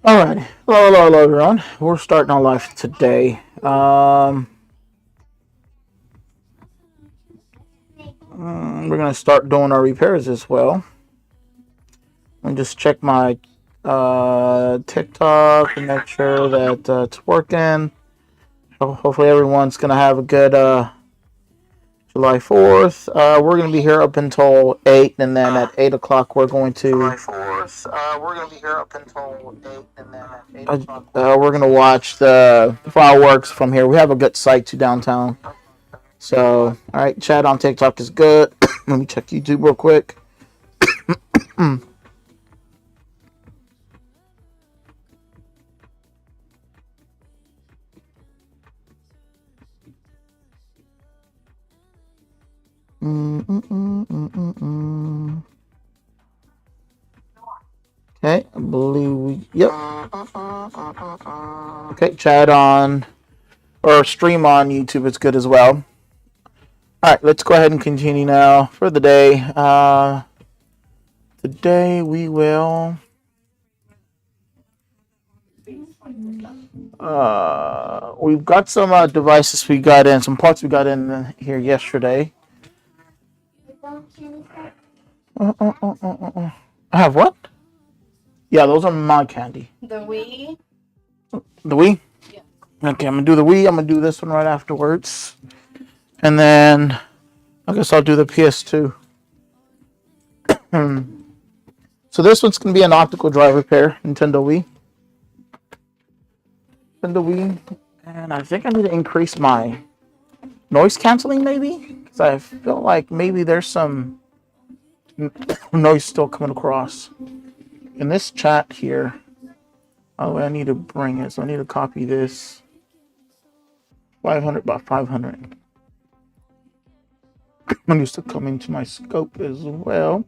Alright, hello, everyone. We're starting our live today. We're gonna start doing our repairs as well. And just check my TikTok and make sure that it's working. Hopefully, everyone's gonna have a good July 4th. We're going to be here up until 8, and then at 8 o'clock, we're going to. July 4th. We're going to be here up until 8, and then at 8 o'clock. We're going to watch the fireworks from here. We have a good sight to downtown. So, alright, chat on TikTok is good. Let me check YouTube real quick. Okay, I believe we. Yep. Okay, chat on or stream on YouTube is good as well. All right, let's go ahead and continue now for the day. Today we will. We've got some devices we got in, some parts we got in here yesterday. I have what? Yeah, those are my candy. The Wii? The Wii? Yeah. Okay, I'm going to do the Wii. I'm going to do this one right afterwards. And then I guess I'll do the PS2. So this one's going to be an optical drive repair, Nintendo Wii. And I think I need to increase my noise canceling maybe. Because I feel like maybe there's some noise still coming across. In this chat here, oh, I need to bring it. So I need to copy this. 500 by 500. I'm used to coming to my scope as well.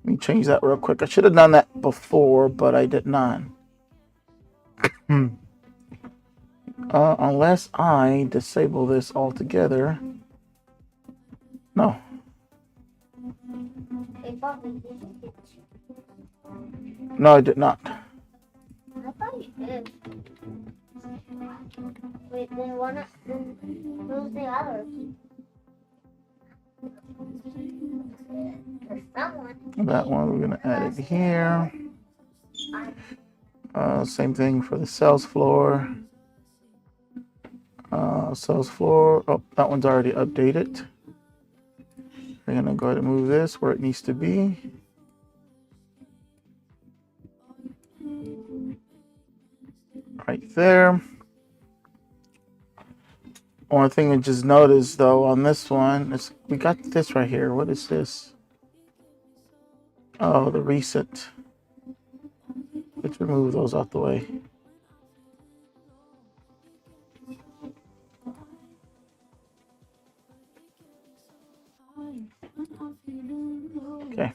Let me change that real quick. I should have done that before, but I did not. Unless I disable this altogether. No. No, I did not. I thought you did. Wait, then who's the other? That one we're gonna add it here. Same thing for the sales floor. Sales floor. Oh, that one's already updated. We're gonna go ahead and move this where it needs to be. Right there. One thing we just noticed though on this one is we got this right here. What is this? Oh, the reset. Let's remove those out the way. Okay.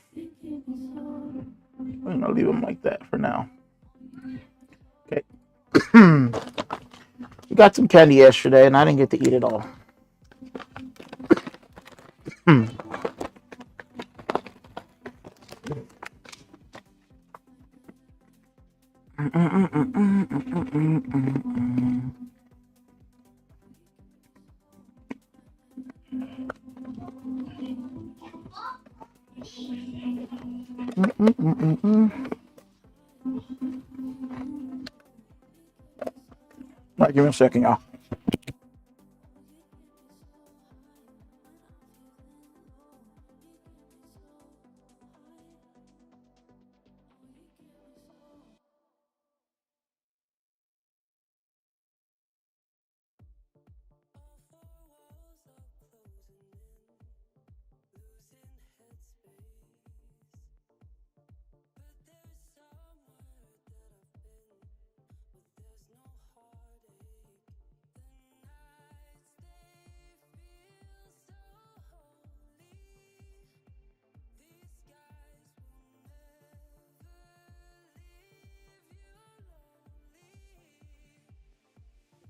I'm gonna leave them like that for now. Okay. We got some candy yesterday and I didn't get to eat it all. All right, give me a second, y'all.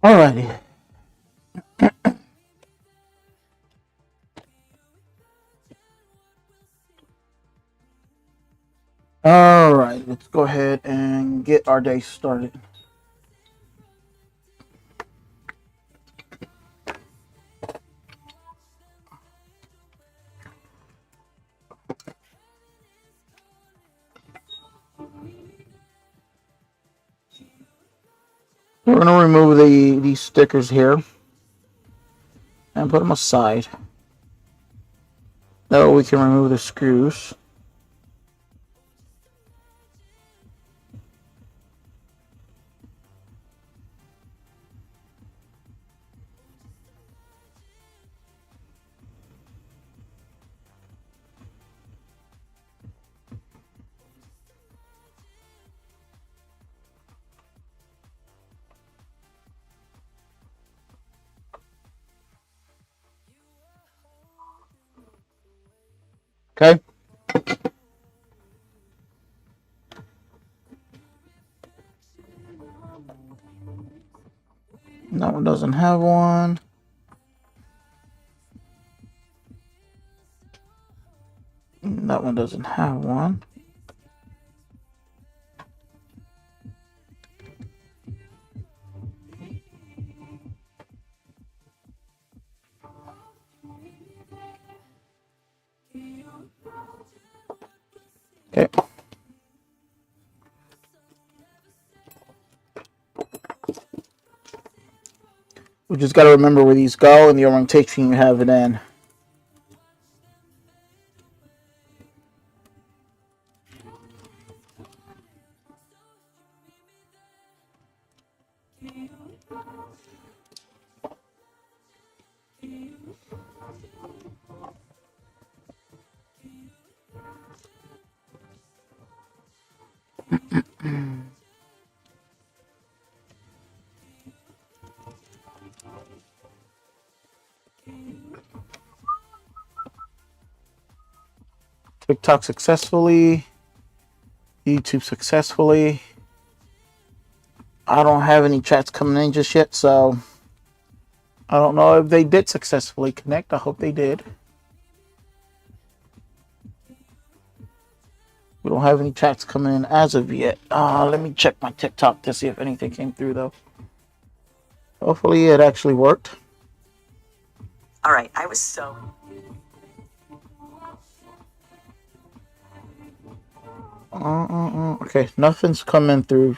Alrighty. Alright, let's go ahead and get our day started. We're going to remove these stickers here and put them aside. Now we can remove the screws. Okay. That one doesn't have one. That one doesn't have one. Okay. We just got to remember where these go and the orientation you have it in. TikTok successfully. YouTube successfully. I don't have any chats coming in just yet, so I don't know if they did successfully connect. I hope they did. We don't have any chats coming in as of yet. Let me check my TikTok to see if anything came through, though. Hopefully it actually worked. All right, I was so... Okay, nothing's coming through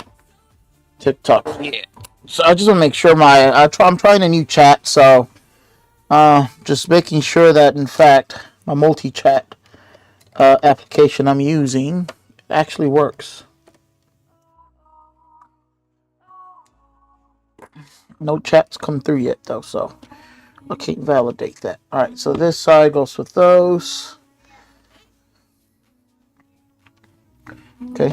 TikTok yet. So I just want to make sure I'm trying a new chat, so just making sure that in fact my multi-chat application I'm using actually works. No chats come through yet though, so I can't validate that. All right, so this side goes with those. Okay.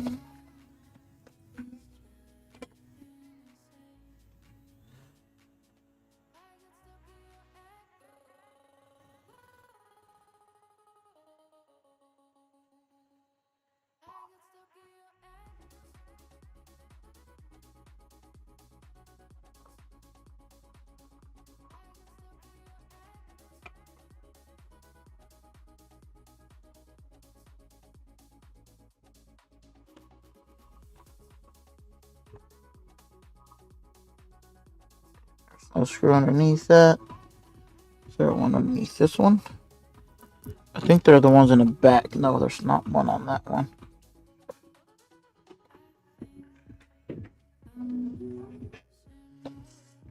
I'll screw underneath that. Is there one underneath this one? I think they're the ones in the back. No, there's not one on that one.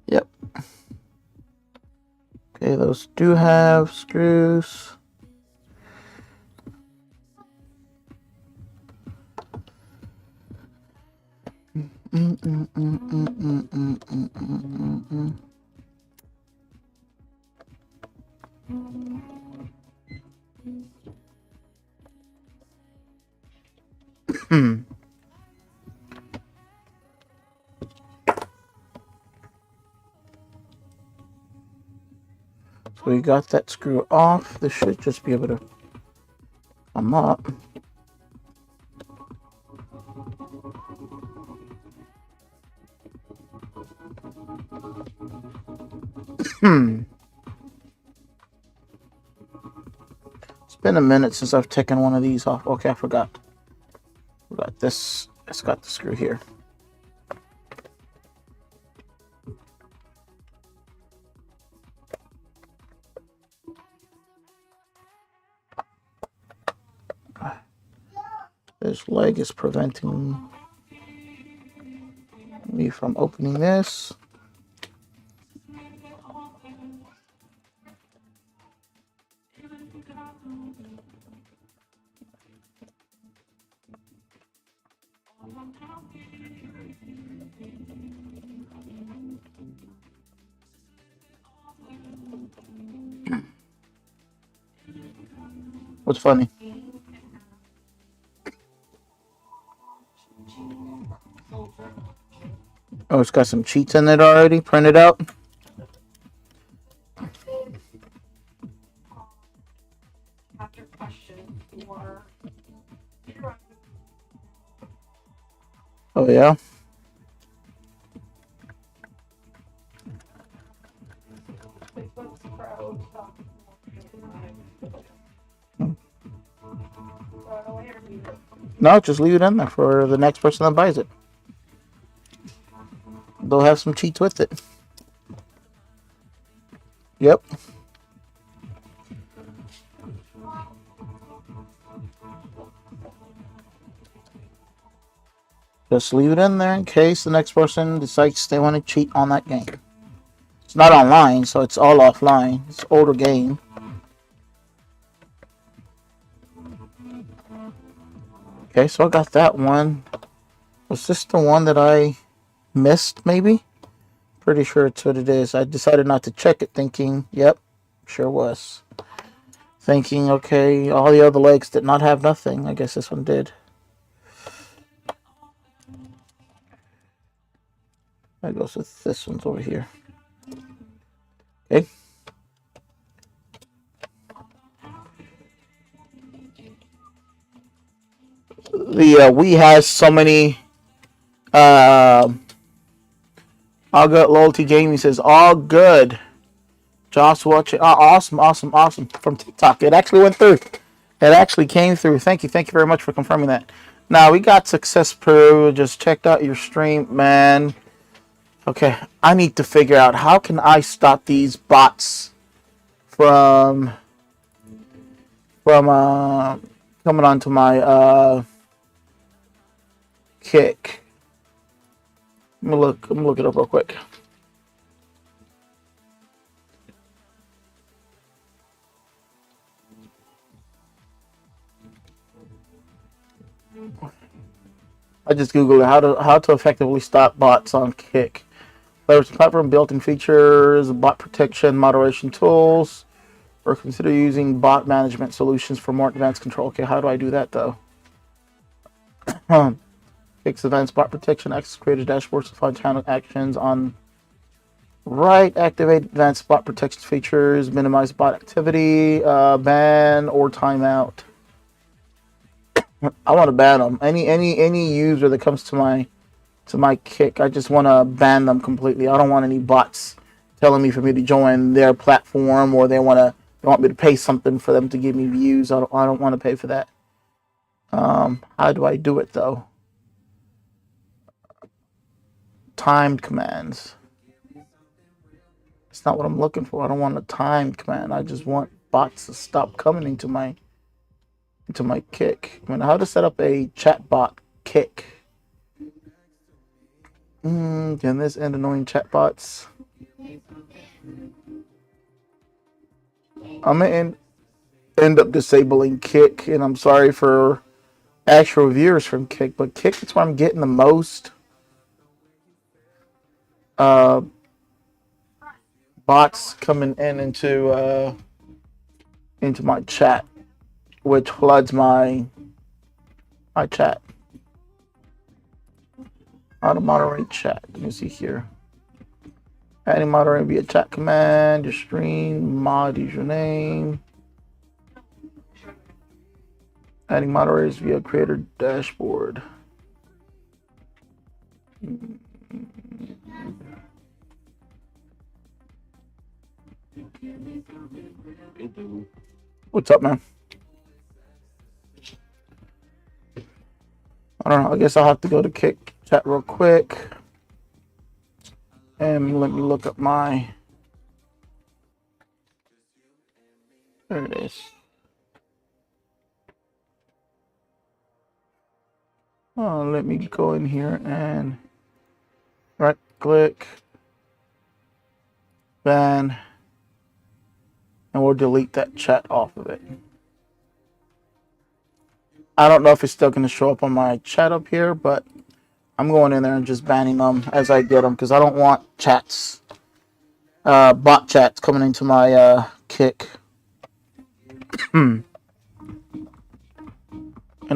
Yep. Okay, those do have screws. So we got that screw off. This should just be able to come up. It's been a minute since I've taken one of these off. Okay, I forgot. Forgot this. It's got the screw here. This leg is preventing me from opening this. What's funny? Oh, it's got some cheats in it already, printed out. Oh yeah. No, just leave it in there for the next person that buys it. They'll have some cheats with it. Yep. Just leave it in there in case the next person decides they want to cheat on that game. It's not online, so it's all offline. It's an older game. Okay, so I got that one. Was this the one that I missed, maybe? Pretty sure it's what it is. I decided not to check it, thinking, yep, sure was. Thinking, okay, all the other legs did not have nothing. I guess this one did. That goes with this one's over here. Okay. The Wii has so many. All good loyalty. Jamie says all good. Josh watching. Oh, awesome from TikTok. It actually went through. It actually came through. Thank you very much for confirming that. Now we got success Peru. Just checked out your stream, man. Okay, I need to figure out how can I stop these bots from coming onto my Kick. I'm gonna look it up real quick. I just googled how to effectively stop bots on Kick. There's a platform built-in features, bot protection, moderation tools, or consider using bot management solutions for more advanced control. Okay, how do I do that though? Kick's advanced bot protection, access creator dashboards to find channel actions on right. Activate advanced bot protection features, minimize bot activity, ban or timeout. I want to ban them. Any user that comes to my Kick, I just want to ban them completely. I don't want any bots telling me for me to join their platform, or they want me to pay something for them to give me views. I don't want to pay for that. How do I do it though? Timed commands. It's not what I'm looking for. I don't want a timed command. I just want bots to stop coming into my Kick. I mean, how to set up a chat bot Kick? Can this end annoying chat bots? I'm gonna end up disabling Kick, and I'm sorry for actual viewers from Kick, but Kick is where I'm getting the most bots coming into my chat, which floods my chat. How to moderate chat? Let me see here. Adding moderator via chat command. Your stream mod username. Adding moderators via creator dashboard. What's up, man? I don't know. I guess I'll have to go to kick chat real quick. And let me look up my... There it is. Oh, let me go in here and right click, ban, and we'll delete that chat off of it. I don't know if it's still going to show up on my chat up here, but I'm going in there and just banning them as I get them because I don't want chats, bot chats coming into my kick. And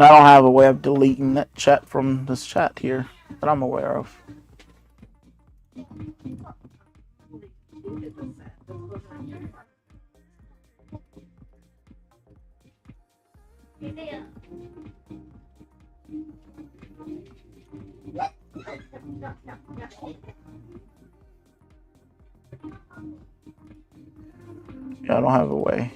I don't have a way of deleting that chat from this chat here that I'm aware of. Yeah, I don't have a way.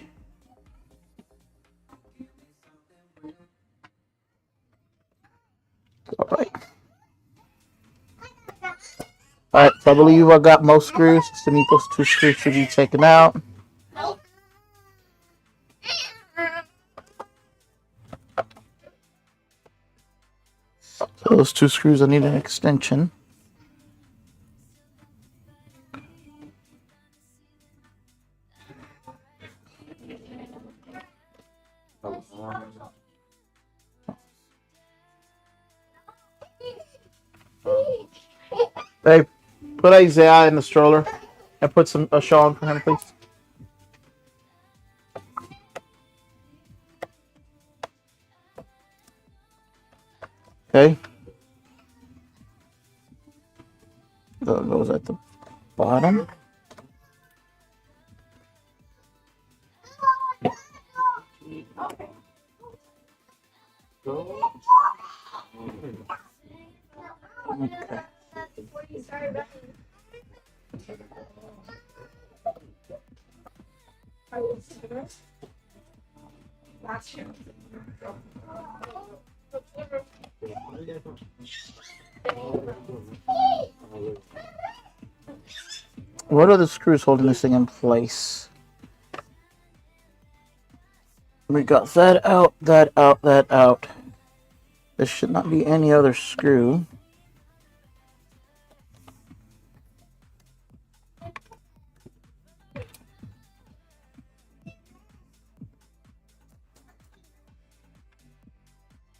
Alright, so I believe I got most screws. So those 2 screws should be taken out. So those 2 screws, I need an extension. Hey, put Isaiah in the stroller and put a shawl on for him, please. Okay. That goes at the bottom. Okay. What are the screws holding this thing in place? We got that out, that out, that out. There should not be any other screw.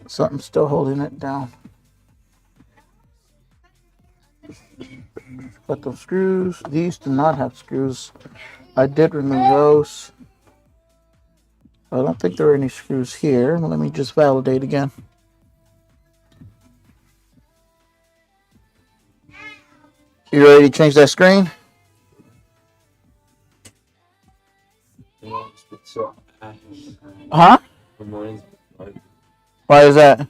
Something's still holding it down. Got those screws. These do not have screws. I did remove those. I don't think there are any screws here. Let me just validate again. You ready to change that screen? Huh? Why is that?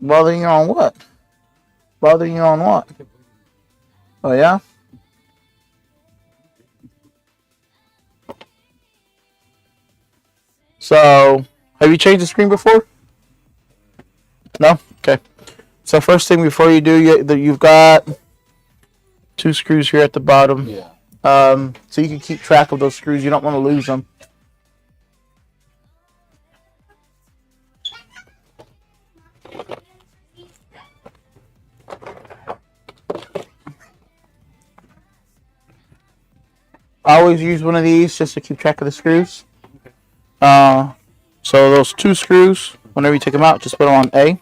Bothering you on what? Bothering you on what? Oh, yeah? So, have you changed the screen before? No? Okay. So, first thing before you do, you've got 2 screws here at the bottom. Yeah. So you can keep track of those screws. You don't want to lose them. I always use one of these just to keep track of the screws. So those 2 screws, whenever you take them out, just put them on A.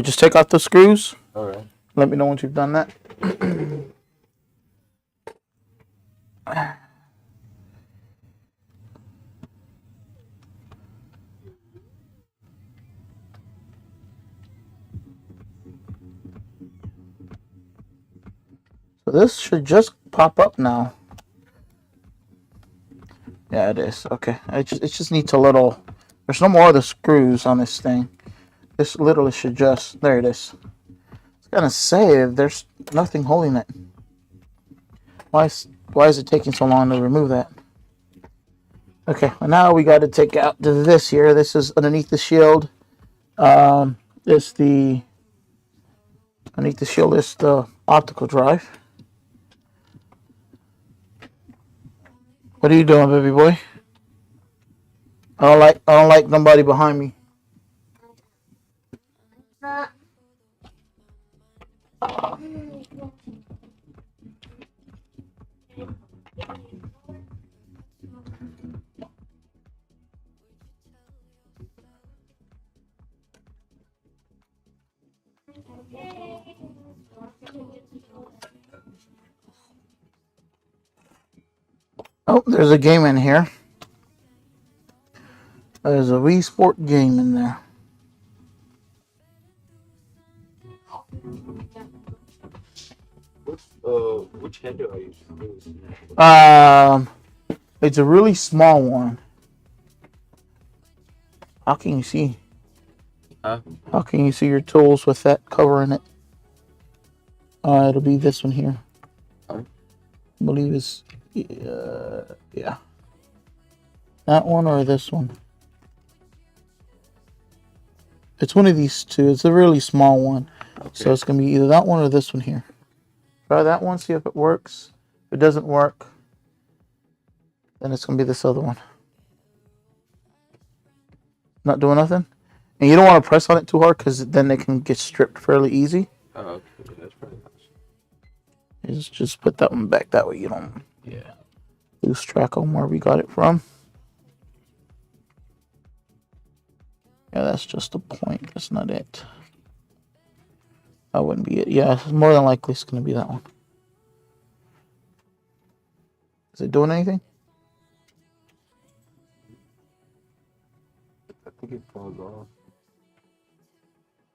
Just take off the screws. All right. Let me know once you've done that. So this should just pop up now. Yeah, it is. Okay. It just needs a little... There's no more of the screws on this thing. This literally should just... There it is. It's gonna say there's nothing holding it. Why is it taking so long to remove that? Okay, well now we got to take out this here. This is underneath the shield. It's the underneath the shield is the optical drive. What are you doing, baby boy? I don't like nobody behind me. But Oh, there's a game in here. There's a Wii Sport game in there. Which header are you using? It's a really small one. How can you see? Huh? How can you see your tools with that covering it? It'll be this one here. Huh? I believe it's yeah. That one or this one. It's one of these two. It's a really small one. Okay. So it's gonna be either that one or this one here. Try that one, see if it works. If it doesn't work, then it's gonna be this other one. Not doing nothing. And you don't want to press on it too hard because then it can get stripped fairly easy. Oh, okay. That's pretty nice. Just put that one back. That way you don't lose track on where we got it from. Yeah, that's just a point. That's not it. That wouldn't be it. Yeah, more than likely it's going to be that one. Is it doing anything? I think it falls off.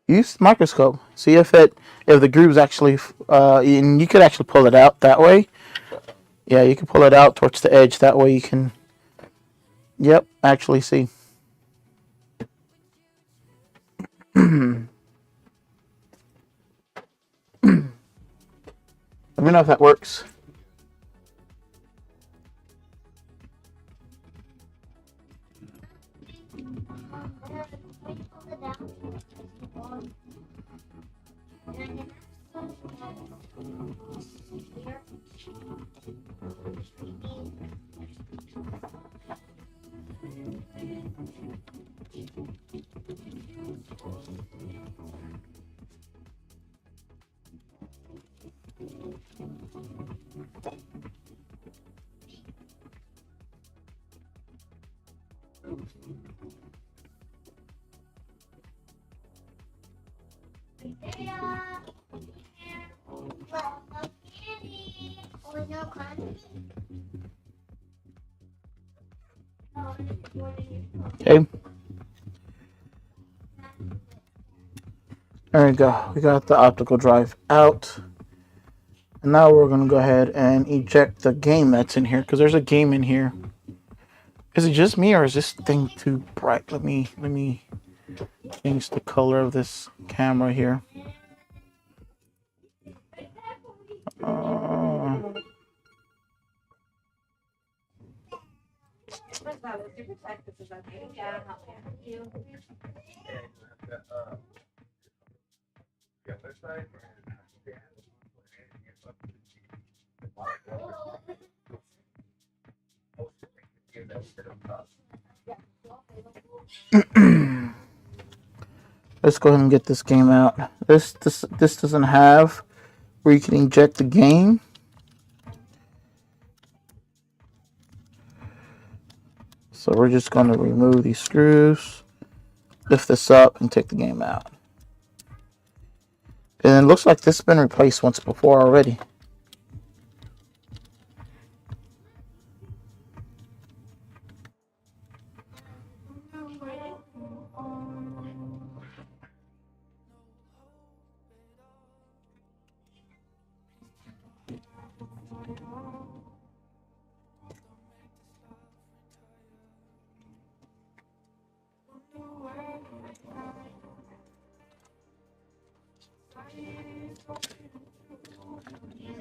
Use the microscope. See if the groove's actually, and you could actually pull it out that way. Yeah, you can pull it out towards the edge. That way you can, yep, actually see. Let me know if that works. Okay. There we go. We got the optical drive out. And now we're going to go ahead and eject the game that's in here because there's a game in here. Is it just me or is this thing too bright? Let me change the color of this camera here. Let's go ahead and get this game out. This doesn't have where you can inject the game. So we're just going to remove these screws, lift this up, and take the game out. And it looks like this has been replaced once before already.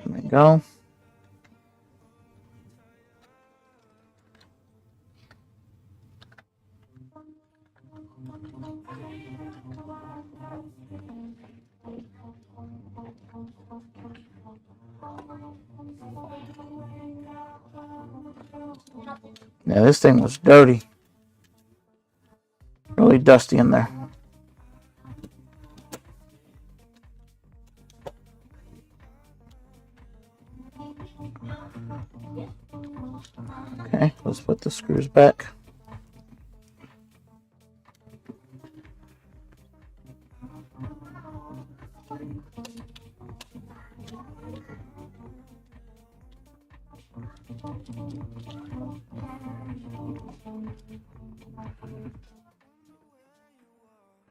There we go. Yeah, this thing was dirty. Really dusty in there. Okay, let's put the screws back.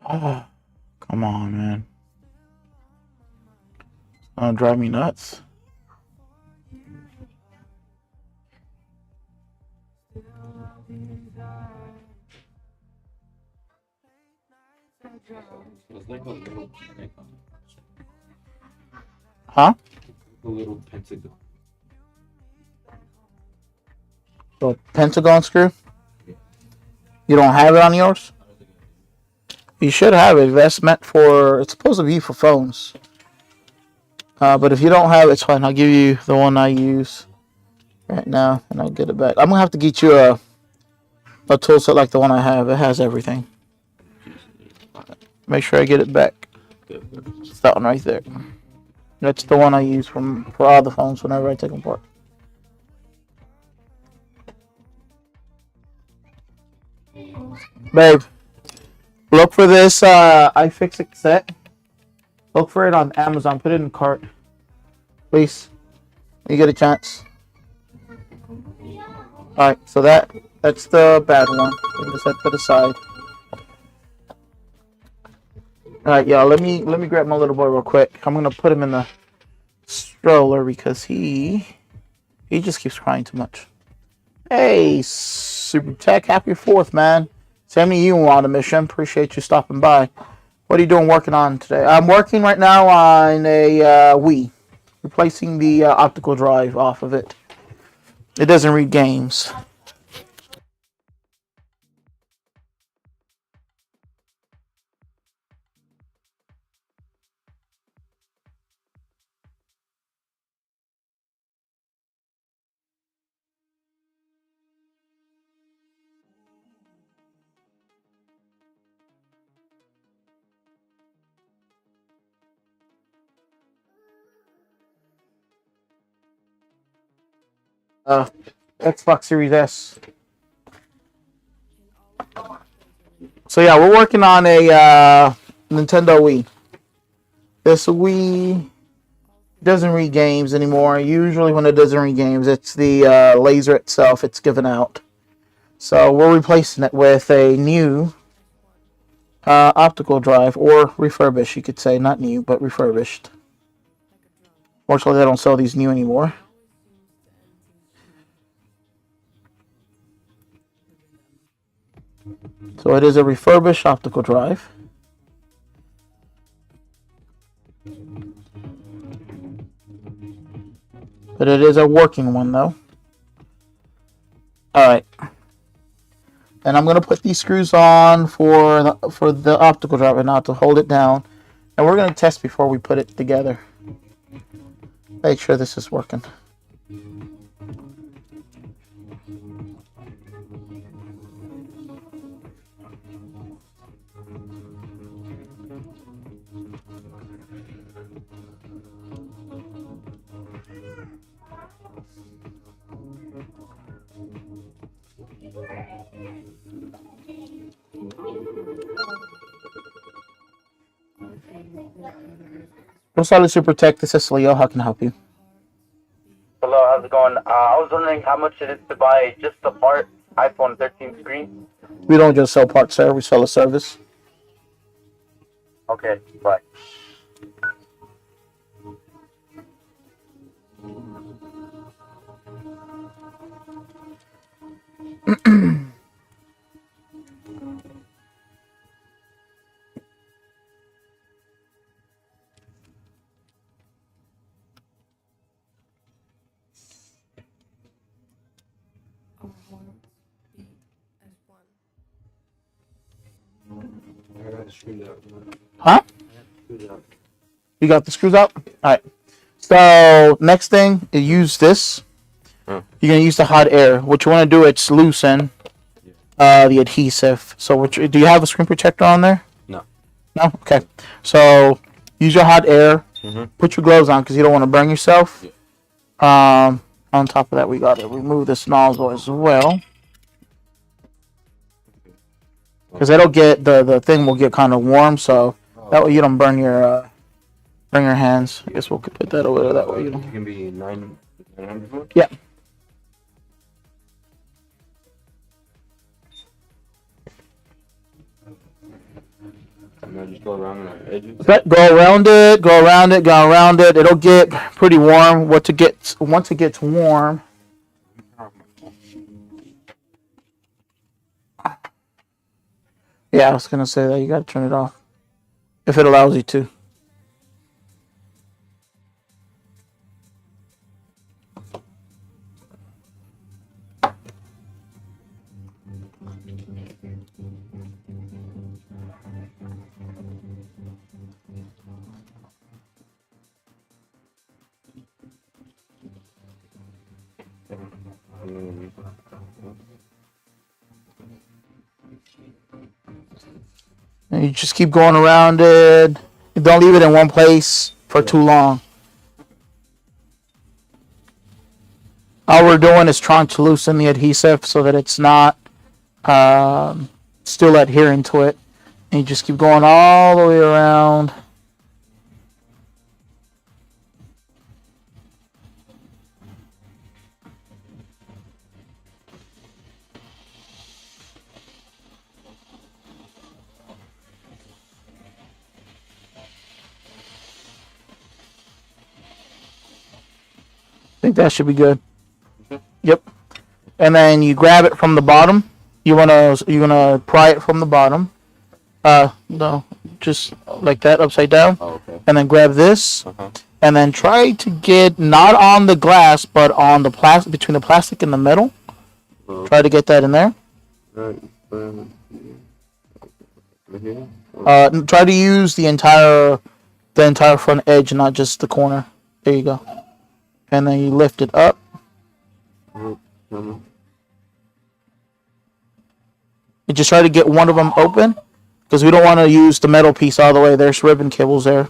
Oh, come on, man. It's gonna drive me nuts. It's like a little pentagon. Huh? A little pentagon. The pentagon screw? You don't have it on yours? You should have it. That's meant for, it's supposed to be for phones. But if you don't have it, it's fine. I'll give you the one I use right now, and I'll get it back. I'm going to have to get you a tool set like the one I have. It has everything. Make sure I get it back. It's that one right there. That's the one I use for all the phones whenever I take them apart. Babe, look for this iFixit set. Look for it on Amazon. Put it in the cart. Please. When you get a chance. Alright, so that's the bad one. Put this set to the side. Alright, y'all, let me grab my little boy real quick. I'm gonna put him in the stroller because he just keeps crying too much. Hey, Super Tech, happy 4th, man. Sending you on a mission. Appreciate you stopping by. What are you doing working on today? I'm working right now on a Wii. Replacing the optical drive off of it. It doesn't read games. Xbox Series S. So yeah, we're working on a Nintendo Wii. This Wii doesn't read games anymore. Usually when it doesn't read games, it's the laser itself it's given out. So we're replacing it with a new optical drive, or refurbished, you could say. Not new, but refurbished. Fortunately, they don't sell these new anymore. So it is a refurbished optical drive. But it is a working one, though. Alright. And I'm going to put these screws on for the optical drive right now to hold it down. And we're going to test before we put it together. Make sure this is working. Solid Super Tech, this is Leo. How can I help you? Hello, how's it going? I was wondering how much it is to buy just the part iPhone 13 screen. We don't just sell parts, sir. We sell a service. Okay, bye. screwed up. Huh? Screwed up. You got the screws out? Alright. So, next thing, you use this. Huh. You're going to use the hot air. What you want to do, it's loosen the adhesive. So, do you have a screen protector on there? No. No? Okay. So, use your hot air. Mm-hmm. Put your gloves on because you don't want to burn yourself. Yeah. On top of that, we got to remove this nozzle as well. Because it'll get, the thing will get kind of warm, so that way you don't burn your hands. I guess we'll put that over there that way. You It don't. can be 900 foot? Yeah. And I just go around the edges. But go around it, go around it, go around it. It'll get pretty warm. Once it gets warm, yeah, I was gonna say that you gotta turn it off if it allows you to. And you just keep going around it. You don't leave it in one place for too long. All we're doing is trying to loosen the adhesive so that it's not still adhering to it. And you just keep going all the way around. I think that should be good. Yep. And then you grab it from the bottom. You're gonna pry it from the bottom. No, just like that, upside down. Oh, okay. And then grab this. Uh-huh. And then try to get not on the glass, but on the plastic, between the plastic and the metal. Uh-huh. Try to get that in there. Right. Here? Try to use the entire front edge, not just the corner. There you go. And then you lift it up. Uh-huh. You just try to get one of them open, because we don't want to use the metal piece all the way. There's ribbon cables there.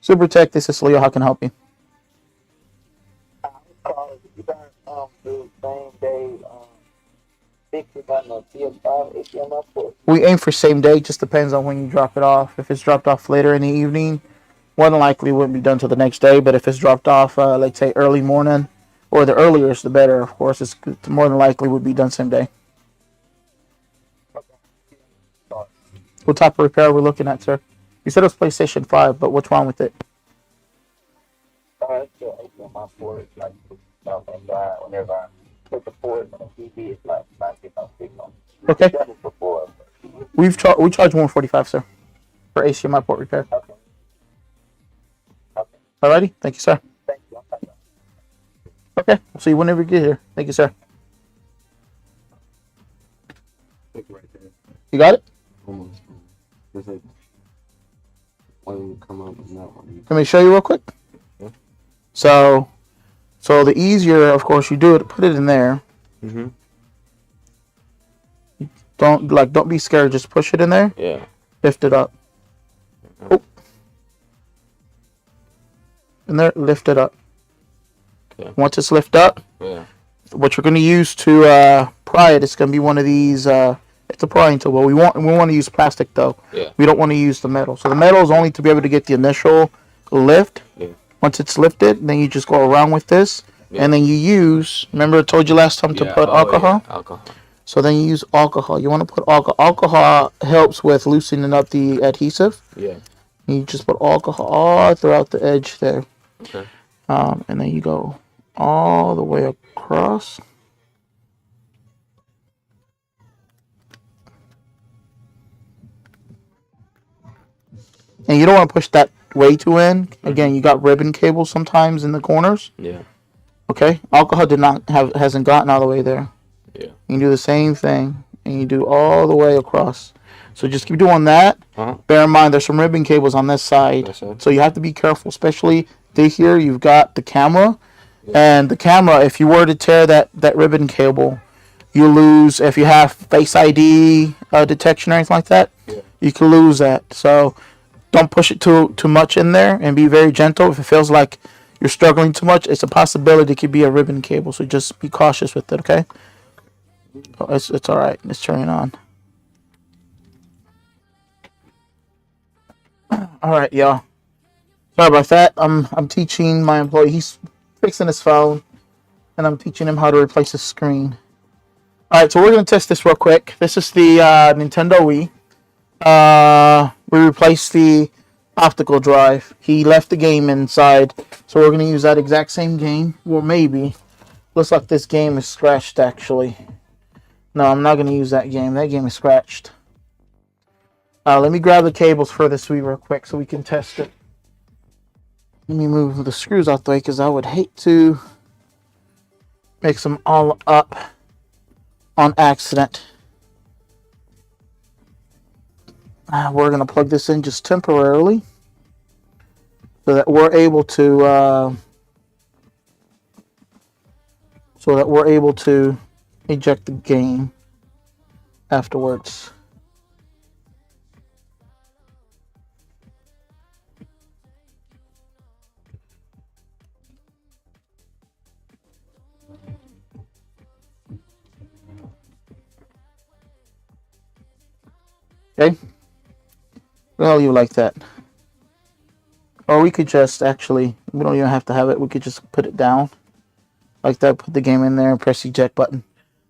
Super Tech, this is Leo. How can I help you? You guys do same day fixing on the PS5 HDMI port. We aim for same day. Just depends on when you drop it off. If it's dropped off later in the evening, more than likely it wouldn't be done till the next day. But if it's dropped off, let's say early morning, or the earlier the better. Of course, it's more than likely would be done same day. What type of repair we're looking at, sir? You said it was PlayStation 5, but what's wrong with it? It's the HDMI port, like and whenever I put the port on the TV, it's like not getting no signal. Okay. I've done it before. We charge $145, sir, for HDMI port repair. Okay. Okay. Alrighty, thank you, sir. Thank you. Okay, we'll see you whenever you get here. Thank you, sir. Like right there. You got it? Almost. There's like one come up and that one. Let me show you real quick. Yeah. So the easier, of course, you do it, put it in there. Mm-hmm. Don't be scared. Just push it in there. Yeah. Lift it up. Oh. In there, lift it up. Okay. Once it's lifted up, Yeah. what you're going to use to pry it, it's going to be one of these. It's a prying tool, but we want to use plastic though. Yeah. We don't want to use the metal. So the metal is only to be able to get the initial lift. Yeah. Once it's lifted, then you just go around with this, and then you use. Remember, I told you last time to put alcohol. Yeah. Alcohol. So then you use alcohol. You want to put alcohol. Alcohol helps with loosening up the adhesive. Yeah. And you just put alcohol all throughout the edge there. Okay. And then you go all the way across. And you don't want to push that way too in. Again, you got ribbon cables sometimes in the corners. Yeah. Okay, alcohol hasn't gotten all the way there. Yeah. You can do the same thing, and you do all the way across. So just keep doing that. Uh-huh. Bear in mind, there's some ribbon cables on this side, That's it. so you have to be careful, especially here. You've got the camera, Yeah. and the camera. If you were to tear that ribbon cable, you lose. If you have Face ID detection or anything like that, Yeah. you can lose that. So don't push it too much in there, and be very gentle. If it feels like you're struggling too much, it's a possibility it could be a ribbon cable. So just be cautious with it, okay? Oh, it's all right. It's turning on. All right, y'all. Sorry about that. I'm teaching my employee. He's fixing his phone, and I'm teaching him how to replace his screen. All right, so we're gonna test this real quick. This is the Nintendo Wii. We replaced the optical drive. He left the game inside, so we're gonna use that exact same game. Well, maybe. Looks like this game is scratched, actually. No, I'm not gonna use that game. That game is scratched. Let me grab the cables for this Wii real quick so we can test it. Let me move the screws out the way because I would hate to mix them all up on accident. We're going to plug this in just temporarily so that we're able to eject the game afterwards. Okay. Well, you like that. Or we could just actually, we don't even have to have it. We could just put it down like that. Put the game in there and press the eject button.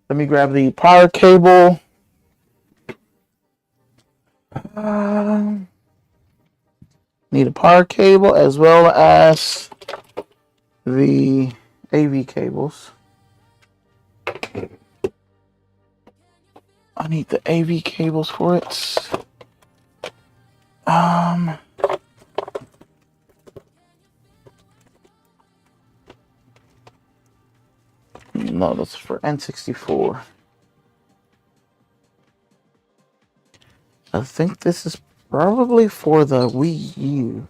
Let me grab the power cable. Need a power cable as well as the AV cables. I need the AV cables for it. No, that's for N64. I think this is probably for the Wii U.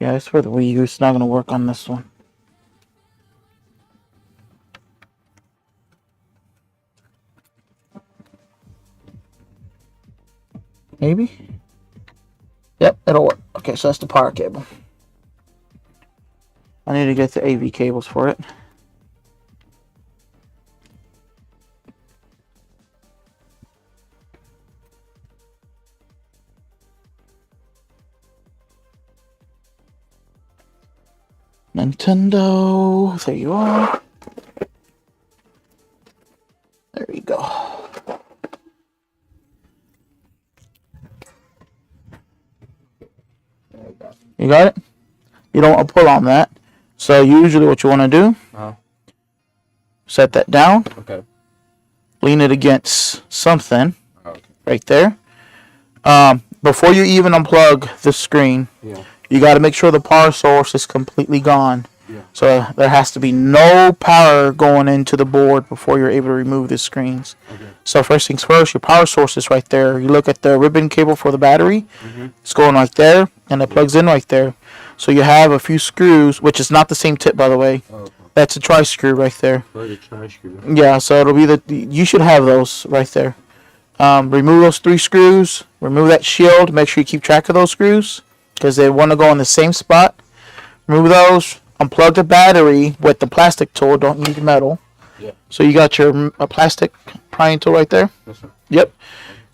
Yeah, it's for the Wii U. It's not going to work on this one. Maybe? Yep, it'll work. Okay, so that's the power cable. I need to get the AV cables for it. Nintendo, there you are. There you go. You got it? You don't want to pull on that. So usually what you want to do, set that down. Okay. Lean it against something. Okay. Right there. Before you even unplug the screen, you got to make sure the power source is completely gone. Yeah. So there has to be no power going into the board before you're able to remove the screens. Okay. So first things first, your power source is right there. You look at the ribbon cable for the battery. It's going right there, and it plugs in right there. So you have a few screws, which is not the same tip, by the way. Okay. That's a tri-screw right there. Where's the tri-screw? Yeah, so it'll be you should have those right there. Remove those 3 screws. Remove that shield. Make sure you keep track of those screws because they want to go in the same spot. Remove those. Unplug the battery with the plastic tool. Don't use metal. Yeah. So you got your plastic prying tool right there. Yes, sir. Yep.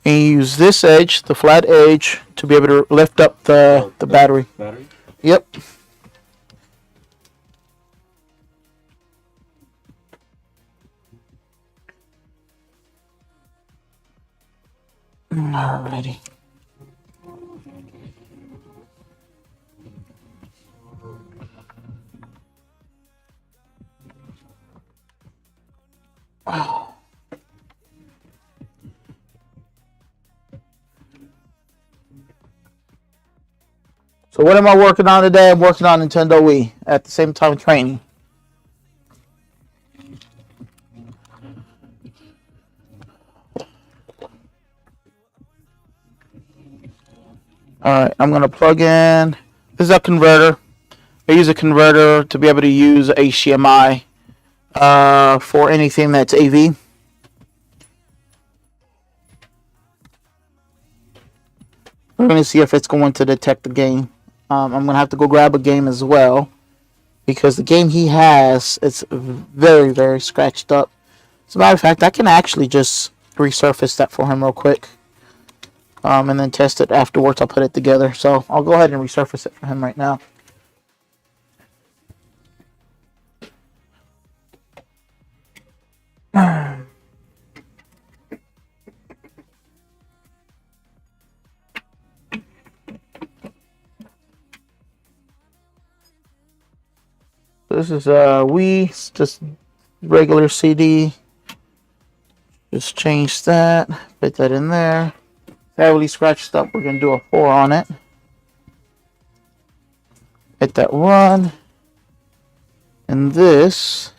And you use this edge, the flat edge, to be able to lift up the battery. Battery? Yep. Alrighty. So what am I working on today? I'm working on Nintendo Wii at the same time training. Alright, I'm going to plug in. This is a converter. I use a converter to be able to use HDMI for anything that's AV. We're going to see if it's going to detect the game. I'm going to have to go grab a game as well, because the game he has, it's very, very scratched up. As a matter of fact, I can actually just resurface that for him real quick. And then test it afterwards. I'll put it together. So I'll go ahead and resurface it for him right now. This is Wii, just regular CD. Just change that, put that in there. Heavily scratched up, we're gonna do a 4 on it. Hit that 1. And this,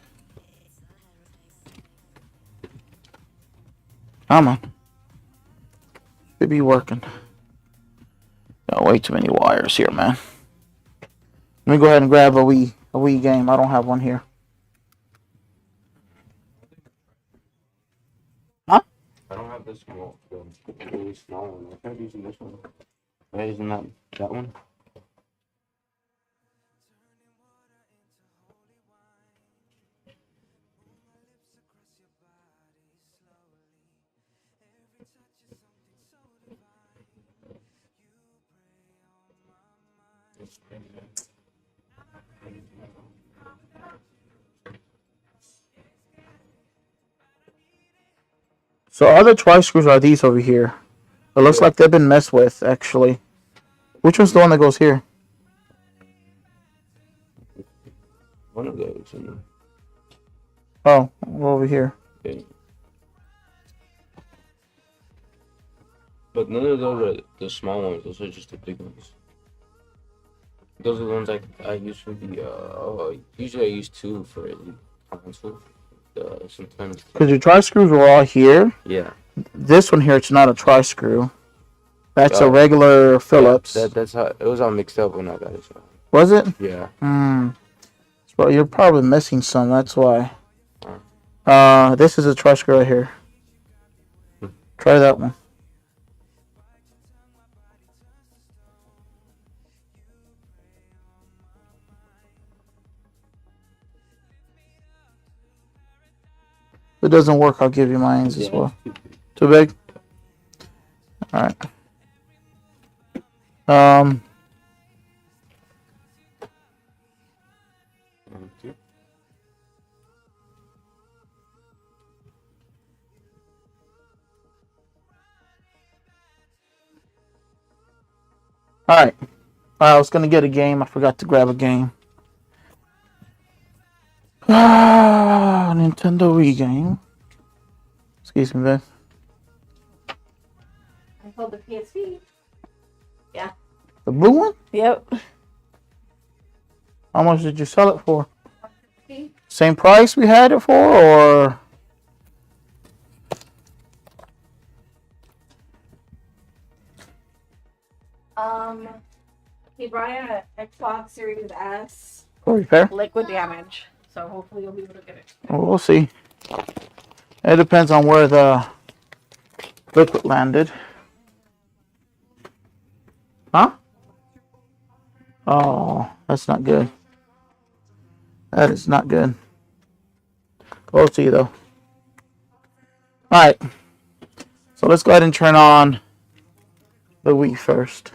come on, should be working. Got way too many wires here, man. Let me go ahead and grab a Wii game. I don't have one here. Huh? I don't have this small, really small one. I tried using this one. Why isn't that one? So other tri-screws are these over here. It looks like they've been messed with, actually. Which one's the one that goes here? One of those. Oh, over here. Yeah. But none of those are the small ones. Those are just the big ones. Those are the ones I use for the usually I use 2 for the console. Sometimes. Because your tri-screws were all here. Yeah. This one here, it's not a tri-screw. That's a regular Phillips. That's how it was all mixed up when I got it. So. Was it? Yeah. Well, you're probably missing some. That's why. This is a tri-screw right here. Try that one. If it doesn't work, I'll give you mine as well. Too big? Alright. Alright. I was gonna get a game. I forgot to grab a game. Nintendo Wii game. Excuse me, babe. I sold the PS5. Yeah. The blue one? Yep. How much did you sell it for? Same price we had it for, or? He brought in an Xbox Series S. For repair? Liquid damage. So hopefully you'll be able to get it. Well, we'll see. It depends on where the liquid landed. Huh? Oh, that's not good. That is not good. We'll see though. Alright. So let's go ahead and turn on the Wii first.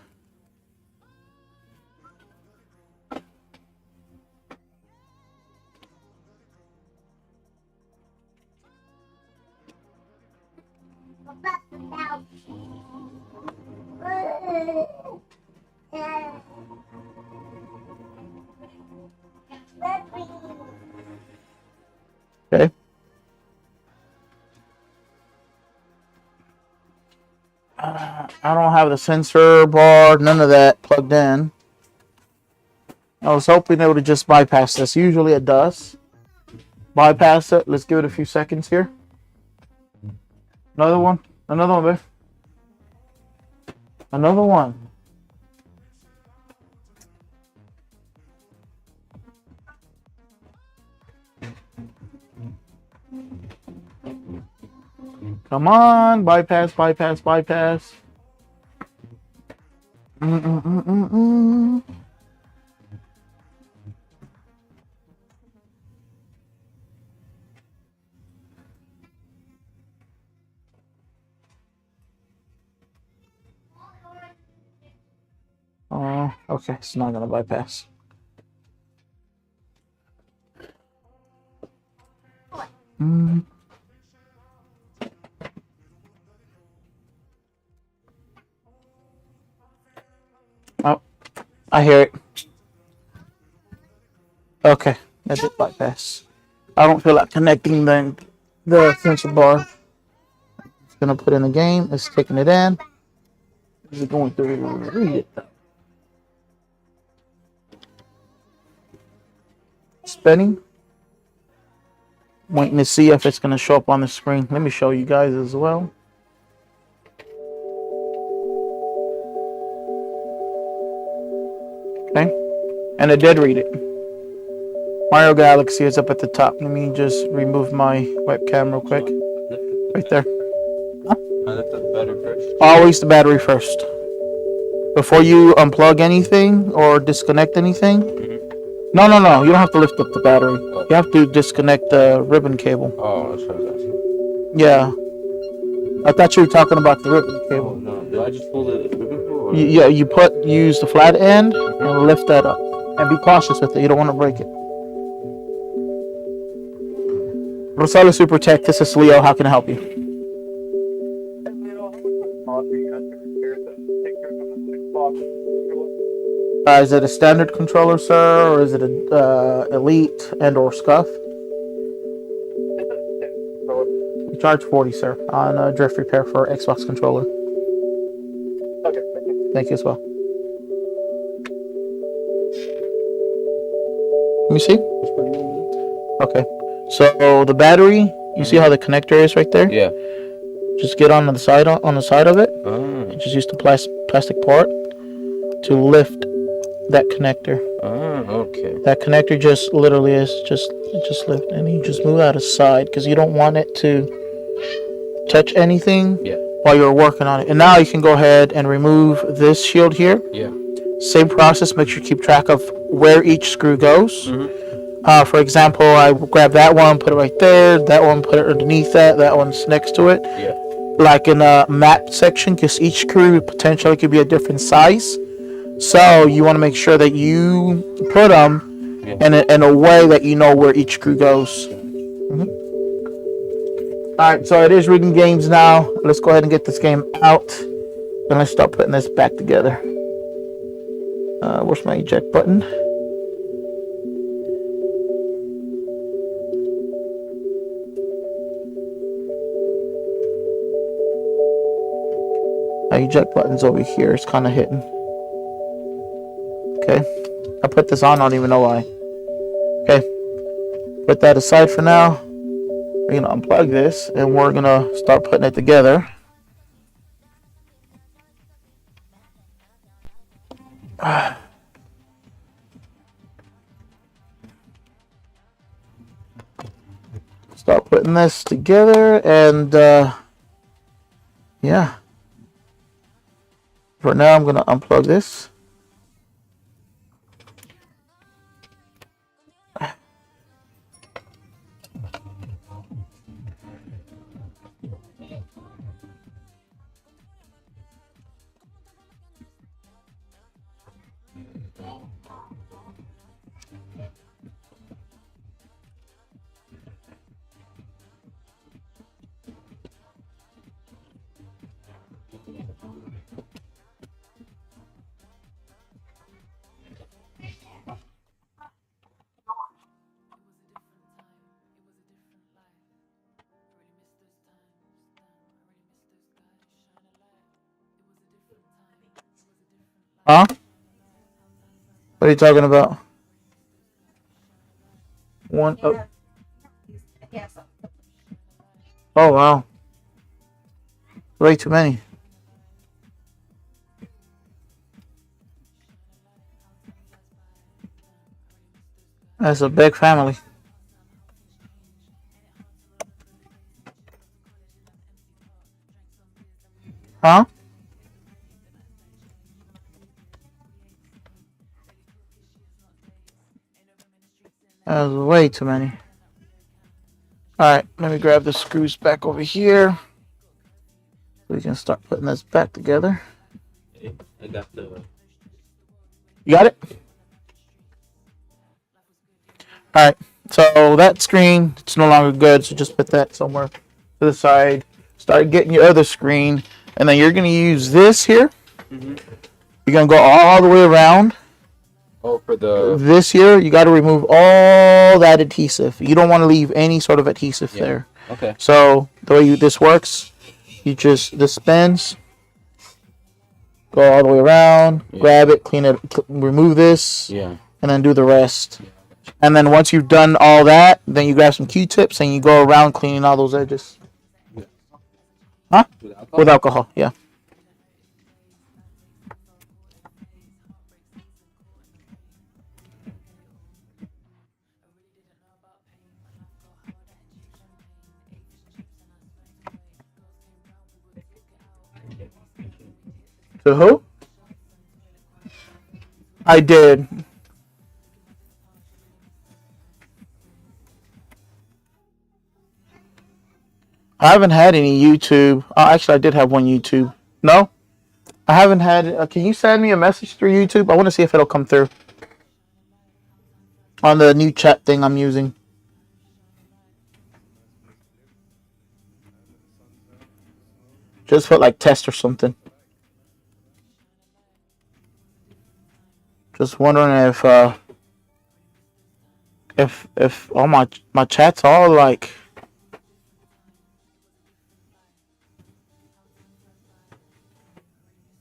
Okay. I don't have the sensor bar, none of that plugged in. I was hoping it would just bypass this. Usually it does. Bypass it. Let's give it a few seconds here. Another one. Another one, babe. Another one. Come on, bypass, bypass, bypass. Mm-mm-mm-mm-mm. Oh, okay, it's not gonna bypass. Mm. Oh, I hear it. Okay, that did bypass. I don't feel like connecting the sensor bar. It's gonna put in the game. It's taking it in. Is it going through? Read it. Spinning. Waiting to see if it's gonna show up on the screen. Let me show you guys as well. Okay, and it did read it. Mario Galaxy is up at the top. Let me just remove my webcam real quick. Right there. I left the battery first. Always the battery first. Before you unplug anything or disconnect anything. No. You don't have to lift up the battery. You have to disconnect the ribbon cable. Oh, that's what I was asking. Yeah. I thought you were talking about the ribbon Oh, cable. no. Do I just pull the ribbon cable? Yeah, use the flat end and lift that up. And be cautious with it. You don't want to break it. Rosella Super Tech, this is Leo. How can I help you? Is it a standard controller, sir, or is it a elite and or scuff? We charge 40, sir, on drift repair for Xbox controller. Okay, Thank you as well. Let me see. Okay, so the battery, you see how the connector is right there? Yeah. Just get on the side of it. Oh. Just use the plastic part to lift that connector. Oh, okay. That connector just literally is just lift, and you just move out of side because you don't want it to touch anything while you're working on it. And now you can go ahead and remove this shield here. Yeah. Same process. Make sure you keep track of where each screw goes. For example, I grab that one, put it right there. That one, put it underneath that. That one's next to it. Yeah. Like in a map section, because each screw potentially could be a different size. So you want to make sure that you put them in a way that you know where each screw goes. All right, so it is reading games now. Let's go ahead and get this game out, and let's start putting this back together. Where's my eject button? My eject button's over here. It's kind of hidden. Okay, I put this on. I don't even know why. Okay, put that aside for now. We're gonna unplug this, and we're gonna start putting it together. Start putting this together, and yeah. For now, I'm gonna unplug this. Huh? What are you talking about? One. Oh, oh wow. Way too many. That's a big family. Huh? That was way too many. Alright, let me grab the screws back over here. We can start putting this back together. I got the. You got it? Alright, so that screen, it's no longer good, so just put that somewhere to the side. Start getting your other screen, and then you're going to use this here. Mm-hmm. You're going to go all the way around. Oh, for the. This here, you got to remove all that adhesive. You don't want to leave any sort of adhesive there. Okay. So, the way this works, this spins. Go all the way around, grab it, clean it, remove this, and then do the rest. And then once you've done all that, then you grab some Q-tips and you go around cleaning all those edges. Huh? With alcohol, yeah. To who? I did. I haven't had any YouTube. Actually, I did have one YouTube. No? I haven't had... can you send me a message through YouTube? I want to see if it'll come through. On the new chat thing I'm using. Just put like test or something. Just wondering if all my chats all like...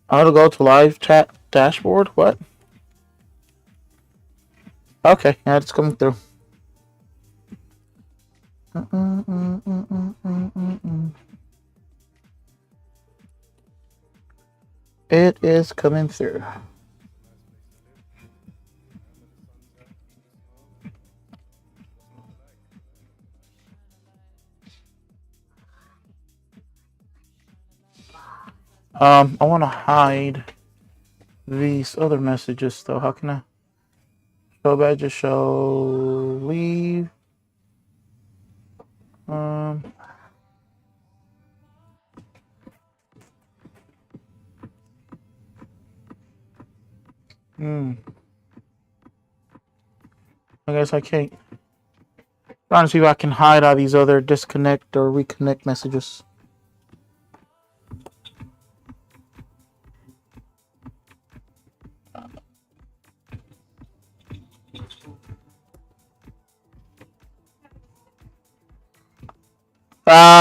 How to go to live chat dashboard? What? Okay, yeah, it's coming through. It is coming through. I want to hide these other messages though. How can I? Show badges, show leave. I guess I can't. Trying to see if I can hide all these other disconnect or reconnect messages.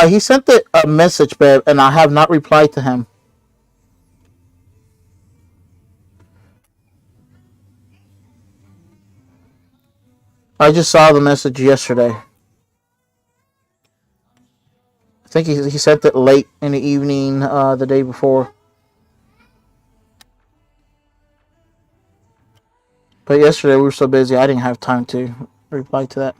He sent a message, babe, and I have not replied to him. I just saw the message yesterday. I think he sent it late in the evening the day before. But yesterday we were so busy I didn't have time to reply to that.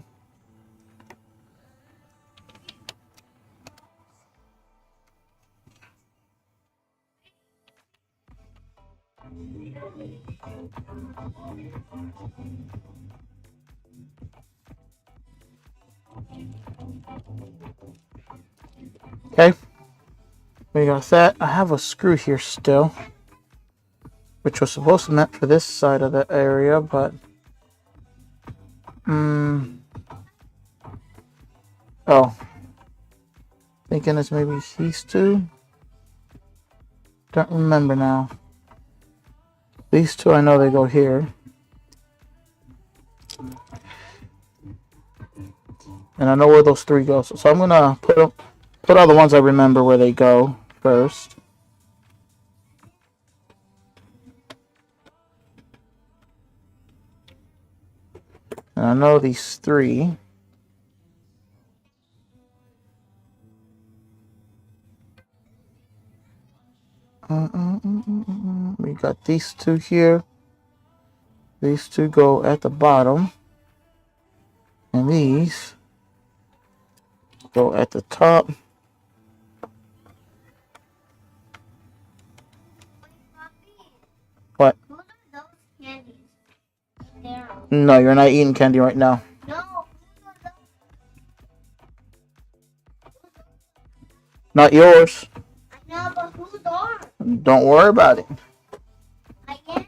Okay, we got that. I have a screw here still, which was supposed to be meant for this side of the area, but oh, thinking it's maybe these two. Don't remember now. These two, I know they go here. And I know where those three go. So I'm gonna put all the ones I remember where they go first. And I know these three. We got these two here. These two go at the bottom. And these go at the top. What? Who are those candies? There. No, you're not eating candy right now. No. Who are those? Not yours. I know, but whose are? Don't worry about it. I am.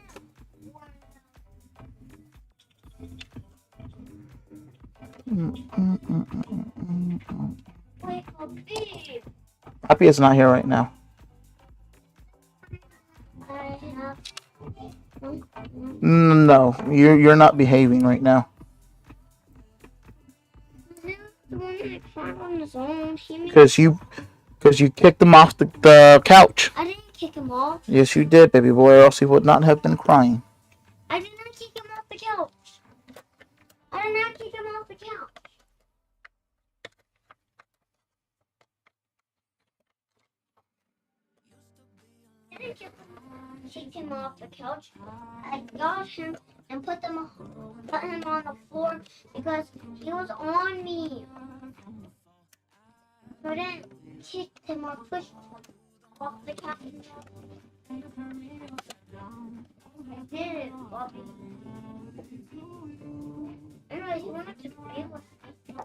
Wait, Poppy. Happy is not here right now. I have. No, you're not behaving right now. Who's the one that climbed on his own? He made- Because you kicked him off the couch. I didn't kick him off. Yes, you did, baby boy, or else he would not have been crying. I did not kick him off the couch. I did not kick him off the couch. I didn't kick him off the couch. I got him and put him on the floor because he was on me. So I didn't kick him or push him off the couch. I did it, Bobby. Anyways, he wanted to play with me.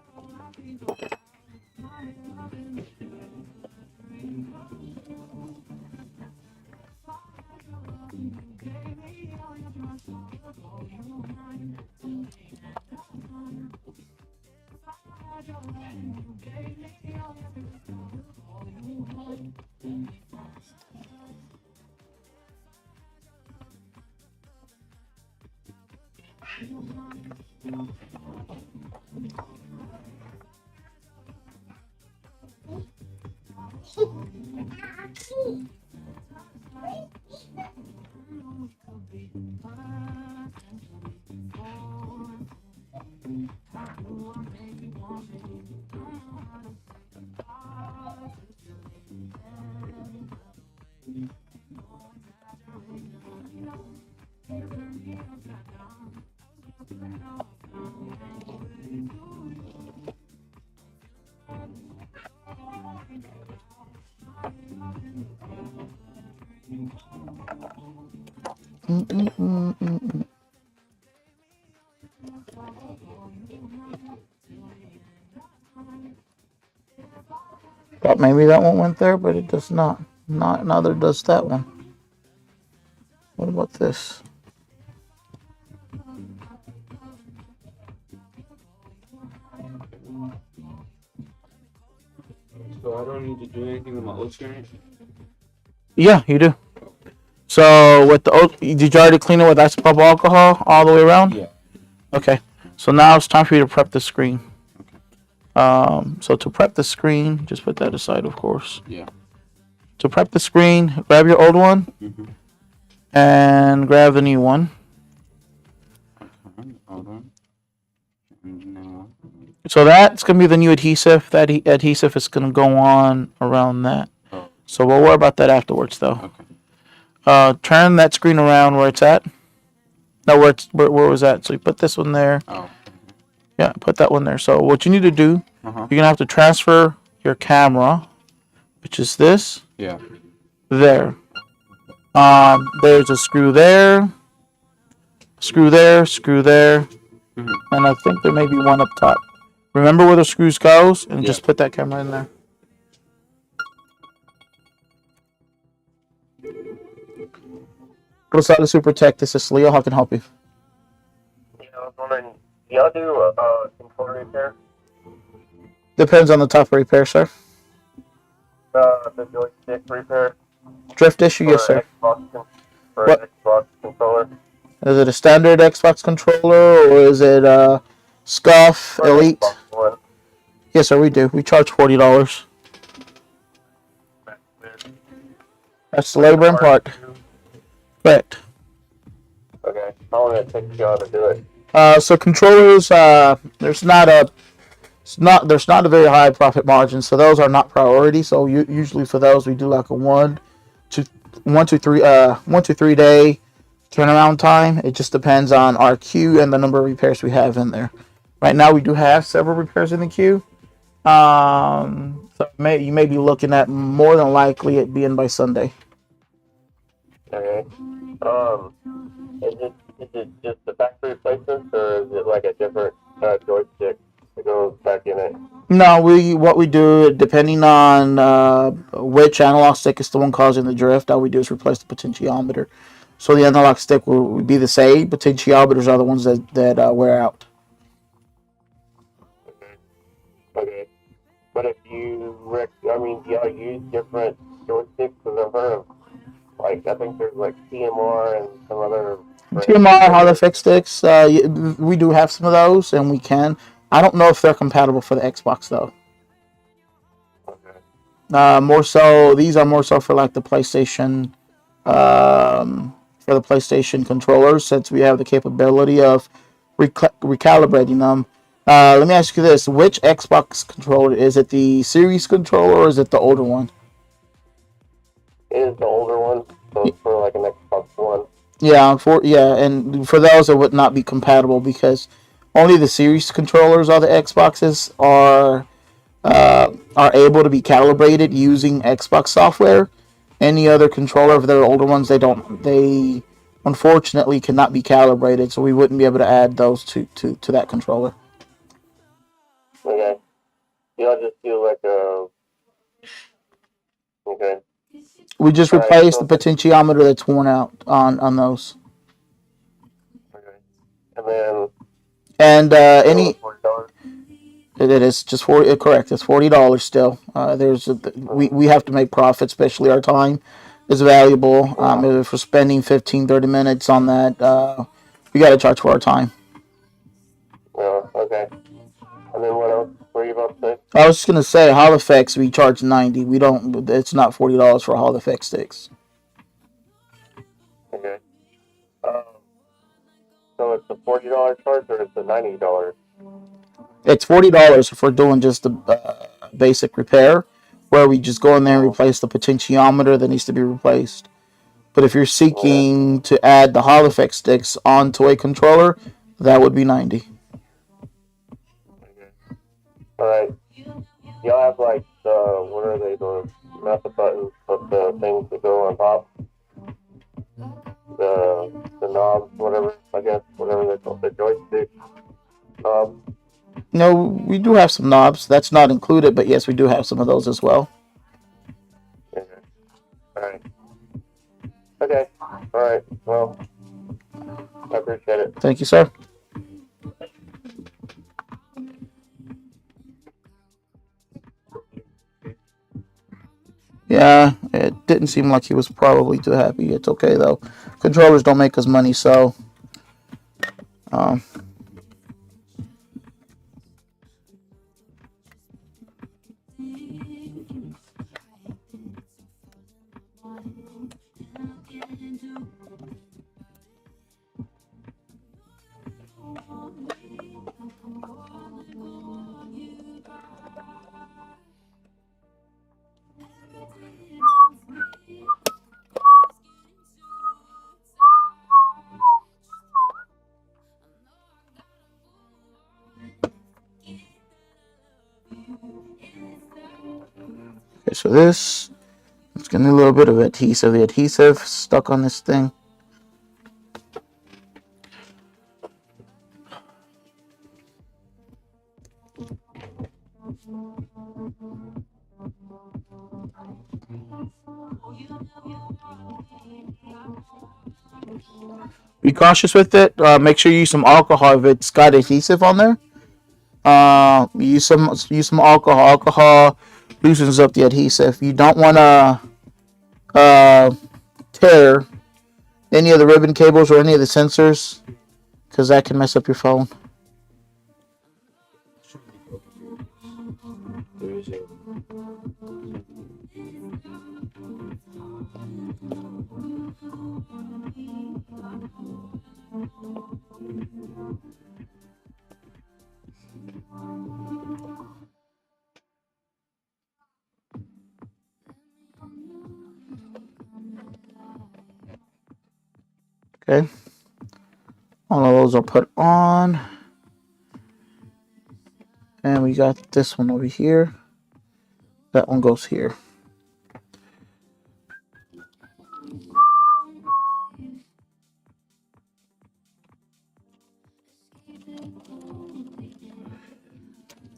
Thought maybe that one went there, but it does not. Neither does that one. What about this? So I don't need to do anything with my oat screen? Yeah, you do. So with the oat, did you already clean it with isopropyl alcohol all the way around? Yeah. Okay. So now it's time for you to prep the screen. So to prep the screen, just put that aside, of course. Yeah. To prep the screen, grab your old one and grab the new one. Okay, hold on. No. So that's going to be the new adhesive. That adhesive is going to go on around that. Oh. So we'll worry about that afterwards, though. Okay. Turn that screen around where it's at. No, where was that? So you put this one there. Oh. Yeah, put that one there. So what you need to do, you're going to have to transfer your camera, which is this, Yeah. there. There's a screw there, screw there, screw there, and I think there may be one up top. Remember where the screws goes, and just put that camera in there. Rosada Super Tech, this is Leo. How can I help you? Yeah, I was wondering, do y'all do controller repair? Depends on the type of repair, sir. The joystick repair? Drift issue, yes, sir. For What? Xbox controller? Is it a standard Xbox controller, or is it Scuff, For Elite? Xbox One. Yes, sir, we do. We charge $40. That's the labor and part. Correct. Okay, how long did it take y'all to do it? So controllers, there's not a very high profit margin, so those are not priority. So usually for those we do like a 1 to 3 day turnaround time. It just depends on our queue and the number of repairs we have in there. Right now we do have several repairs in the queue. So you may be looking at more than likely it being by Sunday. Okay. Is it just the factory replacements, or is it like a different joystick that goes back in it? No, what we do, depending on which analog stick is the one causing the drift, all we do is replace the potentiometer. So the analog stick will be the same. Potentiometers are the ones that wear out. Okay. But if do y'all use different joysticks? Because I've heard of, like, I think there's like TMR and some other TMR Hollow Fix sticks, we do have some of those, and we can. I don't know if they're compatible for the Xbox though. More so, these are more so for like the PlayStation, for the PlayStation controllers, since we have the capability of recalibrating them. Let me ask you this: which Xbox controller is it? The Series controller, or is it the older one? It is the older one, so it's for like an Xbox One. Yeah, and for those it would not be compatible because only the Series controllers of the Xboxes are able to be calibrated using Xbox software. Any other controller of their older ones, they unfortunately cannot be calibrated, so we wouldn't be able to add those to that controller. Okay. Y'all just do like a. Okay. We just replaced the potentiometer that's worn out on those. Okay. And then. And any. $40? It is just correct. It's $40 still. We have to make profit, especially our time is valuable. If we're spending 15, 30 minutes on that, we got to charge for our time. Oh, okay. And then what else were you about to say? I was just gonna say Hall Effects we charge $90. We don't. It's not $40 for Hall Effect sticks. Okay. So it's a $40 charge, or it's a $90? It's $40 if we're doing just the basic repair, where we just go in there and replace the potentiometer that needs to be replaced. But if you're seeking to add the Hall Effect sticks onto a controller, that would be $90. Okay. All right. Y'all have like what are they? Not the buttons, but the things that go on top. The knobs, whatever. I guess whatever they're called, the joystick knobs. No, we do have some knobs. That's not included, but yes, we do have some of those as well. Okay. All right. Okay. All right. Well, I appreciate it. Thank you, sir. Yeah, it didn't seem like he was probably too happy. It's okay though. Controllers don't make us money, so okay, so it's getting a little bit of adhesive. The adhesive stuck on this thing. Be cautious with it. Make sure you use some alcohol if it's got adhesive on there. Use some alcohol. Alcohol loosens up the adhesive. You don't want to tear any of the ribbon cables or any of the sensors, because that can mess up your phone. Okay. All of those are put on. And we got this one over here. That one goes here.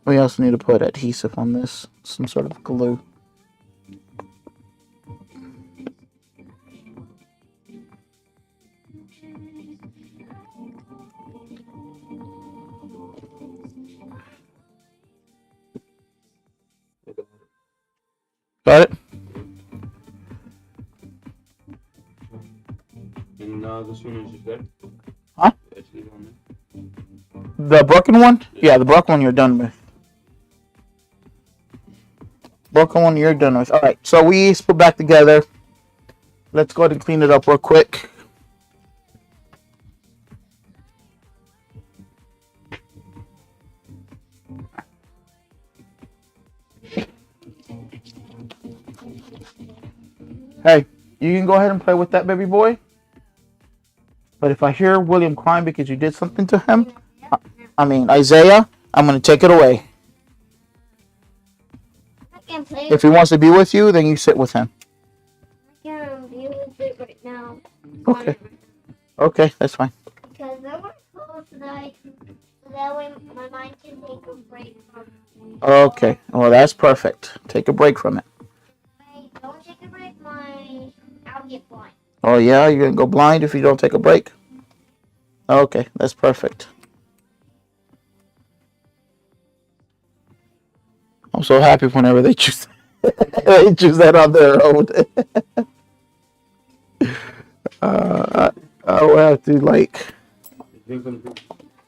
We also need to put adhesive on this, some sort of glue. Got it? And this one is just good. Huh? Actually on The broken one? Yeah, the broken one you're done with. Broken one you're done with. Alright, so we put back together. Let's go ahead and clean it up real quick. Hey, you can go ahead and play with that baby boy. But if I hear William crying because you did something to him, Isaiah, I'm going to take it away. I can play If he wants to be with you, then you sit with him. I can be with it right now. Okay. Okay, that's fine. Because I want to close tonight, so that way my mind can take a break from. Okay, well, that's perfect. Take a break from it. I don't take a break, I'll get blind. Oh, yeah? You're going to go blind if you don't take a break? Okay, that's perfect. I'm so happy whenever they choose they choose that on their own. I will have to, like...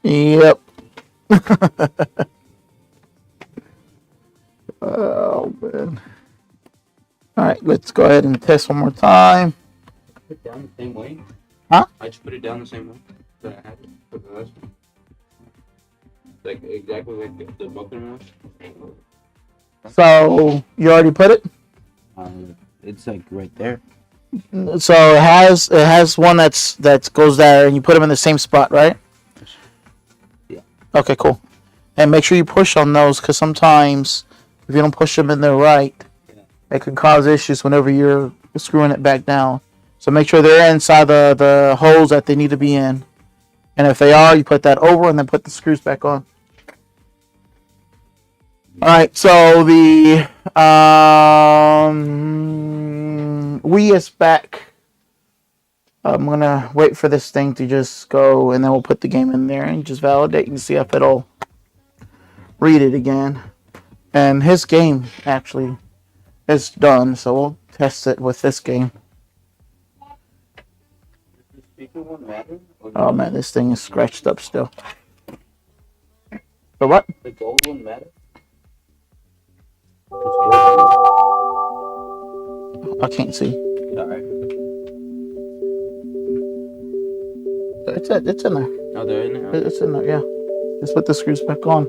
Yep. Oh, man. Alright, let's go ahead and test one more time. Put it down the same way. Huh? I just put it down the same way that I had it for the last one. Like exactly like the bucket one. So, you already put it? It's like right there. So it has one that goes there, and you put them in the same spot, right? Yeah. Okay, cool. And make sure you push on those, because sometimes if you don't push them in there right, it can cause issues whenever you're screwing it back down. So make sure they're inside the holes that they need to be in. And if they are, you put that over and then put the screws back on. All right, so the Wii is back. I'm going to wait for this thing to just go, and then we'll put the game in there and just validate and see if it'll read it again. And his game, actually, is done, so we'll test it with this game. Oh, man, this thing is scratched up still. The what? The gold one matter? I can't see. Alright. It's in there. Oh, they're in there? It's in there, yeah. Just put the screws back on.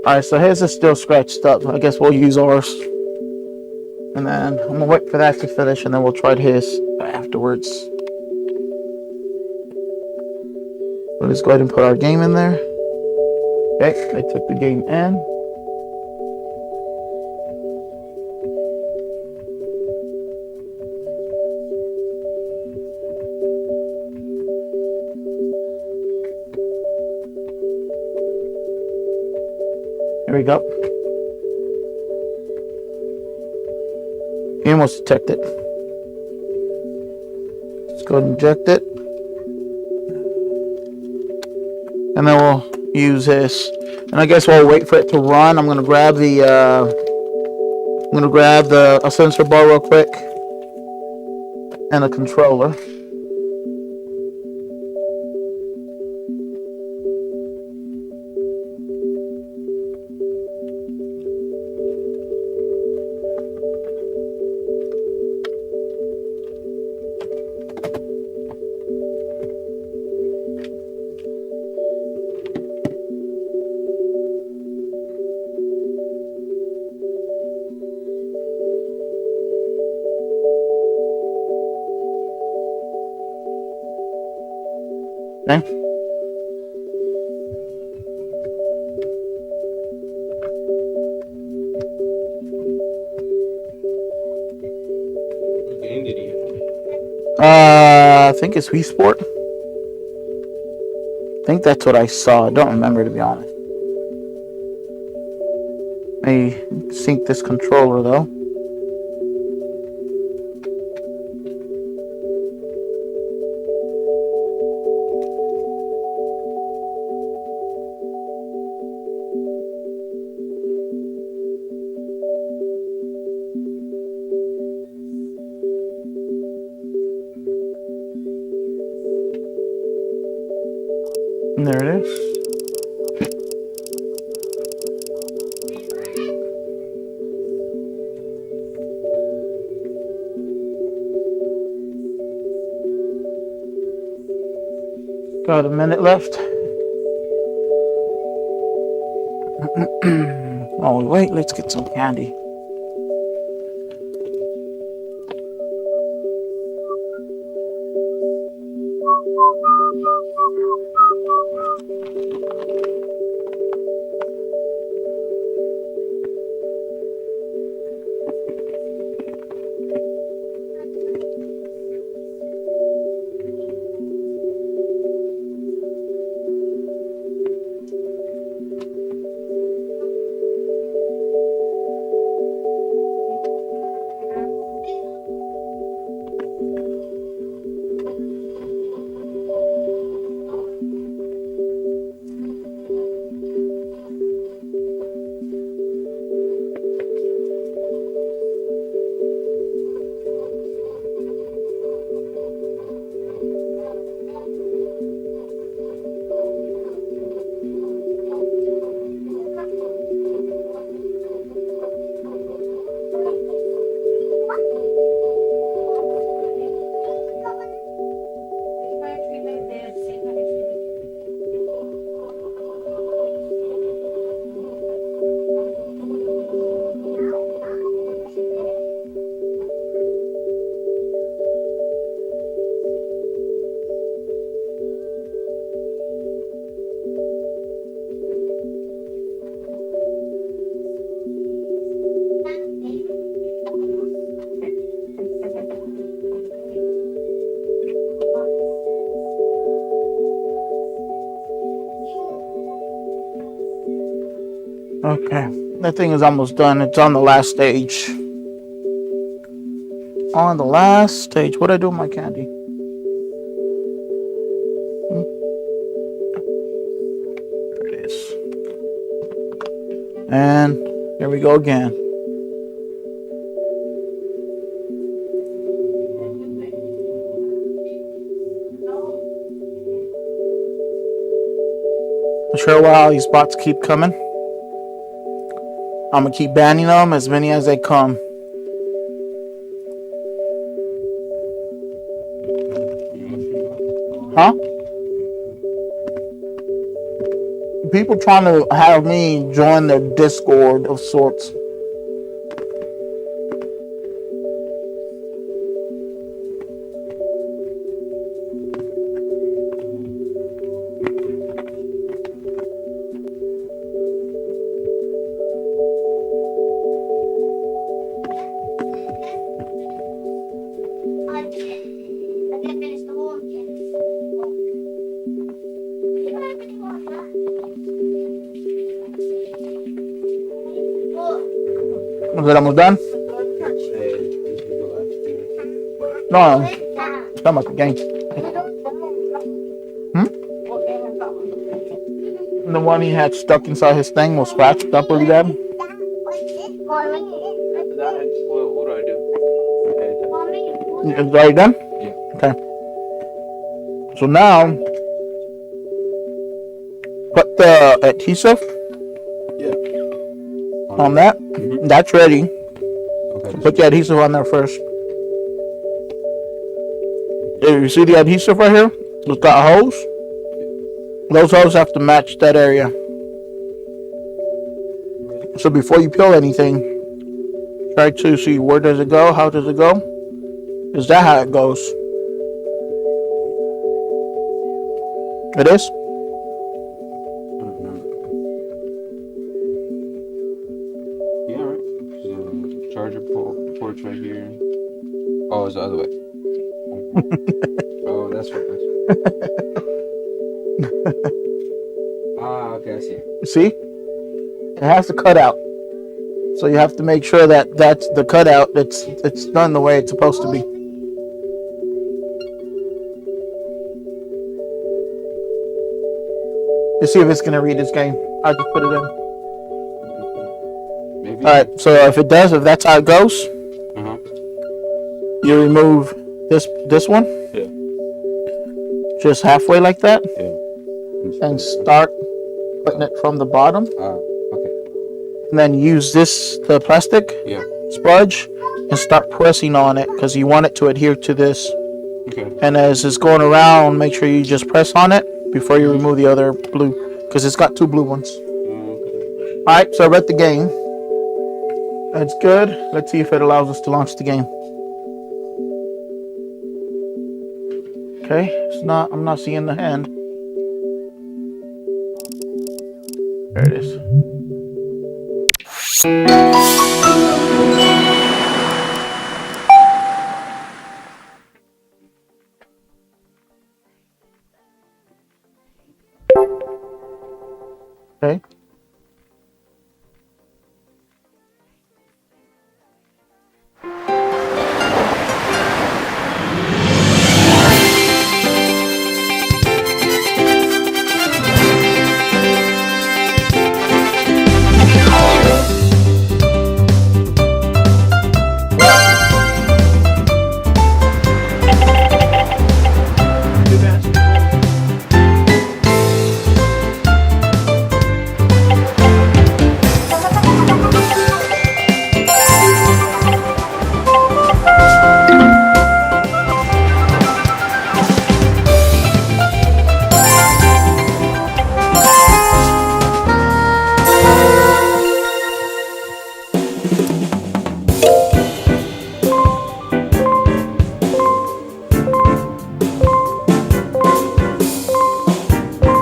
Alright, so his is still scratched up. I guess we'll use ours. And then I'm gonna wait for that to finish, and then we'll try his afterwards. Let's go ahead and put our game in there. Okay, I took the game in. There we go. He almost detected it. Let's go ahead and inject it. And then we'll use this. And I guess we'll wait for it to run. I'm gonna grab the a sensor bar real quick. And a controller. Okay. What game did he have? I think it's Wii Sport. think that's what I saw. I don't remember, to be honest. Let me sync this controller though. And there it is. Got a minute left. While we wait, let's get some candy. Okay, that thing is almost done. It's on the last stage. On the last stage. What'd I do with my candy? There it is. And here we go again. Not sure why these bots keep coming. I'm gonna keep banning them as many as they come. Huh? People trying to have me join their Discord of sorts. I didn't finish the whole kid. Is it almost done? No, it's not about the game. The one he had stuck inside his thing was scratched up really bad. What do I do? Is it already done? Yeah. Okay. So now, put the adhesive on that. That's ready. Okay. Put the adhesive on there first. You see the adhesive right here? It's got holes. Those holes have to match that area. So before you peel anything, try to see where does it go, how does it go? Is that how it goes? It is? Yeah, right. So, charger port's right here. Oh, it's the other way. Oh, that's right. Ah, okay, I see. See? It has to cut out. So you have to make sure that that's the cutout. It's done the way it's supposed to be. You see if it's gonna read this game. I just put it in. Maybe. All right. So if it does, if that's how it goes, Uh-huh. you remove this one. Yeah. Just halfway like that, Yeah. and start putting it from the bottom, Okay. and then use the plastic Yeah. sponge and start pressing on it because you want it to adhere to this. Okay. And as it's going around, make sure you just press on it before you remove the other blue, because it's got two blue ones. Okay. All right, so I read the game. That's good. Let's see if it allows us to launch the game. Okay, it's not. I'm not seeing the hand. There it is. Okay.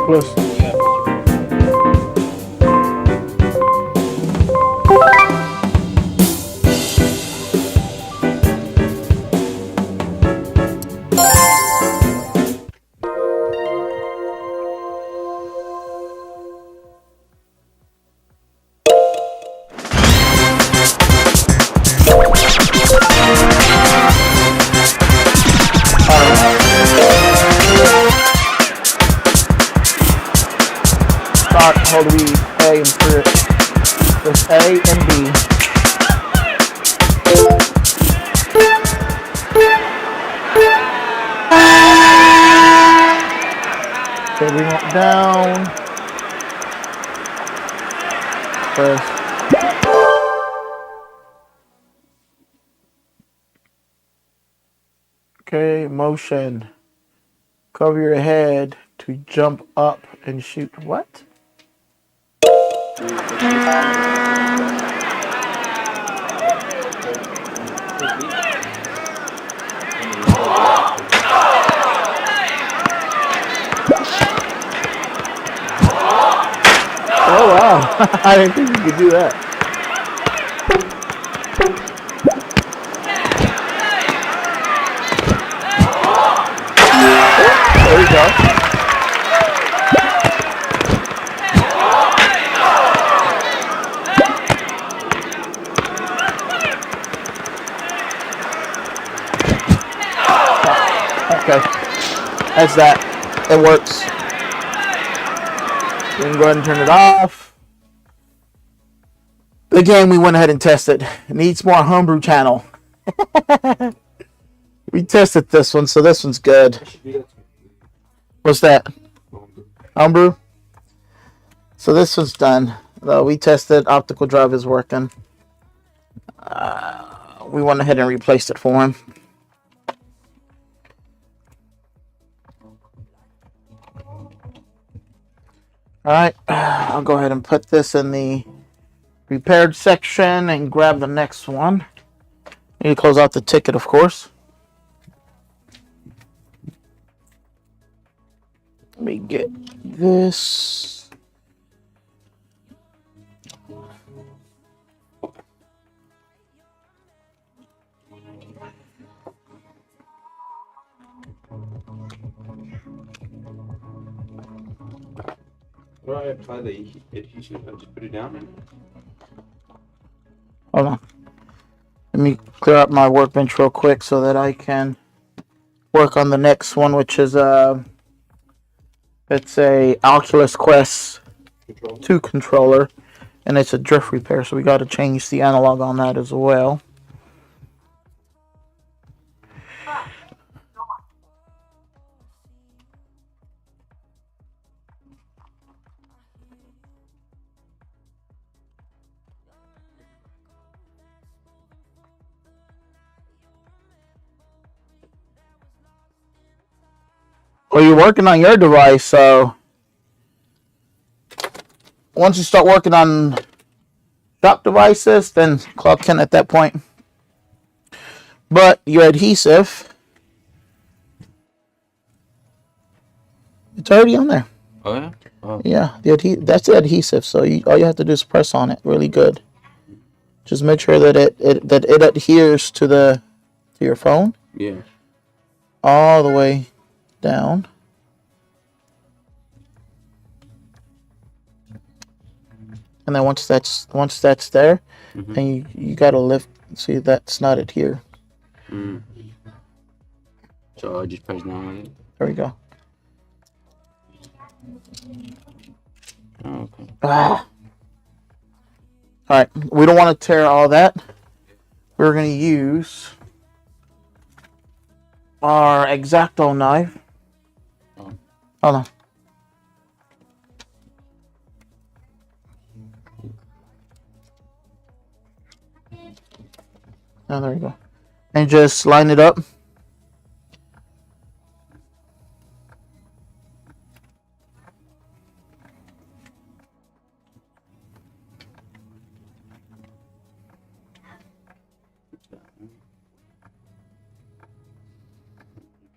Plus. Start, hold we A and press A and B. Okay, we went down. Press. Okay, motion. Cover your head to jump up and shoot. What? Oh wow! I didn't think you could do that. There you go. Okay, that's that. It works. We can go ahead and turn it off. The game we went ahead and tested. It needs more homebrew channel. We tested this one, so this one's good. What's that? Homebrew? So this one's done. We tested. Optical drive is working. We went ahead and replaced it for him. Alright, I'll go ahead and put this in the repaired section and grab the next one. Need to close out the ticket, of course. Let me get this. How do I apply the adhesive? I just put it down there? Hold on. Let me clear up my workbench real quick so that I can work on the next one, which is it's a Oculus Quest 2 controller, and it's a drift repair, so we got to change the analog on that as well. Well, you're working on your device, so once you start working on shop devices, then clock in at that point. But your adhesive, it's already on there. Oh, yeah? Oh. Yeah, that's the adhesive. So all you have to do is press on it really good. Just make sure that it adheres to your phone. Yeah. All the way down. And then once that's there, then you gotta lift. See, that's not adhere. So I just press down on it. There we go. Oh, okay. Ah. All right, we don't want to tear all that. We're gonna use our X-Acto knife. Oh. Hold on. Oh, there you go. And just line it up.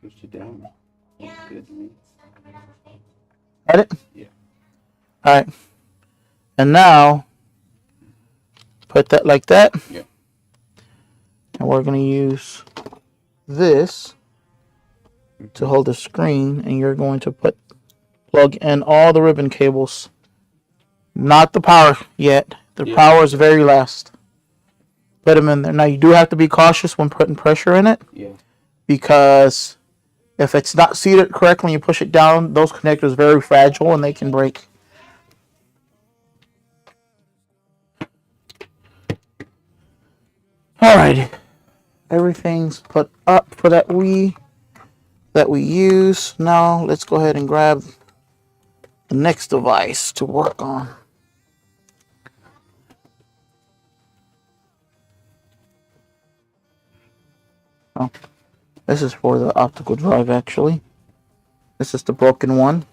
Push it down. Looks good to me. Got it? Yeah. All right. And now, put that like that. Yeah. And we're going to use this to hold the screen. And you're going to plug in all the ribbon cables. Not the power yet. The power is very last. Put them in there. Now, you do have to be cautious when putting pressure in it. Yeah. Because if it's not seated correctly when you push it down, those connectors are very fragile and they can break. Alrighty. Everything's put up for that we use. Now let's go ahead and grab the next device to work on. Oh, this is for the optical drive actually. This is the broken one.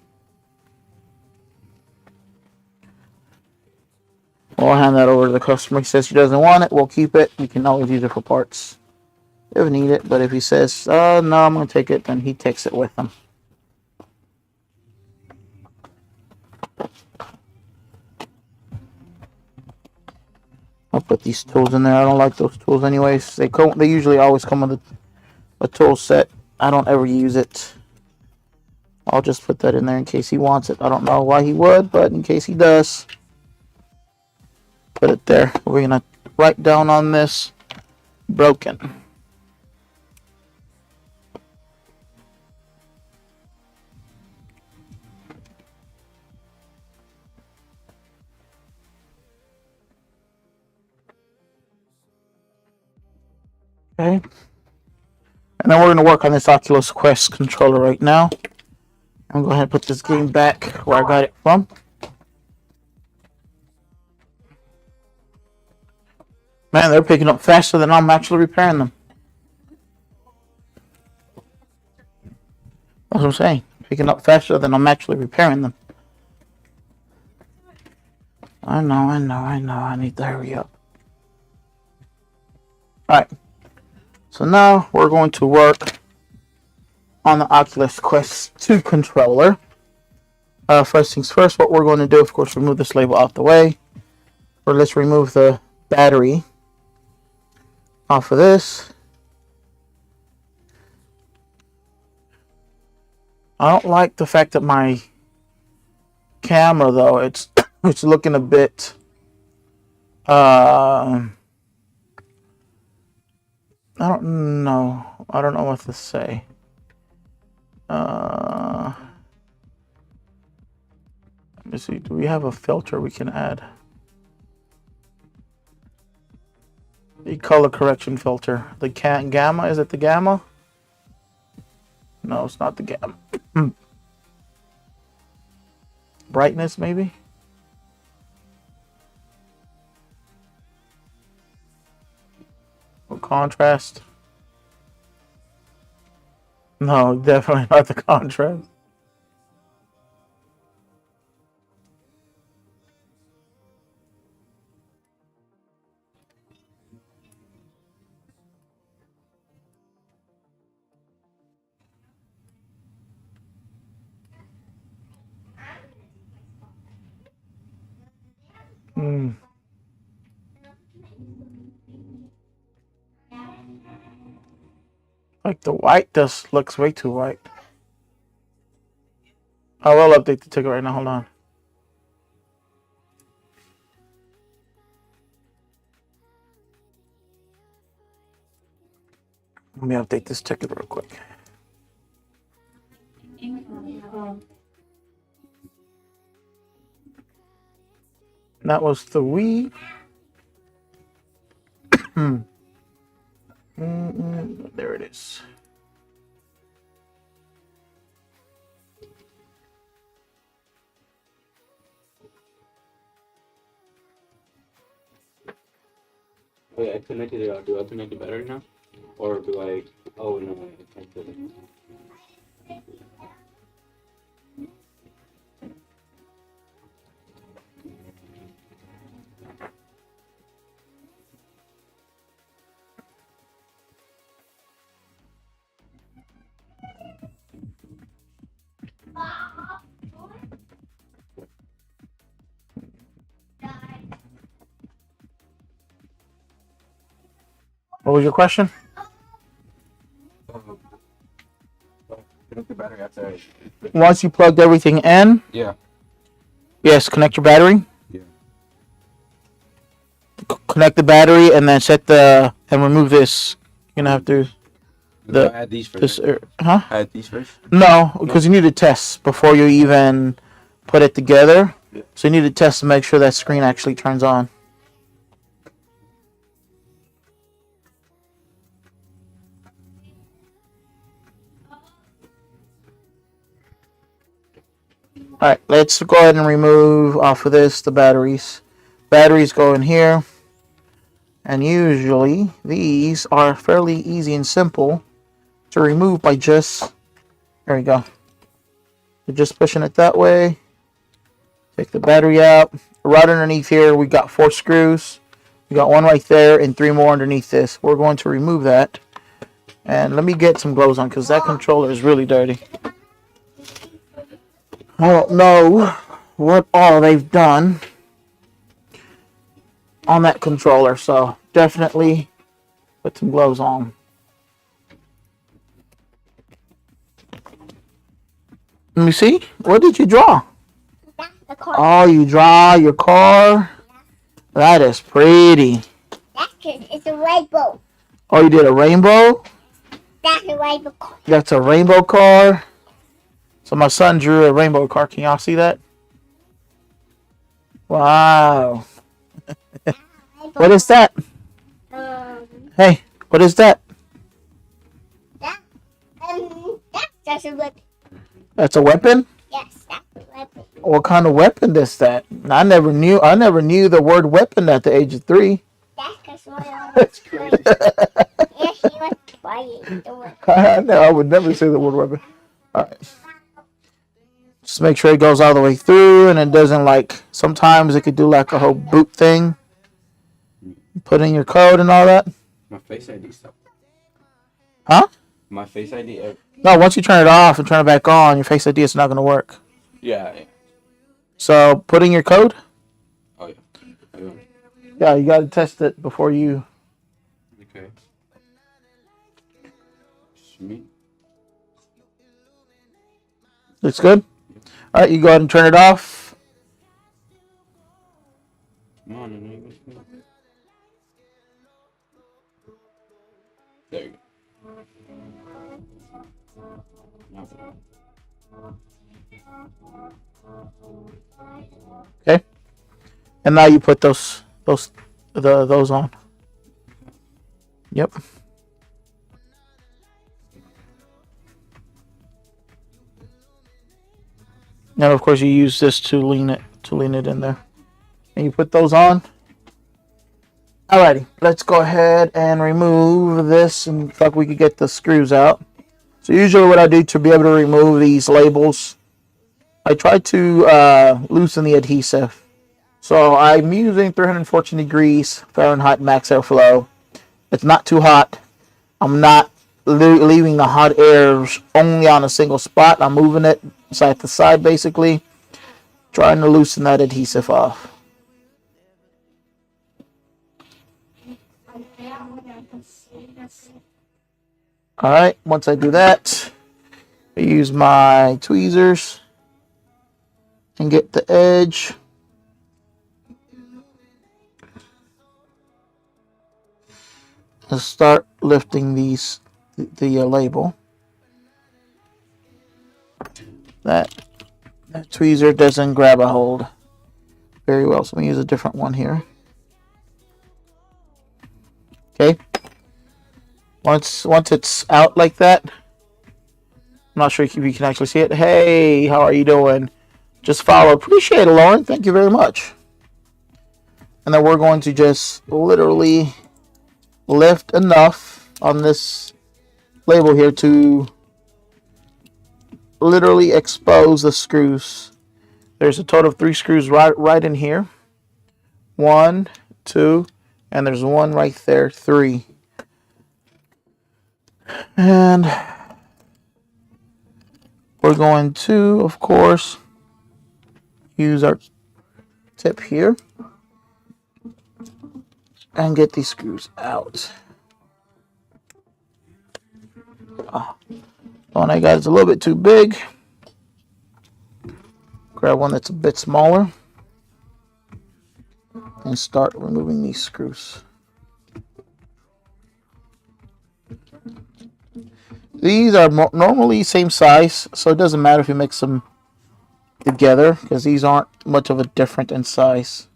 We'll hand that over to the customer. He says he doesn't want it, we'll keep it. We can always use it for parts if we need it. But if he says, no, I'm going to take it, then he takes it with him. I'll put these tools in there. I don't like those tools anyways. They usually always come with a tool set. I don't ever use it. I'll just put that in there in case he wants it. I don't know why he would, but in case he does, put it there. We're going to write down on this, broken. Okay. And then we're going to work on this Oculus Quest controller right now. I'm going to go ahead and put this game back where I got it from. Man, they're picking up faster than I'm actually repairing them. That's what I'm saying. Picking up faster than I'm actually repairing them. I know. I need to hurry up. Alright. So now we're going to work on the Oculus Quest 2 controller. First things first, what we're going to do, of course, remove this label out the way. Or let's remove the battery off of this. I don't like the fact that my camera though, it's it's looking a bit. I don't know. I don't know what to say. Let me see. Do we have a filter we can add? The color correction filter. The gamma. Is it the gamma? No, it's not the gamma. Brightness, maybe? Or contrast? No, definitely not the contrast. Like the white just looks way too white. I will update the ticket right now. Hold on. Let me update this ticket real quick. That was the Wii. There it is. Wait, I connected it. Do I connect the battery now? Or do I... Oh, no, I can't do it. What was your question? Connect the battery after I... Once you plugged everything in, Yeah. yes, connect your battery. Yeah. Connect the battery and then set the and remove this. You're gonna have to Do I add these first? this huh? Add these first? No, because you need to test before you even put it together. Yeah. So you need to test to make sure that screen actually turns on. Alright, let's go ahead and remove off of this the batteries. Batteries go in here. And usually these are fairly easy and simple to remove by just, there we go. You're just pushing it that way. Take the battery out. Right underneath here we got 4 screws. We got one right there and 3 more underneath this. We're going to remove that. And let me get some gloves on because that controller is really dirty. I don't know what all they've done on that controller, so definitely put some gloves on. Let me see. What did you draw? The car. Oh, you draw your car? That is pretty. That's because it's a rainbow. Oh, you did a rainbow? That's a rainbow car. That's a rainbow car. So my son drew a rainbow car. Can y'all see that? Wow. What is that? Hey, what is that? That's just a weapon. That's a weapon? Yes, that's a weapon. What kind of weapon is that? I never knew the word weapon at the age of 3. That's because I was playing. Yes, he was playing. I would never say the word weapon. Alright. Just make sure it goes all the way through and it doesn't sometimes it could do like a whole boot thing. Put in your code and all that. My Face ID stuff. Huh? My Face ID... No, once you turn it off and turn it back on, your Face ID is not going to work. Yeah. So, put in your code. Oh, yeah. Yeah, you got to test it before you... Okay. Sweet. Looks good? Alright, you go ahead and turn it off. Okay, and now you put those on. Yep. And of course you use this to lean it in there. And you put those on. Alrighty, let's go ahead and remove this and looks like we could get the screws out. So usually what I do to be able to remove these labels, I try to loosen the adhesive. So I'm using 314 degrees Fahrenheit max airflow. It's not too hot. I'm not leaving the hot airs only on a single spot. I'm moving it side to side basically, trying to loosen that adhesive off. Alright, once I do that, I use my tweezers and get the edge. And start lifting the label. That tweezer doesn't grab a hold very well, so I'm going to use a different one here. Okay. Once it's out like that, I'm not sure if you can actually see it. Hey, how are you doing? Just follow. Appreciate it, Lauren. Thank you very much. And then we're going to just literally lift enough on this label here to literally expose the screws. There's a total of 3 screws right in here. 1, 2, and there's one right there, 3. And we're going to, of course, use our tip here and get these screws out. The one I got is a little bit too big. Grab one that's a bit smaller and start removing these screws. These are normally same size, so it doesn't matter if you mix them together because these aren't much of a different in size.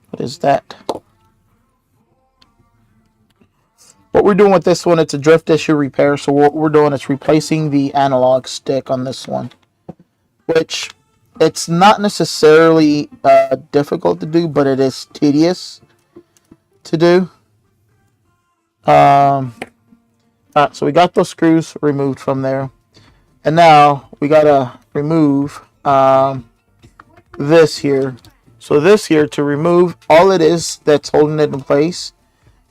What is that? What we're doing with this one, it's a drift issue repair, so what we're doing is replacing the analog stick on this one, which it's not necessarily difficult to do, but it is tedious to do. So we got those screws removed from there, and now we gotta remove this here. So this here, to remove, all it is that's holding it in place,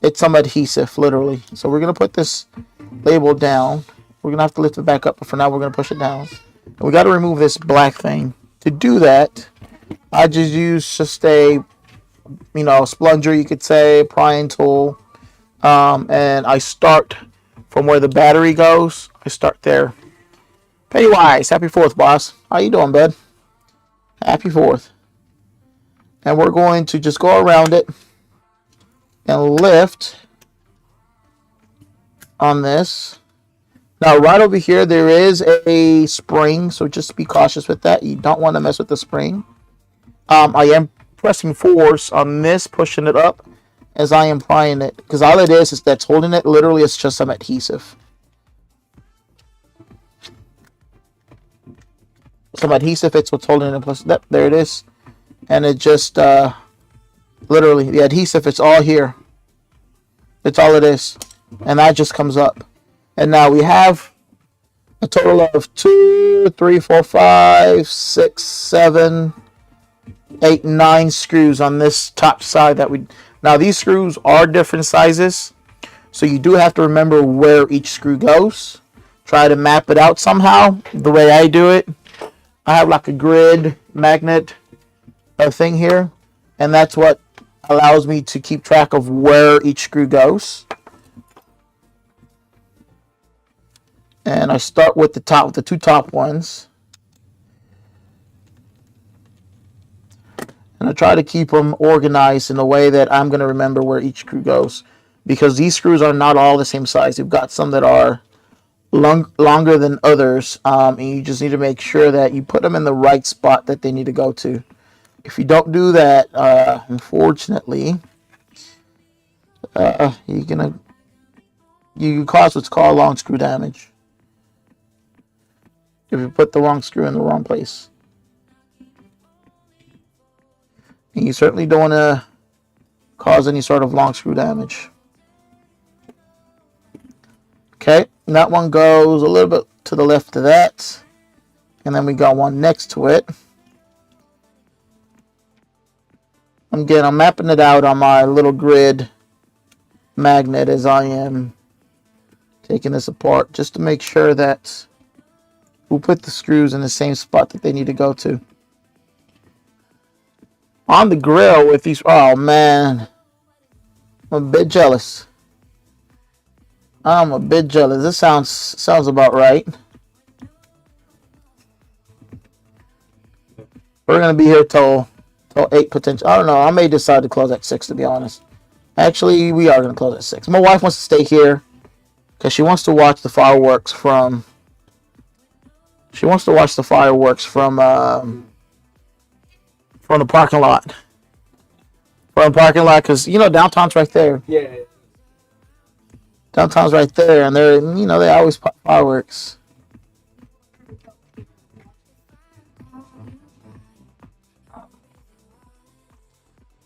it's some adhesive, literally. So we're going to put this label down. We're going to have to lift it back up, but for now we're going to push it down. And we got to remove this black thing. To do that, I just use just a, splunger, you could say, prying tool. And I start from where the battery goes. I start there. Pennywise, happy 4th, boss. How you doing, bud? Happy 4th. And we're going to just go around it and lift on this. Now, right over here, there is a spring, so just be cautious with that. You don't want to mess with the spring. I am pressing force on this, pushing it up as I am prying it, because all it is that's holding it, literally, it's just some adhesive. Some adhesive, it's what's holding it in place. Yep, there it is. And it just, literally, the adhesive, it's all here. That's all it is. And that just comes up. And now we have a total of 2, 3, 4, 5, 6, 7, 8, 9 screws on this top side that we... Now, these screws are different sizes. So you do have to remember where each screw goes. Try to map it out somehow. The way I do it, I have like a grid magnet thing here, and that's what allows me to keep track of where each screw goes. And I start with the 2 top ones, and I try to keep them organized in a way that I'm going to remember where each screw goes, because these screws are not all the same size. You've got some that are longer than others, and you just need to make sure that you put them in the right spot that they need to go to. If you don't do that, unfortunately, you're gonna you cause what's called long screw damage if you put the wrong screw in the wrong place. And you certainly don't want to cause any sort of long screw damage. Okay, that one goes a little bit to the left of that. And then we got one next to it. Again, I'm mapping it out on my little grid magnet as I am taking this apart, just to make sure that we'll put the screws in the same spot that they need to go to. On the grill with these, oh man, I'm a bit jealous. I'm a bit jealous. This sounds about right. We're gonna be here till 8 potential. I don't know. I may decide to close at 6, to be honest. Actually, we are gonna close at 6. My wife wants to stay here because she wants to watch the fireworks from. She wants to watch the fireworks from the parking lot. From the parking lot, because downtown's right there. Yeah. Downtown's right there, and they always pop fireworks.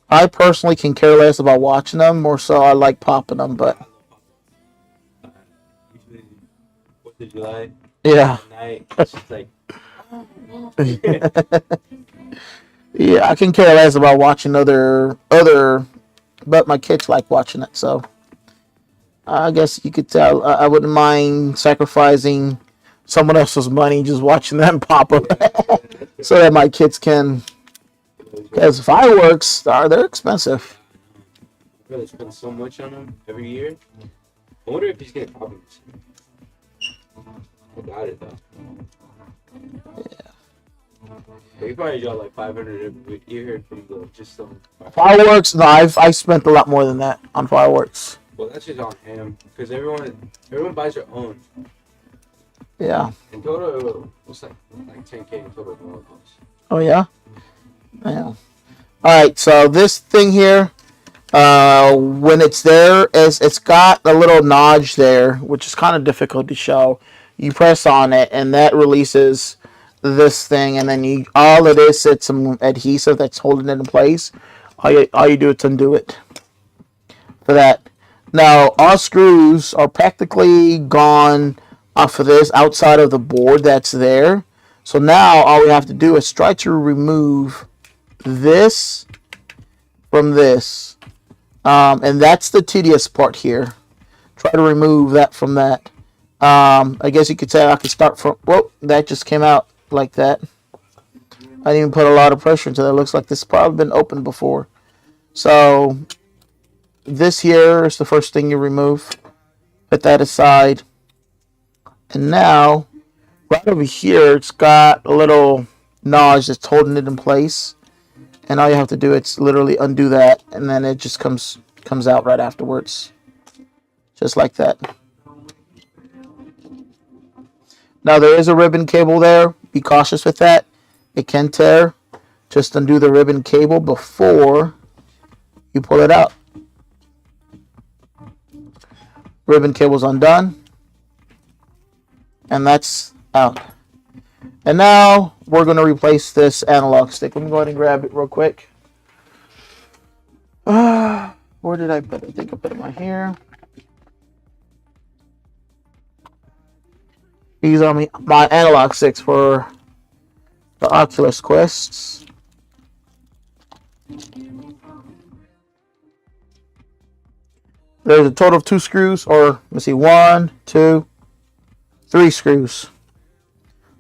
I personally can care less about watching them. More so, I like popping them. But Usually, 4th of July. yeah, At night, it's just like. yeah, I can care less about watching other. But my kids like watching it, so I guess you could tell I wouldn't mind sacrificing someone else's money just watching them pop them, so that my kids can. Because fireworks they're expensive. I really spend so much on them every year. I wonder if he's getting problems. I doubt it though. Yeah. He probably got like 500 every year from just some. Fireworks? No, I spent a lot more than that on fireworks. Well, that's just on him because everyone buys their own. Yeah. In total, it's like 10K in total. Oh yeah. Yeah. All right. So this thing here, when it's there, it's got a little notch there, which is kind of difficult to show. You press on it, and that releases this thing, and then all it is, it's some adhesive that's holding it in place. All you do is undo it. For that. Now, our screws are practically gone off of this outside of the board that's there. So now all we have to do is try to remove this from this. And that's the tedious part here. Try to remove that from that. I guess you could say I could start from, whoa, that just came out like that. I didn't even put a lot of pressure into that. It looks like this has probably been opened before. So this here is the first thing you remove. Put that aside. And now, right over here, it's got a little notch that's holding it in place. And all you have to do is literally undo that, and then it just comes out right afterwards. Just like that. Now there is a ribbon cable there. Be cautious with that. It can tear. Just undo the ribbon cable before you pull it out. Ribbon cable's undone. And that's out. And now we're going to replace this analog stick. Let me go ahead and grab it real quick. Where did I put it? I think I put it right here. These are my analog sticks for the Oculus Quests. There's a total of 2 screws, or let's see, 1, 2, 3 screws.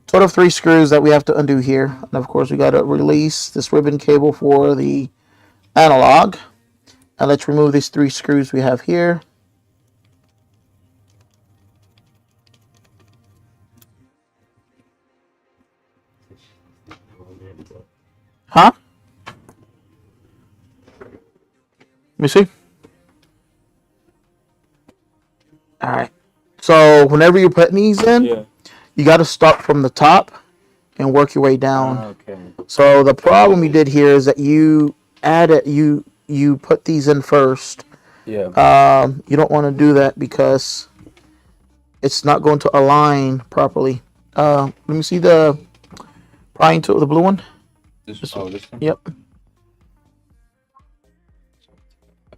Total of 3 screws that we have to undo here. And of course, we got to release this ribbon cable for the analog. And let's remove these 3 screws we have here. Huh? Let me see. Alright. So whenever you're putting these in, Yeah. you got to start from the top and work your way down. Okay. So the problem you did here is that you put these in first. Yeah. You don't want to do that because it's not going to align properly. Let me see the prying tool, the blue one. This one? Yep.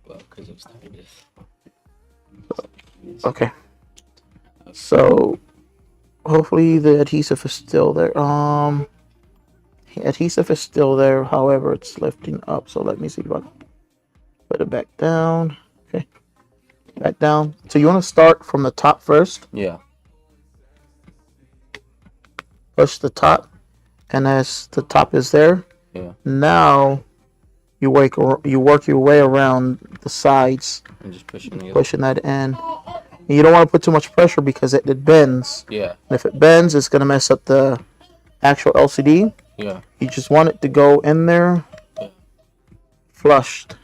Well, because it's tired. Okay. So hopefully the adhesive is still there. Adhesive is still there. However, it's lifting up. So let me see if I can put it back down. Okay. Back down. So you want to start from the top first. Yeah. Push the top, and as the top is there, Yeah. now you work your way around the sides, I'm just pushing the other. pushing that in. And you don't want to put too much pressure because it bends. Yeah. And if it bends, it's gonna mess up the actual LCD. Yeah. You just want it to go in there, flushed.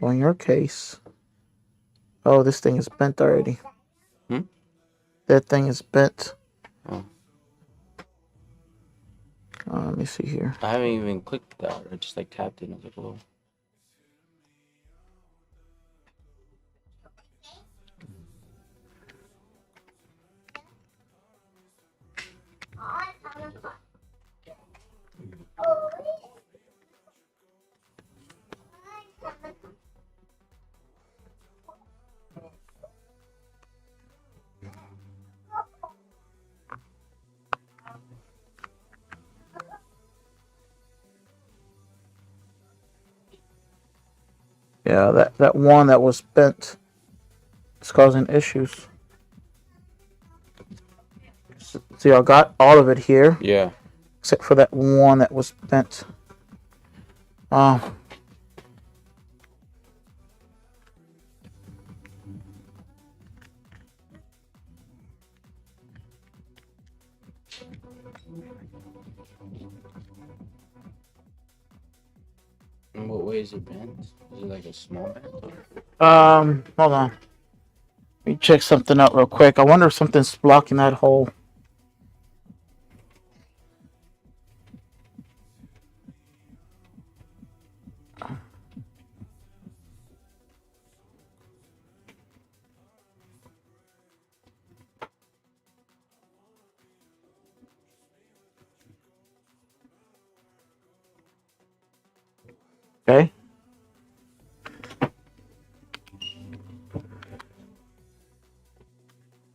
In your case, oh, this thing is bent already. Hmm? That thing is bent. Oh. Let me see here. I haven't even clicked that. I just like tapped it and I was like, whoa. Yeah, that one that was bent is causing issues. See, I got all of it here, Yeah. except for that one that was bent. In what way is it bent? Is it like a small bend? Hold on. Let me check something out real quick. I wonder if something's blocking that hole. Okay.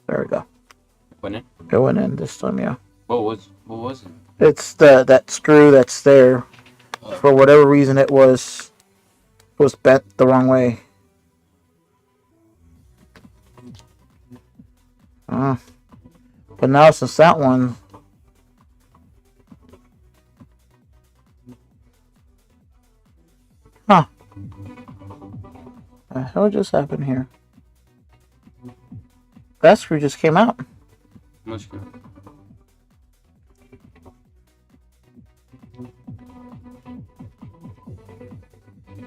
There we go. Went in? It went in this time, yeah. What was it? It's that screw that's there. For whatever reason, it was bent the wrong way. But now since that one, huh? The hell just happened here? That screw just came out. Much good.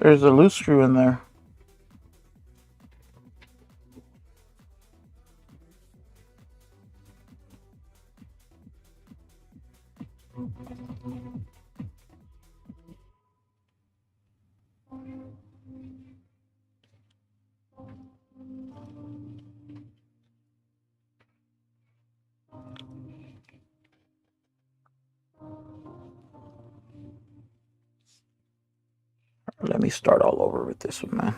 There's a loose screw in there. Let me start all over with this one, man.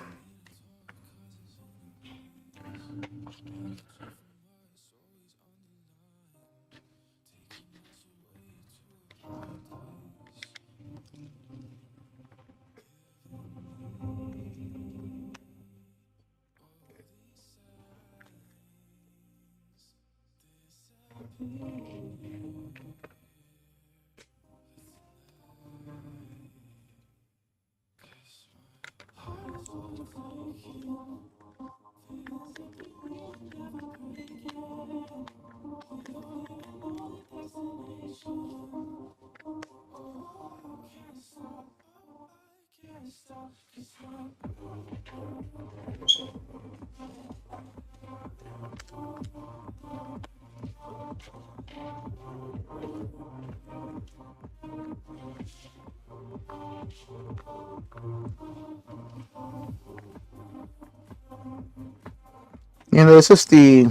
You know, this is the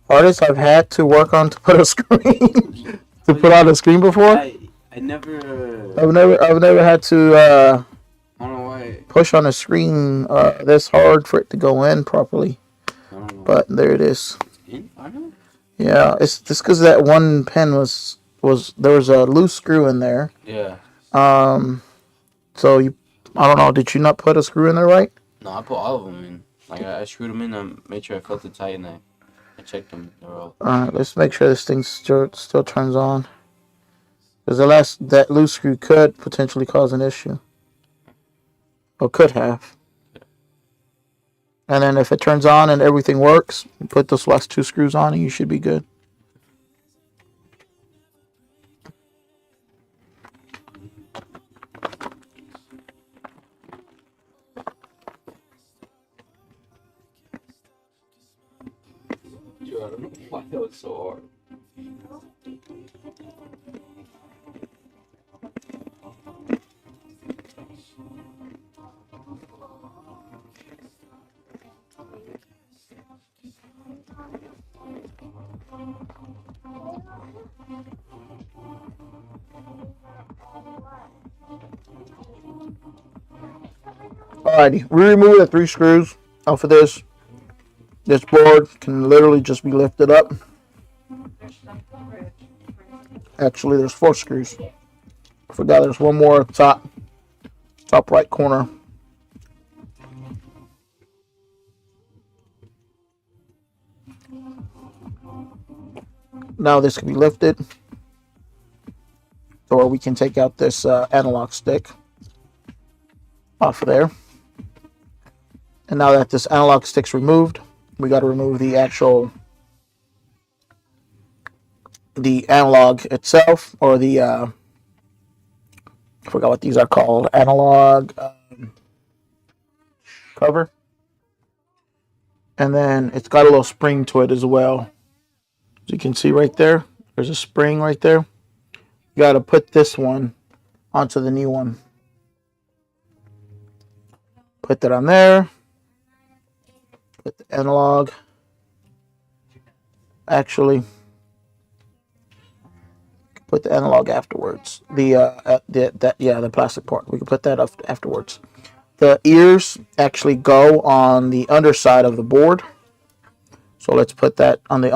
hardest I've had to work on to put a screen to put on a screen before. I never. I've never had to I don't know why. push on a screen this hard for it to go in properly. I don't know. But there it is. I know. Yeah, it's just because that one pin was there was a loose screw in there. Yeah. So I don't know. Did you not put a screw in there right? No, I put all of them in. Like I screwed them in and made sure I felt it tight, and I checked them. They're all. All right, let's make sure this thing still turns on. Because that loose screw could potentially cause an issue. Or could have. And then if it turns on and everything works, put those last 2 screws on and you should be good. Dude, I don't know why that was so hard. Alrighty, we remove the 3 screws off of this. This board can literally just be lifted up. Actually, there's 4 screws. I forgot there's one more at the top right corner. Now this can be lifted, or we can take out this analog stick off of there. And now that this analog stick's removed, we got to remove the analog itself, or the I forgot what these are called, analog cover. And then it's got a little spring to it as well. As you can see right there, there's a spring right there. You got to put this one onto the new one. Put that on there. Put the analog. Actually, put the analog afterwards. The plastic part. We can put that up afterwards. The ears actually go on the underside of the board. So let's put that on the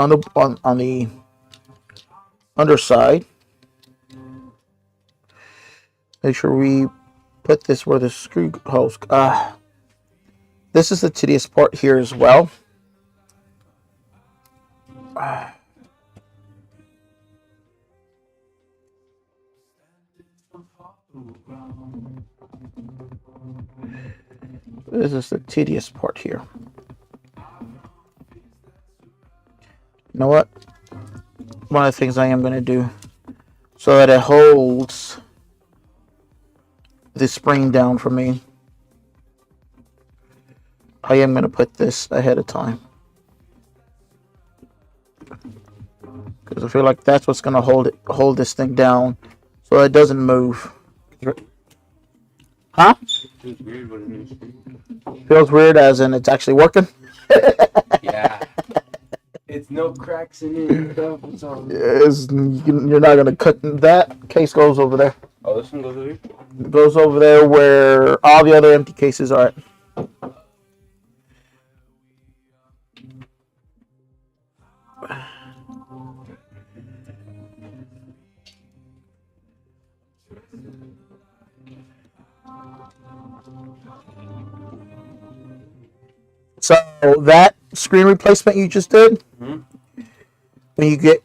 underside. Make sure we put this where the screw holes. This is the tedious part here as well. This is the tedious part here. You know what? One of the things I am going to do so that it holds the spring down for me, I am going to put this ahead of time. Because I feel like that's what's going to hold this thing down so it doesn't move. Huh? Feels weird with a new screen. Feels weird as in it's actually working? Yeah. It's no cracks in it and stuff. It's all... You're not going to cut. That case goes over there. Oh, this one goes over here? It goes over there where all the other empty cases are at. So that screen replacement you just did, when you get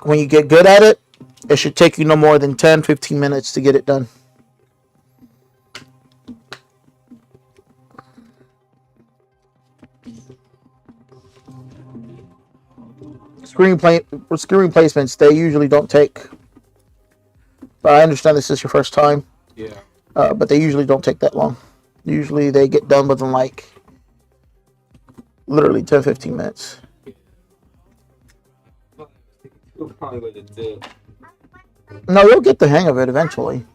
good at it, it should take you no more than 10-15 minutes to get it done. Screen replacements, they usually don't take. But I understand this is your first time. Yeah. But they usually don't take that long. Usually they get done within like literally 10-15 minutes. Probably with it too. No, you'll get the hang of it eventually.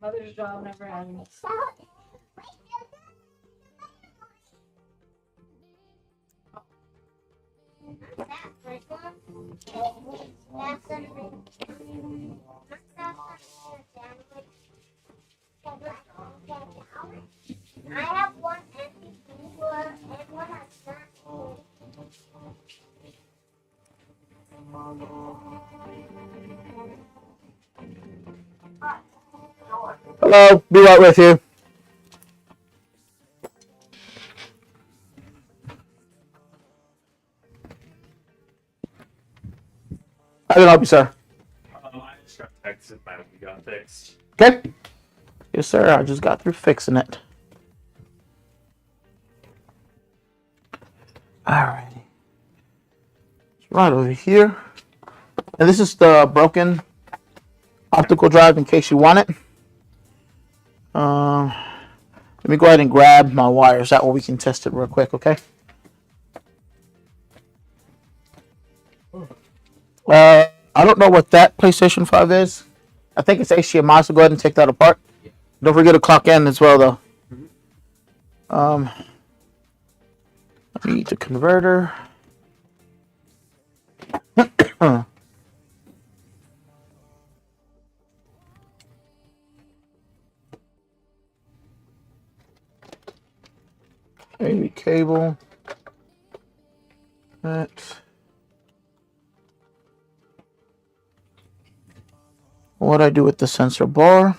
Mother's job never ends. I have one empty cooler and one that's not full. Hello, be right with you. I can help you, sir. I just got texted that we got fixed. Okay. Yes, sir. I just got through fixing it. Alrighty. It's right over here. And this is the broken optical drive in case you want it. Let me go ahead and grab my wires. That way we can test it real quick, okay? I don't know what that PlayStation 5 is. I think it's HDMI, so go ahead and take that apart. Don't forget to clock in as well, though. I need the converter. Maybe cable. That. What I do with the sensor bar?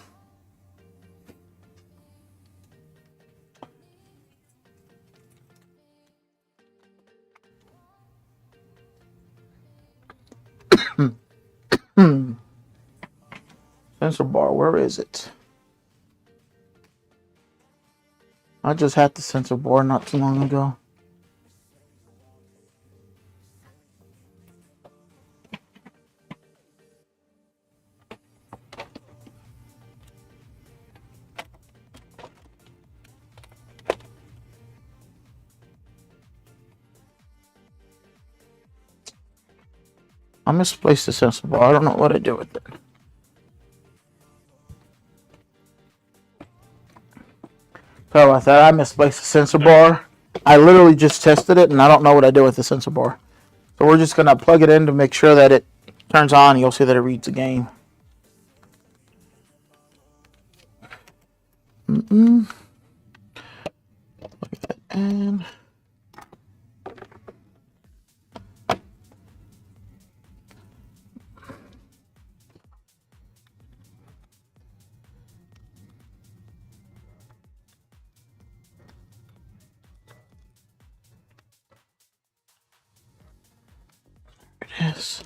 Sensor bar, where is it? I just had the sensor bar not too long ago. I misplaced the sensor bar. I don't know what I do with it. Sorry about that. I misplaced the sensor bar. I literally just tested it, and I don't know what I do with the sensor bar. So we're just going to plug it in to make sure that it turns on, and you'll see that it reads the game. Plug that in. Yes.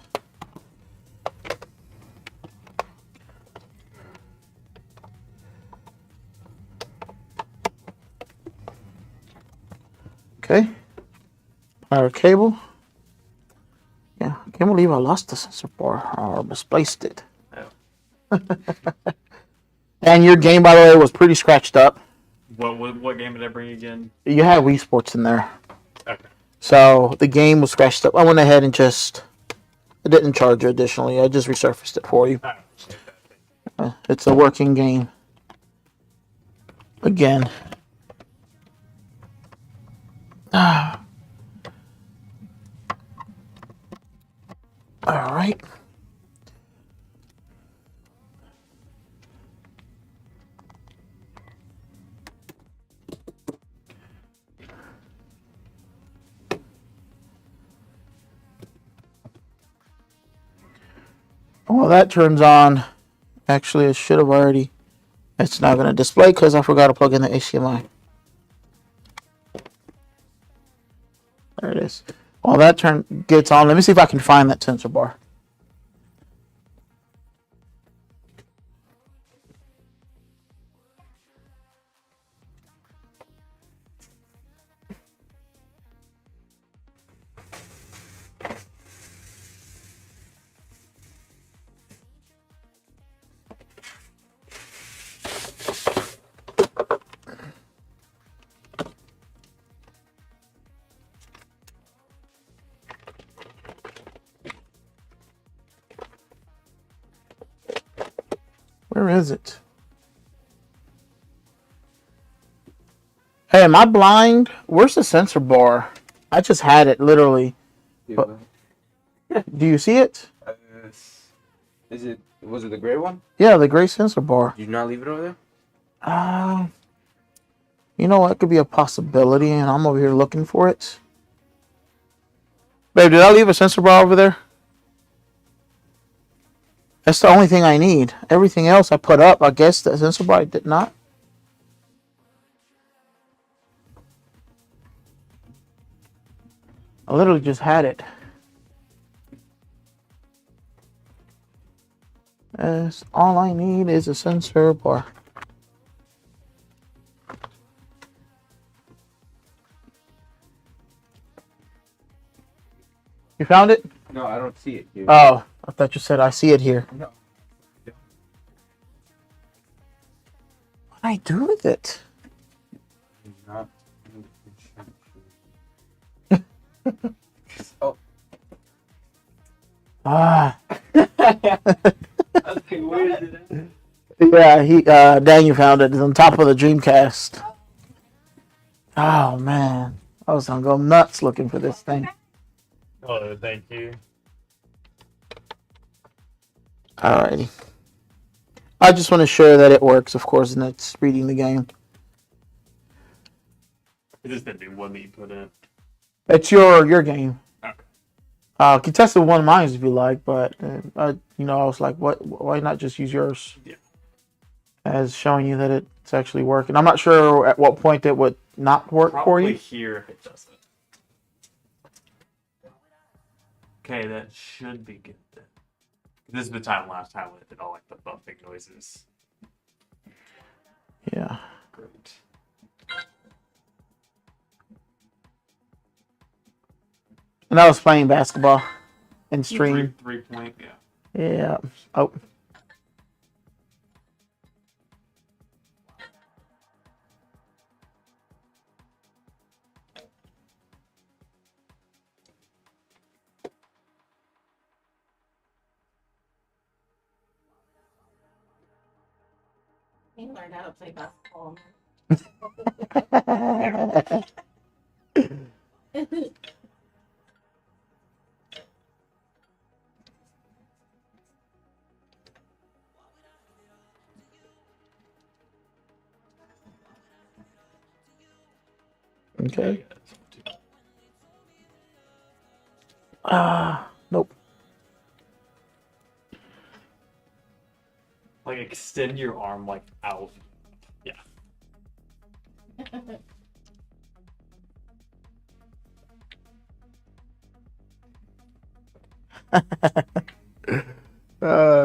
Okay. Power cable. Yeah, I can't believe I lost the sensor bar or misplaced it. Oh. And your game, by the way, was pretty scratched up. What game did I bring again? You had Wii Sports in there. Okay. So the game was scratched up. I went ahead and I didn't charge you additionally. I just resurfaced it for you. I appreciate that. It's a working game. Again. All right. Well, that turns on. Actually, it should have already. It's not going to display because I forgot to plug in the HDMI. There it is. Well, that gets on. Let me see if I can find that sensor bar. Where is it? Hey, am I blind? Where's the sensor bar? I just had it literally. But, do you see it? Was it the gray one? Yeah, the gray sensor bar. Did you not leave it over there? You know what? Could be a possibility, and I'm over here looking for it. Babe, did I leave a sensor bar over there? That's the only thing I need. Everything else I put up. I guess the sensor bar did not. I literally just had it. That's all I need is a sensor bar. You found it? No, I don't see it here. Oh, I thought you said I see it here. No. What do I do with it? Not. Oh. Ah. Where is it? Yeah, Daniel found it. It's on top of the Dreamcast. Oh man, I was gonna go nuts looking for this thing. Oh, thank you. Alrighty. I just want to show that it works, of course, and it's reading the game. Is this the new one that you put in? It's your game. Okay. You can test the one of mine if you like, but I was like, what? Why not just use yours? Yeah. As showing you that it's actually working. I'm not sure at what point it would not work for Probably you. here if it doesn't. Okay, that should be good then. This is the last time when it did all like the bumping noises. Yeah. Great. And I was playing basketball in stream. 3-point, yeah. Yeah. Oh. You learned how to play basketball. Okay. Nope. Like extend your arm like out. Yeah.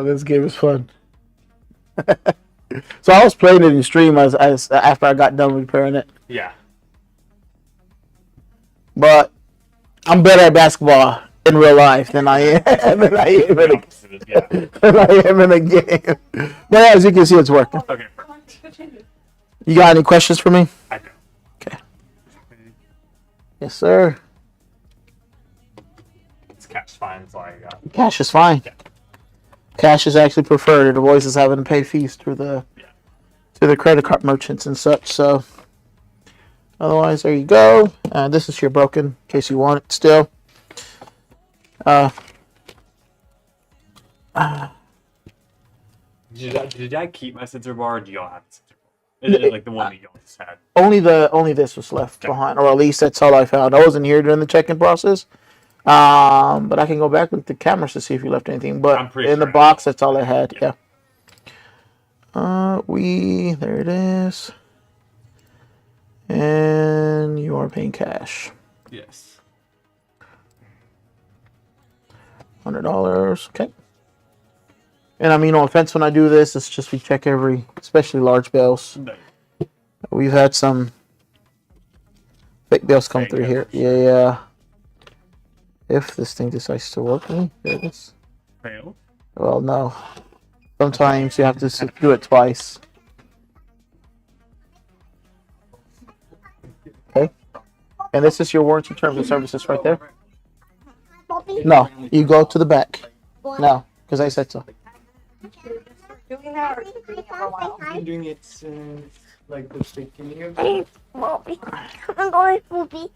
This game is fun. So I was playing it in stream as after I got done repairing it. Yeah. But I'm better at basketball in real life than I am than I am in a game. But as you can see, it's working. Okay, perfect. You got any questions for me? I do. Okay. Yes, sir. It's cash fine, that's all I got. Cash is fine. Yeah. Cash is actually preferred. It avoids us having to pay fees to the credit card merchants and such. So, otherwise, there you go. This is your broken, in case you want it still. Did I keep my sensor bar? Or do y'all have a sensor bar? Is it like the one that y'all just had? Only this was left behind, or at least that's all I found. I wasn't here during the check-in process. But I can go back with the cameras to see if you left anything. But I'm pretty in the sure box, that's all I had. Yeah. There it is. And you are paying cash. Yes. $100. Okay. And I mean, no offense when I do this, it's just we check especially large bills. No. We've had some fake bills come Fake through here. bills. Yeah. If this thing decides to work, there it is. Fail. Well, no. Sometimes you have to do it twice. Okay. And this is your warranty terms and services right there. No, you go to the back. No, because I said so. Doing now or just doing it for a while? I've been doing it since like the beginning of Hey, Bobby. Come on, go with Bobby.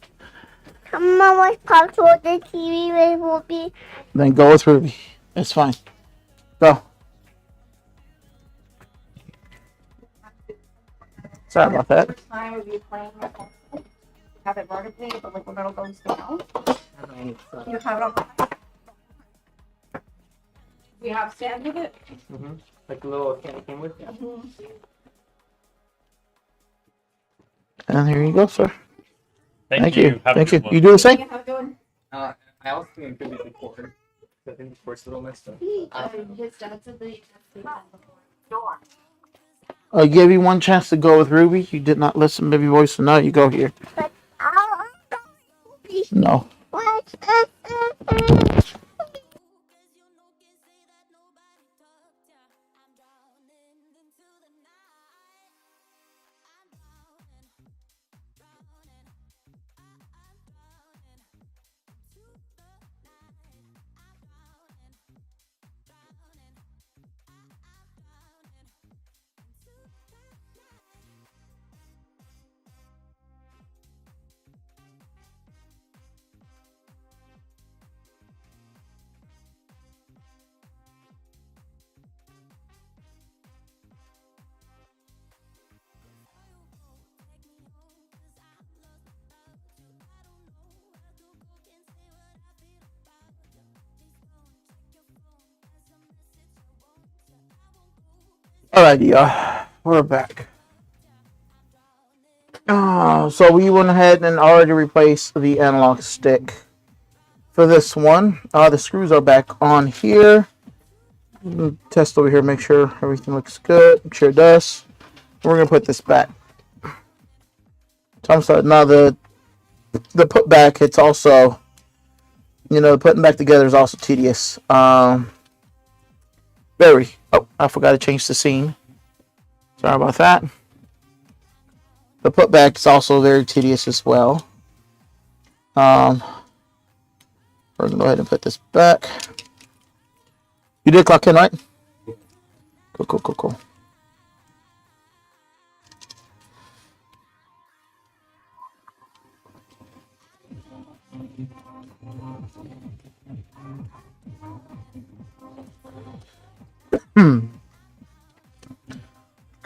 Come on, watch Pop Short the TV with Bobby. Then go with Ruby. It's fine. Go. Sorry about that. First time would be playing at home. Have it vertically, but like when it goes down. You have it on the we have stand with it. like a little candy came with. And here you go, sir. Thank you. Have a Thank you. good one. You do the same? How's it going? I also think it could be record. I think the record's a little messed up. His dad said they I gave you one chance to go with Ruby. You did not listen to baby voice, so now you go here. But I'll go with Bobby. No. Watch Alright, y'all. We're back. So we went ahead and already replaced the analog stick for this one. The screws are back on here. Test over here, make sure everything looks good. I'm sure it does. We're gonna put this back. So I'm sorry. Now the put back, it's also, putting back together is also tedious. Very. Oh, I forgot to change the scene. Sorry about that. The putback is also very tedious as well. We're gonna go ahead and put this back. You did clock in, right? Cool.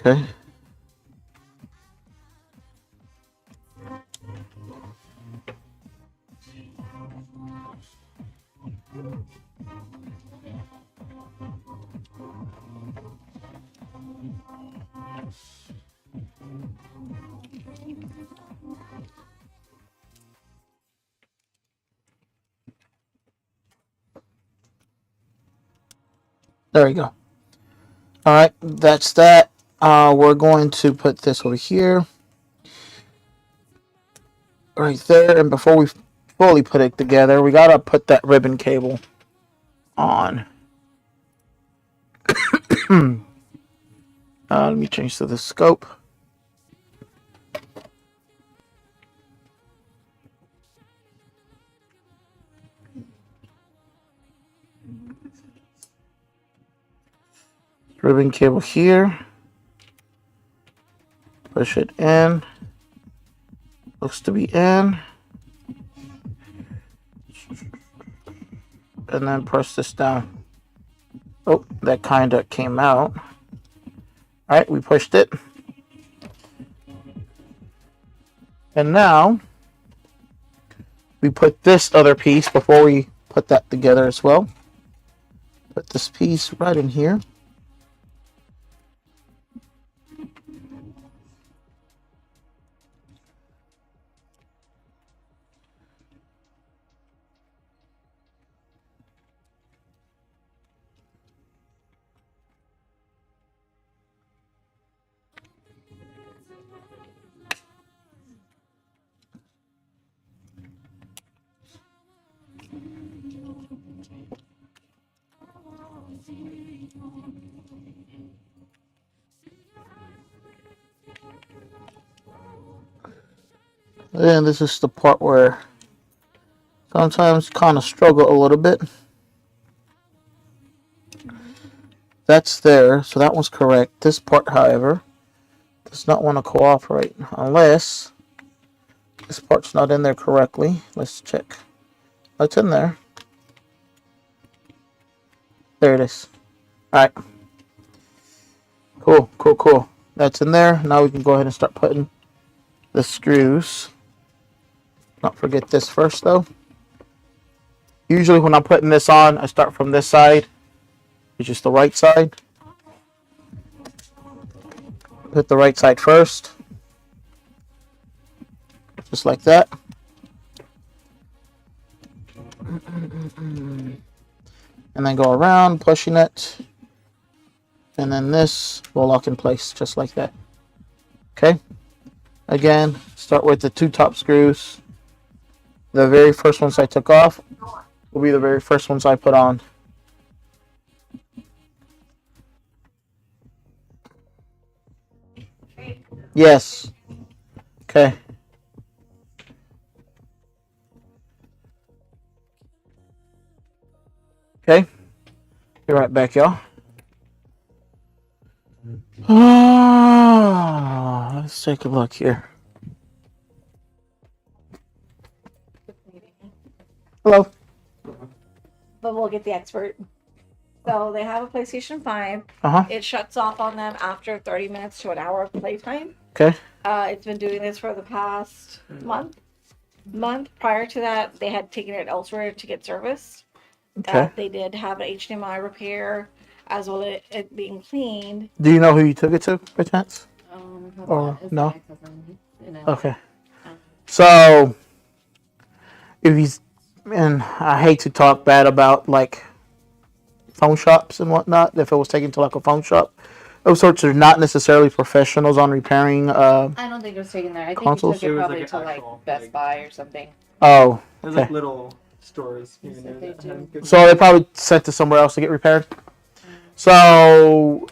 Okay. There we go. All right, that's that. We're going to put this over here, right there. And before we fully put it together, we gotta put that ribbon cable on. Let me change to the scope. Ribbon cable here. Push it in. Looks to be in. And then press this down. Oh, that kind of came out. All right, we pushed it. And now we put this other piece before we put that together as well. Put this piece right in here. And this is the part where sometimes kind of struggle a little bit. That's there, so that one's correct. This part, however, does not want to cooperate unless this part's not in there correctly. Let's check. It's in there. There it is. Alright. Cool. That's in there. Now we can go ahead and start putting the screws. Not forget this first though. Usually when I'm putting this on, I start from this side, which is the right side. Put the right side first. Just like that. And then go around, pushing it. And then this will lock in place just like that. Okay. Again, start with the 2 top screws. The very first ones I took off will be the very first ones I put on. Yes. Okay. Okay. Be right back, y'all. Let's take a look here. Hello. But we'll get the expert. So they have a PlayStation 5. Uh-huh. It shuts off on them after 30 minutes to an hour of playtime. Okay. It's been doing this for the past month. Prior to that, they had taken it elsewhere to get serviced. Okay. They did have an HDMI repair, as well as it being cleaned. Do you know who you took it to, by chance? Hold Or on. It's no? my cousin, you know. Okay. So, if he's, and I hate to talk bad about like phone shops and whatnot. If it was taken to like a phone shop, those sorts are not necessarily professionals on repairing. I don't think it was taken there. I think Consoles? you It took was it probably like to an like actual, Best like- Buy or something. Oh, There's okay. like little stores here and Yes, there they that do. have good So they probably sent to somewhere else to get repaired. So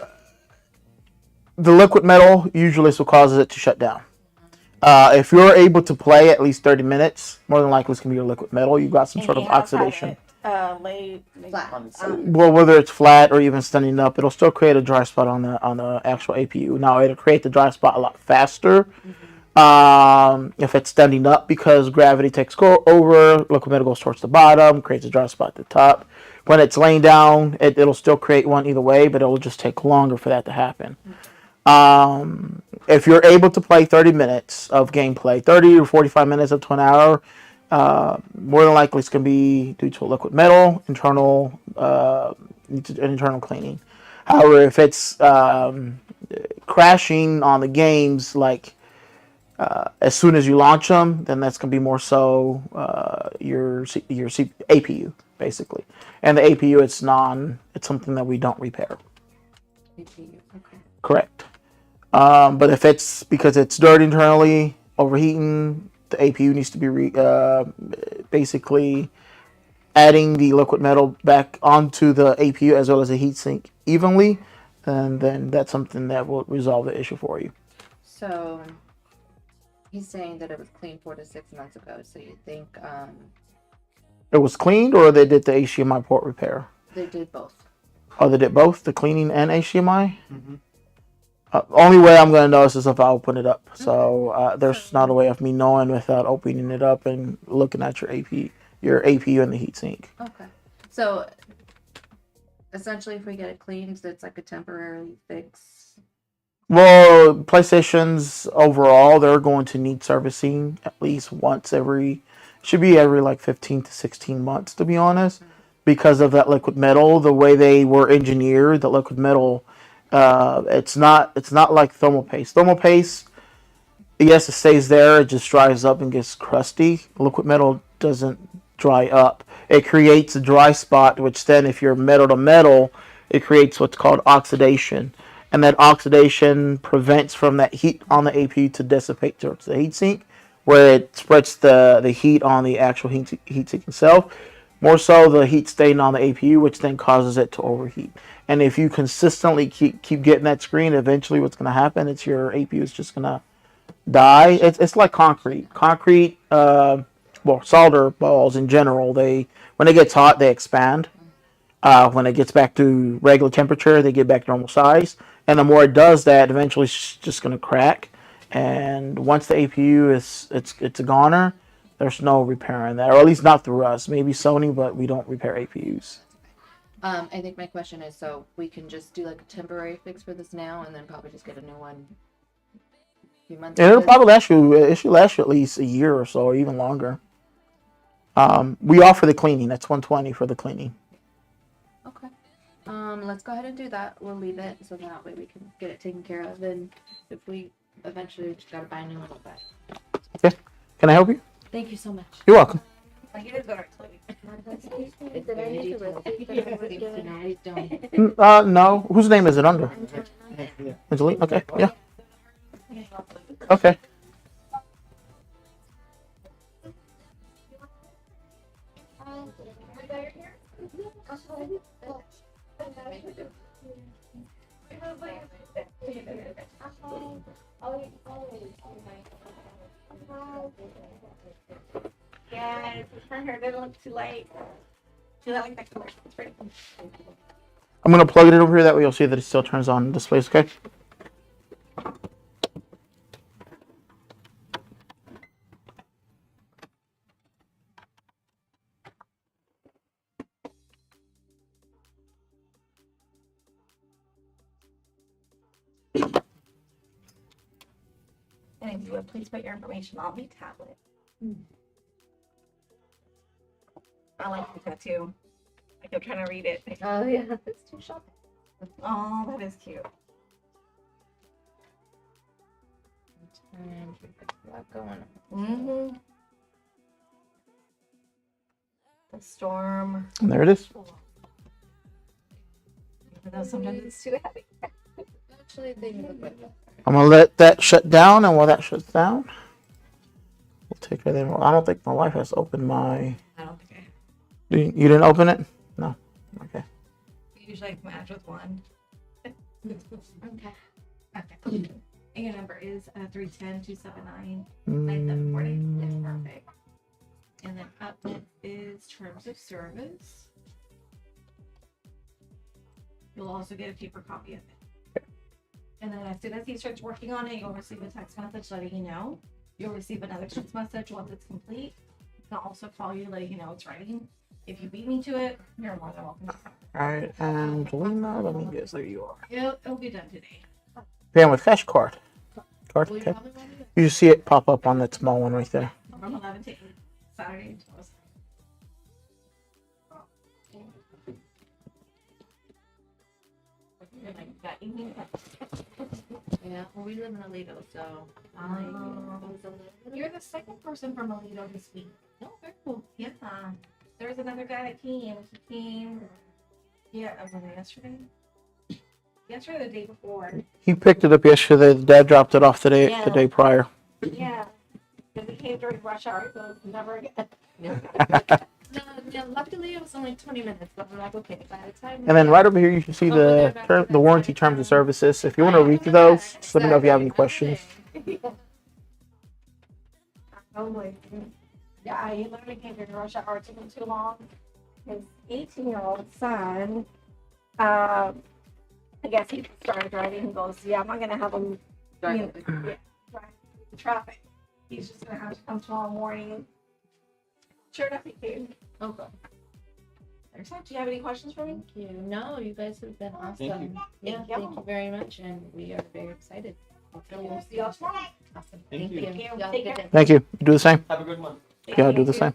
the liquid metal usually is what causes it to shut down. If you're able to play at least 30 minutes, more than likely it's going to be your liquid metal. You've got some And sort he of has had oxidation. it, Flat. on its side. Well, whether it's flat or even standing up, it'll still create a dry spot on the actual APU. Now, it'll create the dry spot a lot faster if it's standing up because gravity takes over. Liquid metal goes towards the bottom, creates a dry spot at the top. When it's laying down, it'll still create one either way, but it'll just take longer for that to happen. If you're able to play 30 minutes of gameplay, 30 or 45 minutes up to an hour, more than likely it's going to be due to a liquid metal, internal cleaning. However, if it's crashing on the games, like as soon as you launch them, then that's going to be more so your APU, basically. And the APU, it's something that we don't repair. Okay. Correct. But if it's because it's dirty internally, overheating, the APU needs to be basically adding the liquid metal back onto the APU as well as the heatsink evenly, and then that's something that will resolve the issue for you. So he's saying that it was clean 4 to 6 months ago. So you think It was cleaned, or they did the HDMI port repair? they did both? Oh, they did both, the cleaning and HDMI? Mhm. Only way I'm going to know is if I open it up. So there's not a way of me knowing without opening it up and looking at your APU and the heatsink. Okay. So essentially, if we get it cleaned, it's like a temporary fix. Well, PlayStations overall, they're going to need servicing at least once every like 15 to 16 months, to be honest, because of that liquid metal. The way they were engineered, the liquid metal, it's not like thermal paste. Thermal paste, yes, it stays there, it just dries up and gets crusty. Liquid metal doesn't dry up. It creates a dry spot, which then, if you're metal to metal, it creates what's called oxidation. And that oxidation prevents from that heat on the APU to dissipate towards the heatsink, where it spreads the heat on the actual heatsink itself. More so the heat staying on the APU, which then causes it to overheat. And if you consistently keep getting that screen, eventually what's going to happen is your APU is just going to die. It's like concrete. Solder balls in general, when it gets hot, they expand. When it gets back to regular temperature, they get back to normal size. And the more it does that, eventually it's just going to crack. And once the APU is it's a goner, there's no repairing that, or at least not through us. Maybe Sony, but we don't repair APUs. I think my question is, so we can just do like a temporary fix for this now, and then probably just get a new one. A few months. And it'll probably last you. It should last you at least a year or so, or even longer. We offer the cleaning. That's $120 for the cleaning. Okay. Let's go ahead and do that. We'll leave it so that way we can get it taken care of. And if we eventually just gotta buy a new one, but Okay. Can I help you? thank you so much. You're welcome. Like it is better. No. Whose name is it under? Angeline? Okay. Yeah. Okay. Yes, her didn't look too late. She like that color. It's pretty. I'm gonna plug it over here. That way you'll see that it still turns on and displays. Okay. And if you would please put your information on the tablet. I like the tattoo. I kept trying to read it. Oh yeah, it's too short. Oh, that is cute. Going on. Mm-hmm. The storm. And there it is. Even though sometimes it's too heavy. Actually, they look like I'm gonna let that shut down, and while that shuts down, we'll take it in. I don't think my wife has opened my. I don't think I have. You didn't open it? No. Okay. Usually I match with one. Okay. Okay. And your number is 310-279-9740. That's perfect. And then up next is terms of service. You'll also get a paper copy of it. And then as soon as he starts working on it, you'll receive a text message letting you know. You'll receive another text message once it's complete. I'll also call you letting you know it's ready. If you beat me to it, you're more than welcome. All right, Angelina, let me guess. There you are. It'll be done today. Paying with cash card. Card. Okay. You see it pop up on that small one right there. From 11 to 8, Saturday to 12. Yeah, well, we live in Aledo, so You're the second person from Aledo this week. oh, very cool. Yeah. There was another guy that came. He came. Yeah, was it yesterday? Yesterday or the day before. He picked it up yesterday. The dad dropped it off today. Yeah. The day prior. Yeah. Because he came during rush hour, so never again. No, luckily it was only 20 minutes, but I'm like, okay, by the time. And then right over here, you can see the warranty terms and services. If you want to read through those, just let me know if you have any questions. Probably. Yeah, he literally came during rush hour. It took him too long. His 18-year-old son, I guess he started driving. He goes, yeah, I'm not going to have him drive the traffic. He's just going to have to come tomorrow morning. Sure enough, he came. Okay. Do you have any questions for me? Thank you. No, you guys have been awesome. Thank you. Yeah, Thank you. thank you very much, and we are very excited. Hopefully we'll see y'all tomorrow. Awesome. Thank Thank you. you. Thank you. Y'all have a Take good care. day. Thank you. You do the same. Have a good one. Yeah, I'll do the same.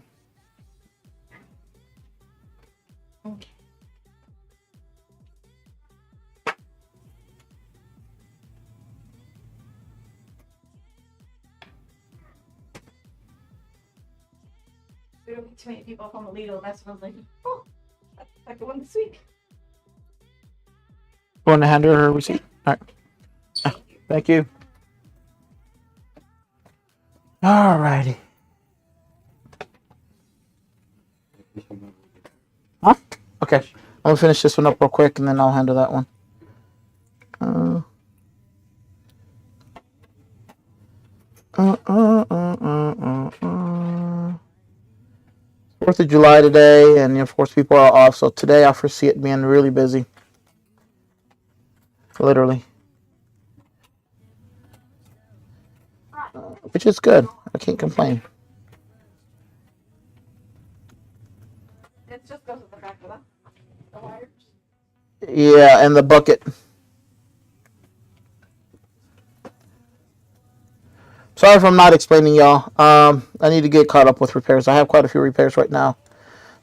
Okay. We don't meet too many people from Aledo. That's when I was like, oh, that's the second one this week. Want to hand her her receipt? All right. Thank you. All righty. Huh? Okay. I'm gonna finish this one up real quick, and then I'll handle that one. Uh, 4th of July today, and of course people are off. So today I foresee it being really busy. Literally. Which is good. I can't complain. It just goes at the back of the wires. Yeah, and the bucket. Sorry if I'm not explaining y'all. I need to get caught up with repairs. I have quite a few repairs right now.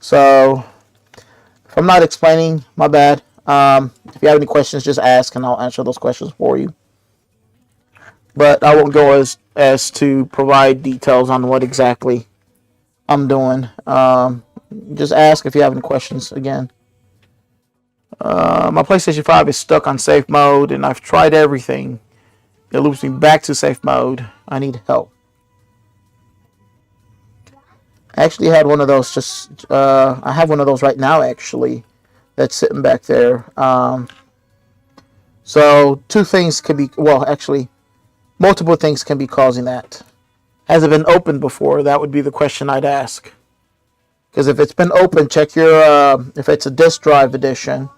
So if I'm not explaining, my bad. If you have any questions, just ask and I'll answer those questions for you. But I won't go as to provide details on what exactly I'm doing. Just ask if you have any questions again. My PlayStation 5 is stuck on safe mode and I've tried everything. It loops me back to safe mode. I need help. I actually had one of those I have one of those right now actually that's sitting back there. So two things could be, well actually multiple things can be causing that. Has it been opened before? That would be the question I'd ask. Because if it's been opened, check your, if it's a disk drive edition,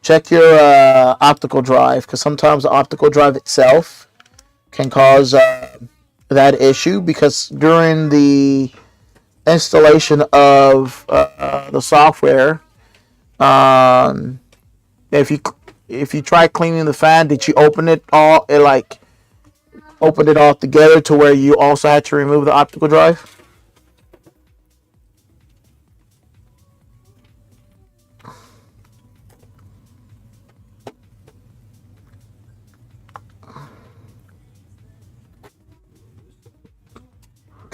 check your optical drive, because sometimes the optical drive itself can cause that issue, because during the installation of the software, if you try cleaning the fan, did you open it all? It like opened it all together to where you also had to remove the optical drive.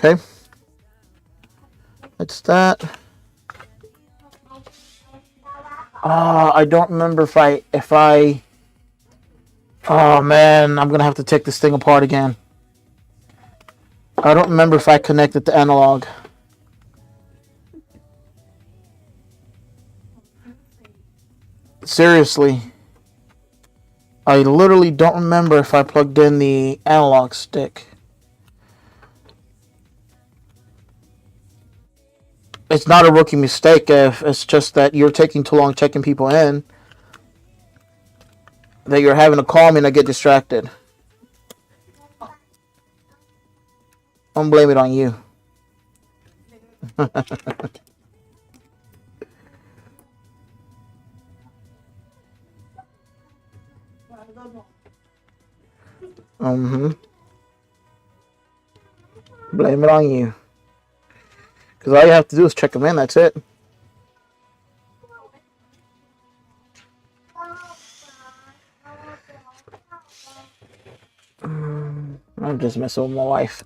Okay, that's that. I don't remember if I. Oh man, I'm gonna have to take this thing apart again. I don't remember if I connected the analog. Seriously, I literally don't remember if I plugged in the analog stick. It's not a rookie mistake if it's just that you're taking too long checking people in, that you're having to call me and I get distracted. Don't blame it on you. Blame it on you. Because all you have to do is check them in, that's it. I'm just messing with my wife.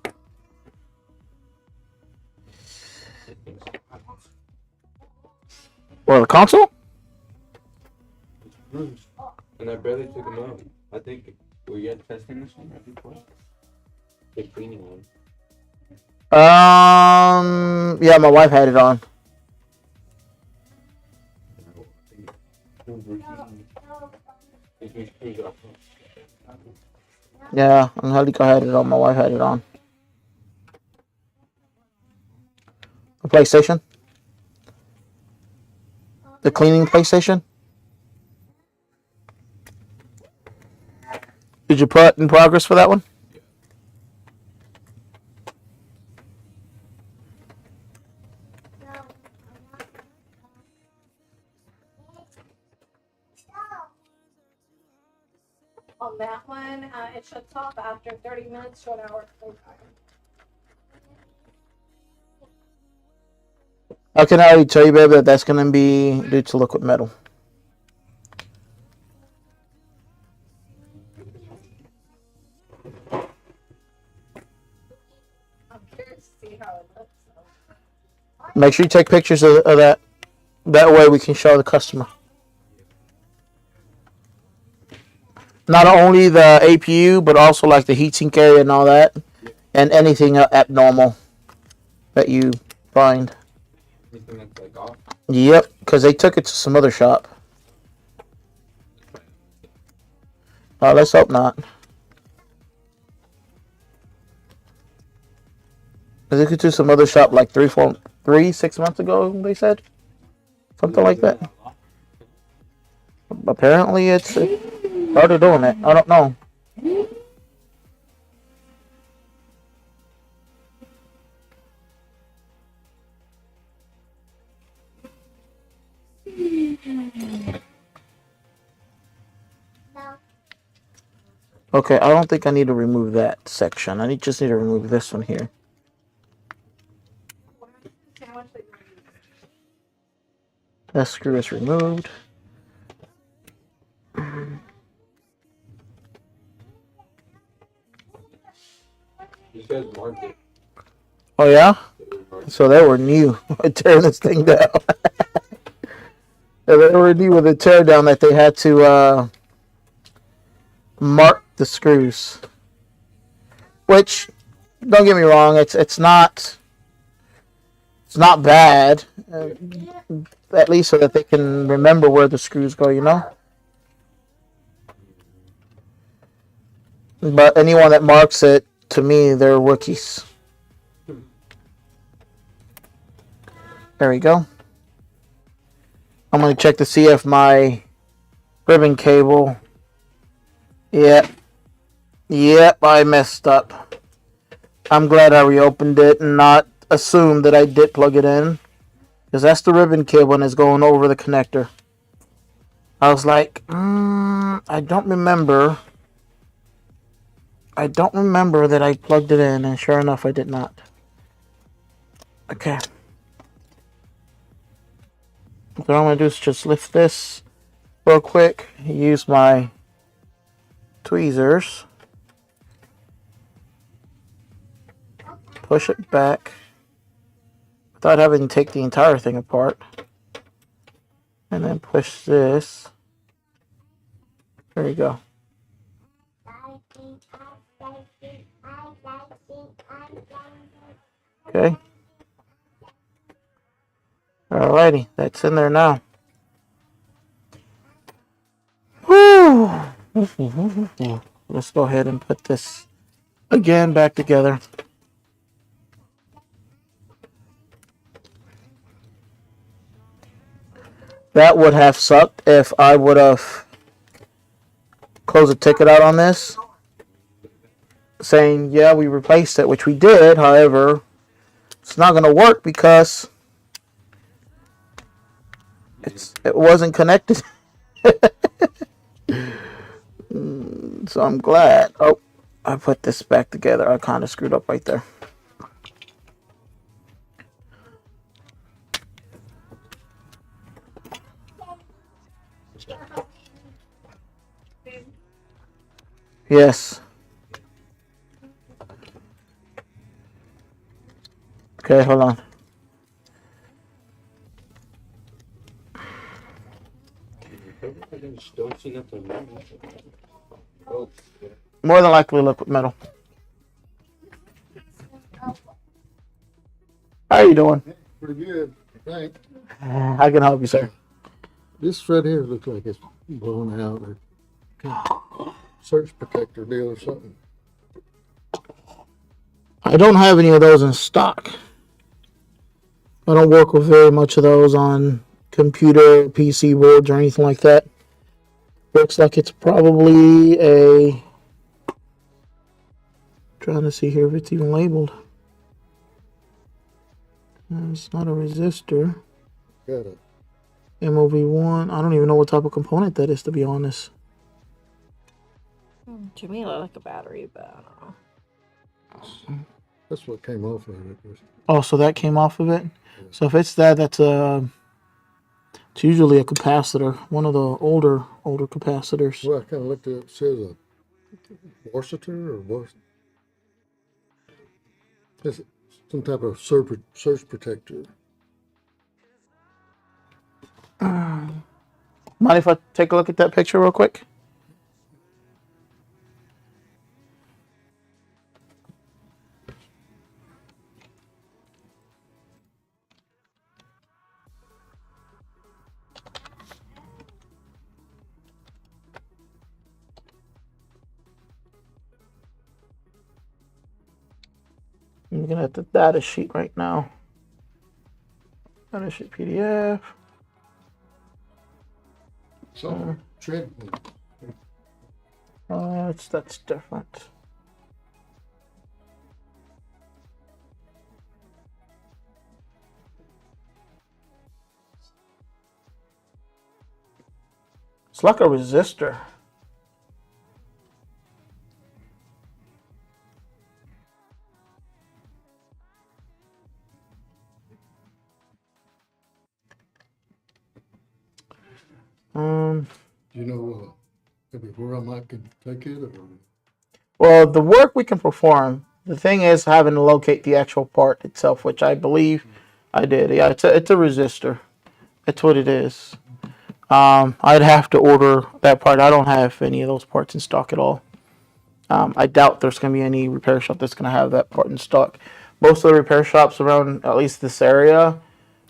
Or the console? And I barely took them out. I think, were you testing this one right before? The cleaning one. Yeah, my wife had it on. Yeah, Angelica had it on. My wife had it on. The PlayStation? The cleaning PlayStation? Did you put in progress for that one? On that one, it shuts off after 30 minutes to an hour playtime. I can already tell you, baby, that that's going to be due to liquid metal. I'm curious to see how it looks. Make sure you take pictures of that. That way we can show the customer. Not only the APU, but also like the heatsink area and all that. And anything abnormal that you find. Anything that's like off? Yep, because they took it to some other shop. Let's hope not. They took it to some other shop like 3-4 6 months ago, they said. Something like that. Apparently, it's started doing it. I don't know. Okay, I don't think I need to remove that section. Just need to remove this one here. That screw is removed. These guys marked it. Oh yeah? So they were new tearing this thing down. They were new with the tear down that they had to mark the screws. Which, don't get me wrong, it's not bad. At least so that they can remember where the screws go, you know? But anyone that marks it, to me, they're rookies. There we go. I'm going to check to see if my ribbon cable... Yep, I messed up. I'm glad I reopened it and not assumed that I did plug it in. Because that's the ribbon cable and it's going over the connector. I was like, I don't remember. I don't remember that I plugged it in, and sure enough, I did not. Okay. What I'm going to do is just lift this real quick. Use my tweezers. Push it back without having to take the entire thing apart. And then push this. There you go. Okay. Alrighty, that's in there now. Whew. Let's go ahead and put this again back together. That would have sucked if I would have closed a ticket out on this, saying, yeah, we replaced it, which we did. However, it's not going to work because it wasn't connected. So I'm glad. Oh, I put this back together. I kind of screwed up right there. Yes. Okay, hold on. More than likely liquid metal. How are you doing? Pretty good, thanks. I can help you, sir. This thread here looks like it's blown out or surge protector deal or something. I don't have any of those in stock. I don't work with very much of those on computer, PC boards, or anything like that. Looks like it's probably a... Trying to see here if it's even labeled. It's not a resistor. Got it. MOV1. I don't even know what type of component that is, to be honest. To me, it looked like a battery, but I don't know. That's what came off of it. Oh, so that came off of it? Yeah. So if it's that, it's usually a capacitor. One of the older capacitors. Well, I kind of looked at it. It says a Worcester or Worcester. It's some type of surge protector. Mind if I take a look at that picture real quick? I'm looking at the data sheet right now. Finish it PDF. So, treadmill. That's different. It's like a resistor. Do you know maybe where I might could take it? Or? Well, the work we can perform. The thing is having to locate the actual part itself, which I believe I did. Yeah, it's a resistor. That's what it is. I'd have to order that part. I don't have any of those parts in stock at all. I doubt there's going to be any repair shop that's going to have that part in stock. Most of the repair shops around, at least this area,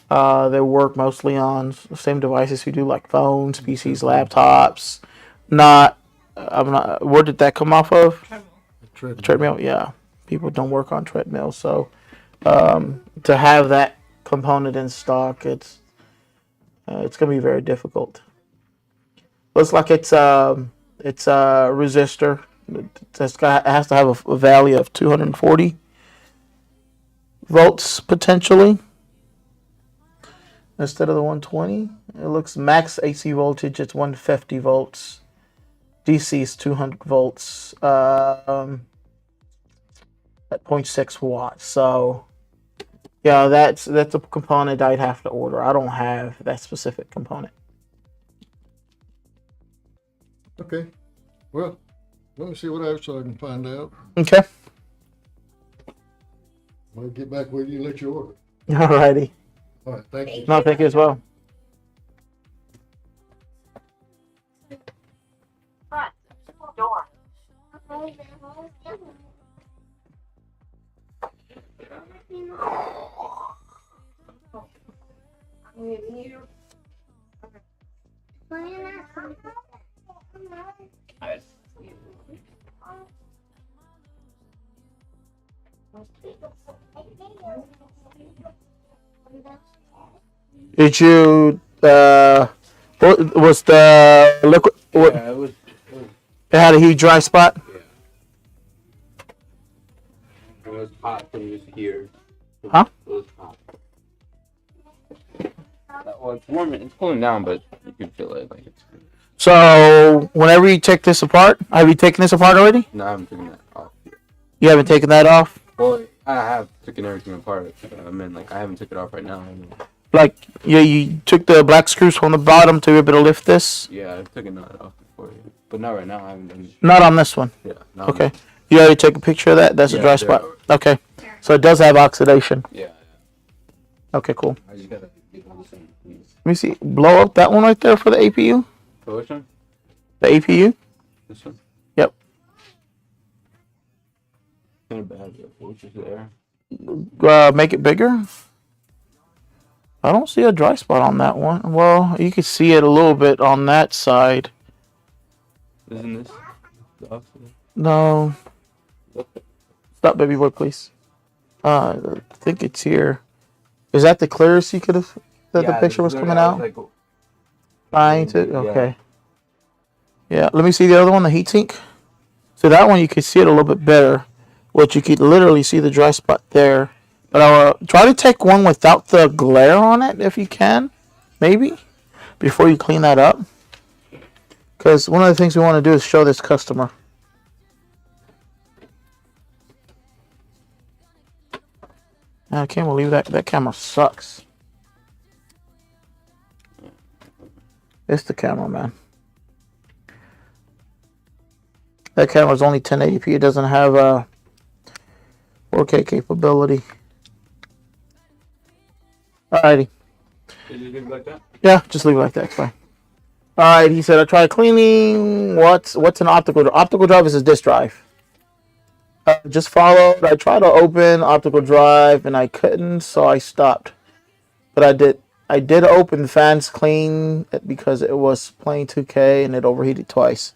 they work mostly on the same devices we do, like phones, PCs, laptops. I'm not. Where did that come off of? Treadmill. Yeah, people don't work on treadmills, so to have that component in stock, it's going to be very difficult. Looks like it's a resistor. It has to have a value of 240 volts potentially instead of the 120. It looks max AC voltage. It's 150 volts. DC is 200 volts. At 0.6 watts. So yeah, that's a component I'd have to order. I don't have that specific component. Okay. Well, let me see what else I can find out. Okay. I'll get back with you and let you order. Alrighty. All right. Thank you. No, thank you as well. Door. Did you what was the liquid? What, Yeah, it was. it had a huge dry spot. It was hot when it was here. Huh? It was hot. Well, it's warm. It's cooling down, but you can feel it. Like it's. So whenever you take this apart, have you taken this apart already? No, I haven't taken that off. You haven't taken that off? Well, I have taken everything apart. I mean, like I haven't taken it off right now. Like you took the black screws from the bottom to be able to lift this? Yeah, I've taken that off before, but not right now. I haven't done it. Not on this one. Yeah. Not Okay. You already took a picture of that? That's a Yeah, dry there. spot. Okay. So it does have oxidation. Yeah. Okay, cool. I just gotta get on the same piece. Let me see. Blow up that one right there for the APU. So which one? The APU? This one? Yep. Kind of bad. Which is there? Make it bigger. I don't see a dry spot on that one. Well, you can see it a little bit on that side. Isn't this the oxygen? No. Stop, baby boy, please. I think it's here. Is that the clearest you could have? That the picture was coming out? Fine, too? Okay. Yeah, let me see the other one, the heatsink. So that one you can see it a little bit better. Which you could literally see the dry spot there. But I'll try to take one without the glare on it if you can. Maybe. Before you clean that up. Because one of the things we want to do is show this customer. I can't believe that camera sucks. It's the camera, man. That camera's only 1080p. It doesn't have a 4K capability. Alrighty. Did you leave it like that? Yeah, just leave it like that. It's fine. Alright, he said I tried cleaning. What's an optical drive? Optical drive is a disk drive. Just followed. I tried to open optical drive and I couldn't, so I stopped. But I did open the fans clean because it was playing 2K and it overheated twice.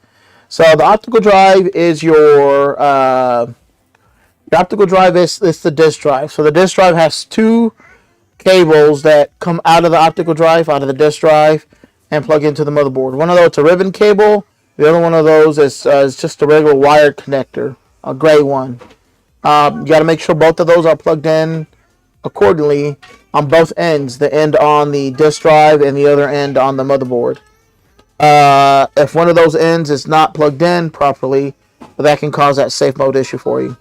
So the optical drive is your optical drive is the disk drive. So the disk drive has two cables that come out of the optical drive, out of the disk drive, and plug into the motherboard. One of those is a ribbon cable. The other one of those is just a regular wired connector, a gray one. You got to make sure both of those are plugged in accordingly on both ends. The end on the disk drive and the other end on the motherboard. If one of those ends is not plugged in properly, that can cause that safe mode issue for you.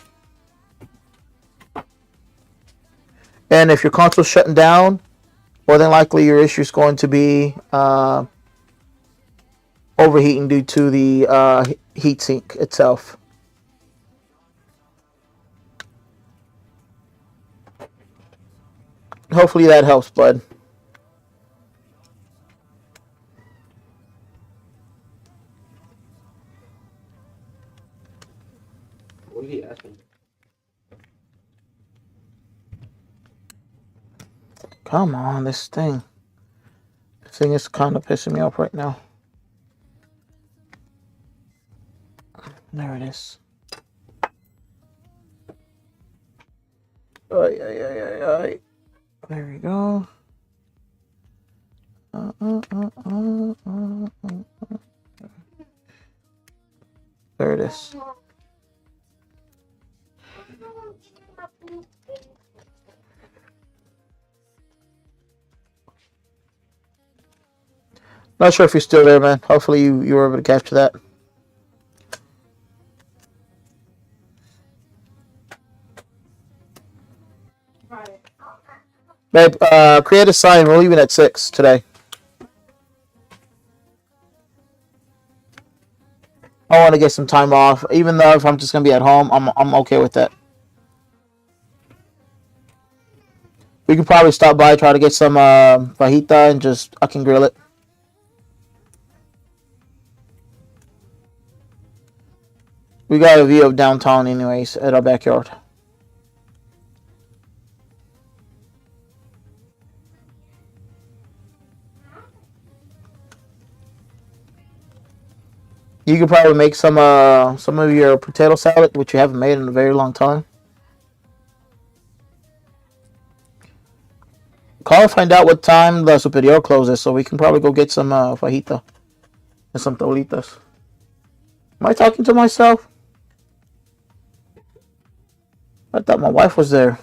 And if your console's shutting down, more than likely your issue is going to be overheating due to the heatsink itself. Hopefully that helps, bud. What did he ask me? Come on, this thing. This thing is kind of pissing me off right now. There it is. Ay. There we go. There it is. Not sure if you're still there, man. Hopefully you were able to capture that. Babe, create a sign. We're leaving at 6 today. I want to get some time off, even though if I'm just gonna be at home, I'm okay with that. We could probably stop by, try to get some fajita, and just I can grill it. We got a view of downtown, anyways, at our backyard. You could probably make some of your potato salad, which you haven't made in a very long time. Call and find out what time the superior closes, so we can probably go get some fajita and some tolitas. Am I talking to myself? I thought my wife was there.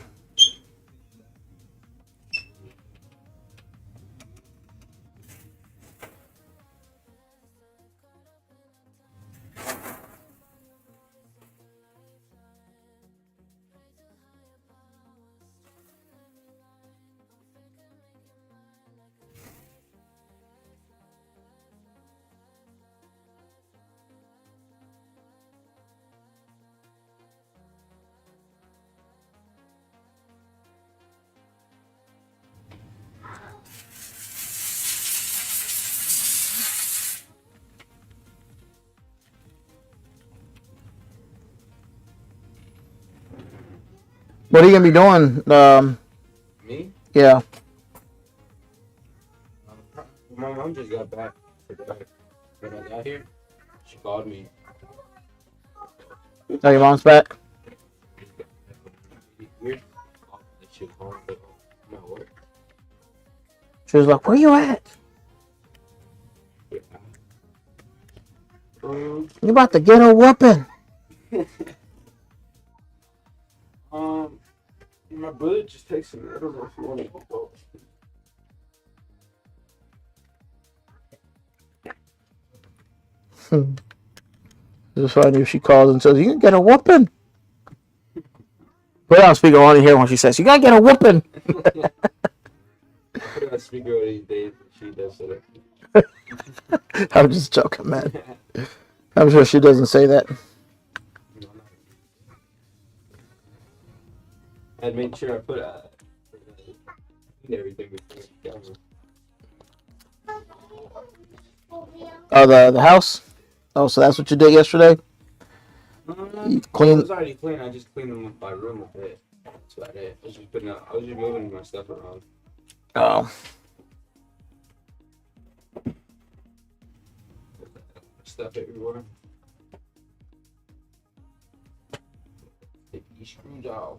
What are you gonna be doing? Me? Yeah. My mom just got back today. When I got here, she called me. Oh, your mom's back. She was like, "Where you at? You about to get a whooping." My brother just texted me. I don't know if you want to go. Just funny if she calls and says, "You can get a whooping." Put it on speaker. I want to hear when she says, "You gotta get a whooping." Put it on speaker these days. She does it. I'm just joking, man. I'm sure she doesn't say that. I'd make sure I put everything before the camera. Oh, the house. Oh, so that's what you did yesterday? You clean. It was already clean. I just cleaned them by room a bit. That's about it. I was just moving my stuff around. Oh. Stuff everywhere. Take these screws off.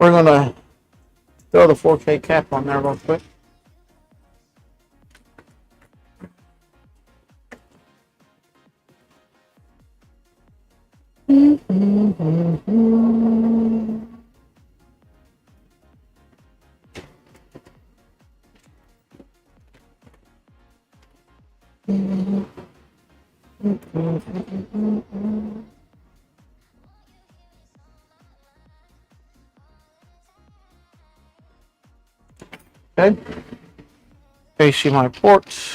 We're gonna throw the 4K cap on there real quick. Okay. Facing my ports.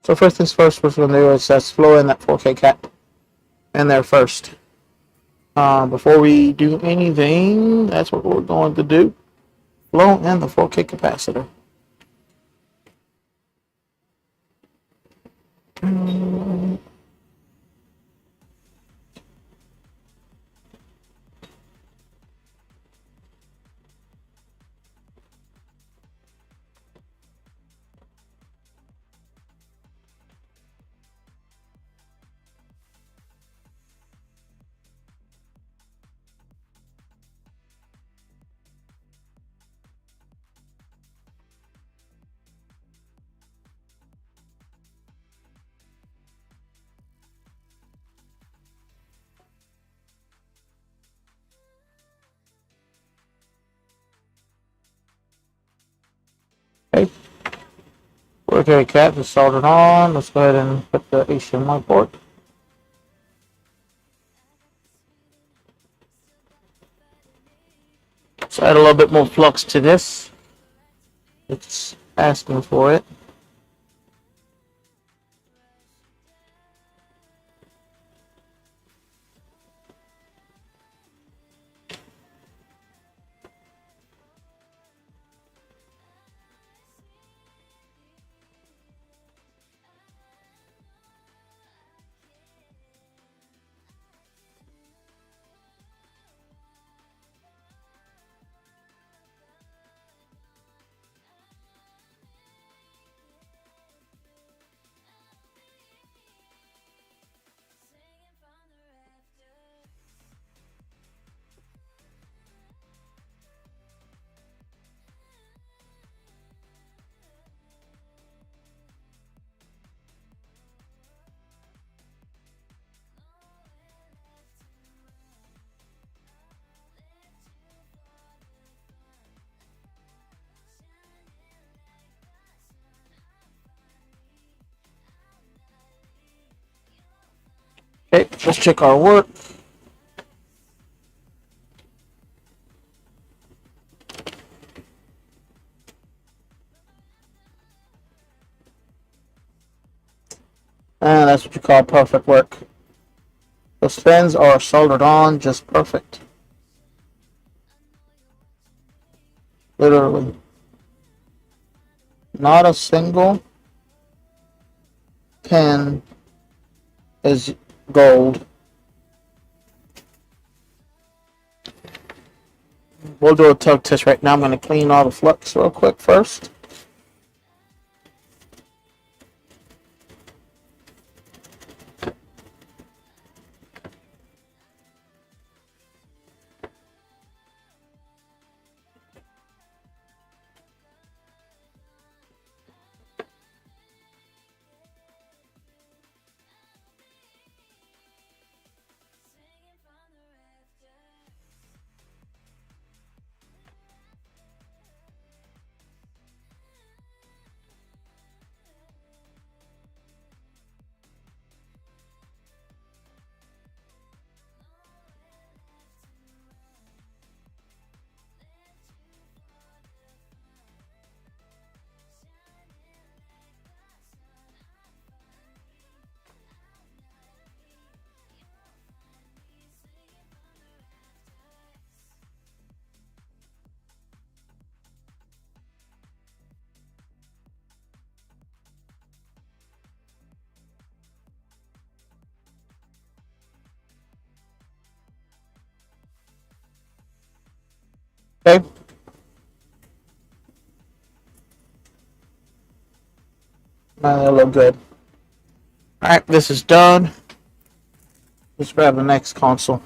So first things first, what we're going to do is flow in that 4K cap in there first. Before we do anything, that's what we're going to do. Flow in the 4K capacitor. Okay. 4K cap is soldered on. Let's go ahead and put the HDMI port. Let's add a little bit more flux to this. It's asking for it. Okay, let's check our work. And that's what you call perfect work. Those fins are soldered on just perfect. Literally. Not a single pin is gold. We'll do a tug test right now. I'm going to clean all the flux real quick first. Okay. They look good. Alright, this is done. Let's grab the next console.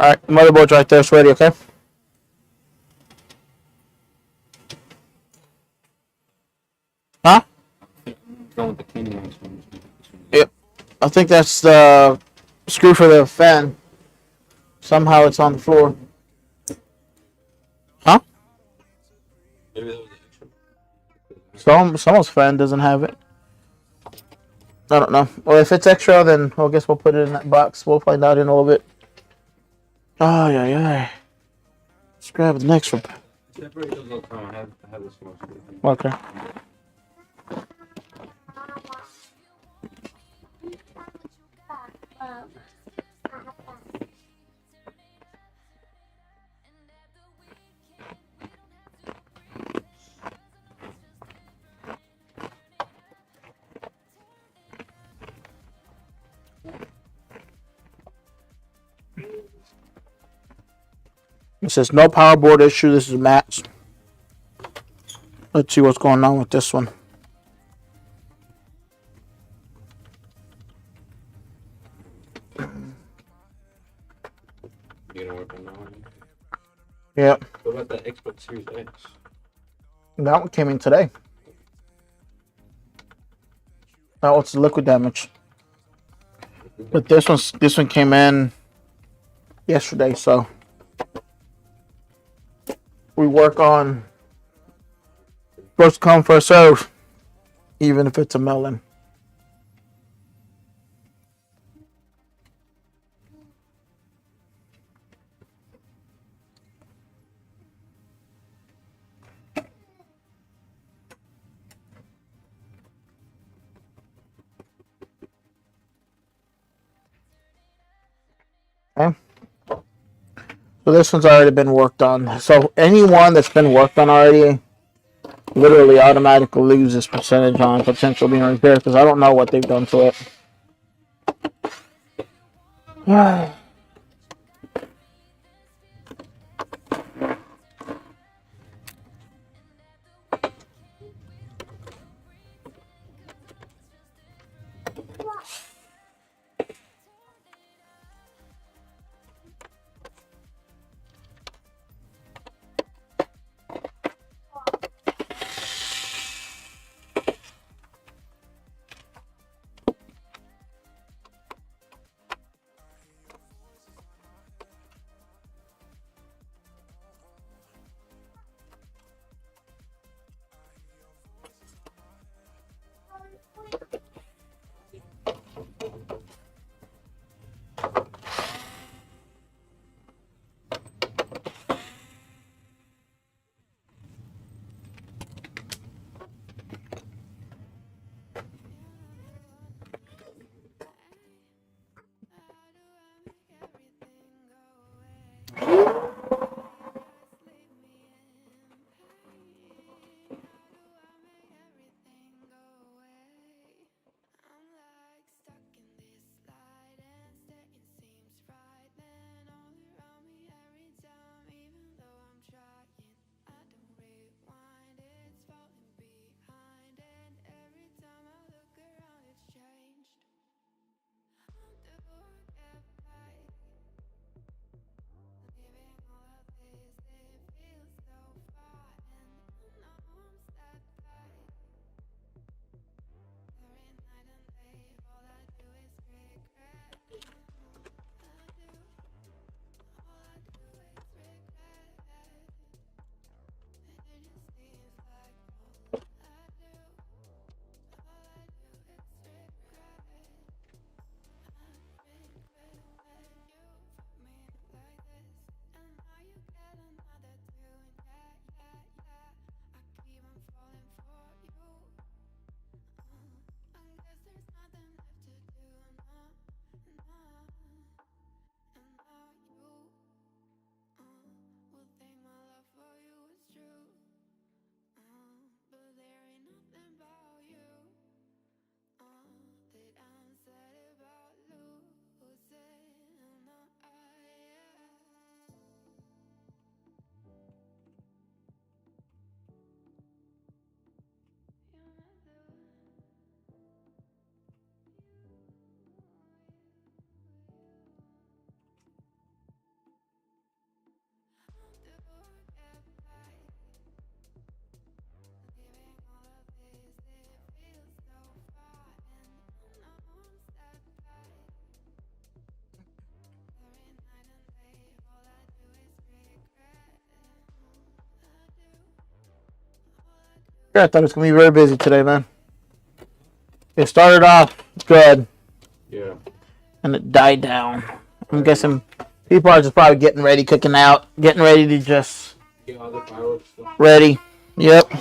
Alright, the motherboard's right there. It's ready, okay? Huh? Going with the cleaning ones. Yep. I think that's the screw for the fan. Somehow it's on the floor. Huh? Maybe that was extra. Someone's fan doesn't have it. I don't know. Well, if it's extra, then I guess we'll put it in that box. We'll find out in a little bit. Oh, yeah. Let's grab the next one. Separate those all the time. I have this one. Okay. It says no power board issue. This is Matt's. Let's see what's going on with this one. You gonna work on that one? Yep. What about that Xbox Series X? That one came in today. That one's liquid damage. But this one came in yesterday, so we work on first come, first serve, even if it's a melon. Okay. So this one's already been worked on. So anyone that's been worked on already literally automatically loses percentage on potential being repaired because I don't know what they've done to it. I thought it was gonna be very busy today, man. It started off good. Yeah. And it died down. I'm guessing people are just probably getting ready, cooking out, getting ready to just ready. Yep.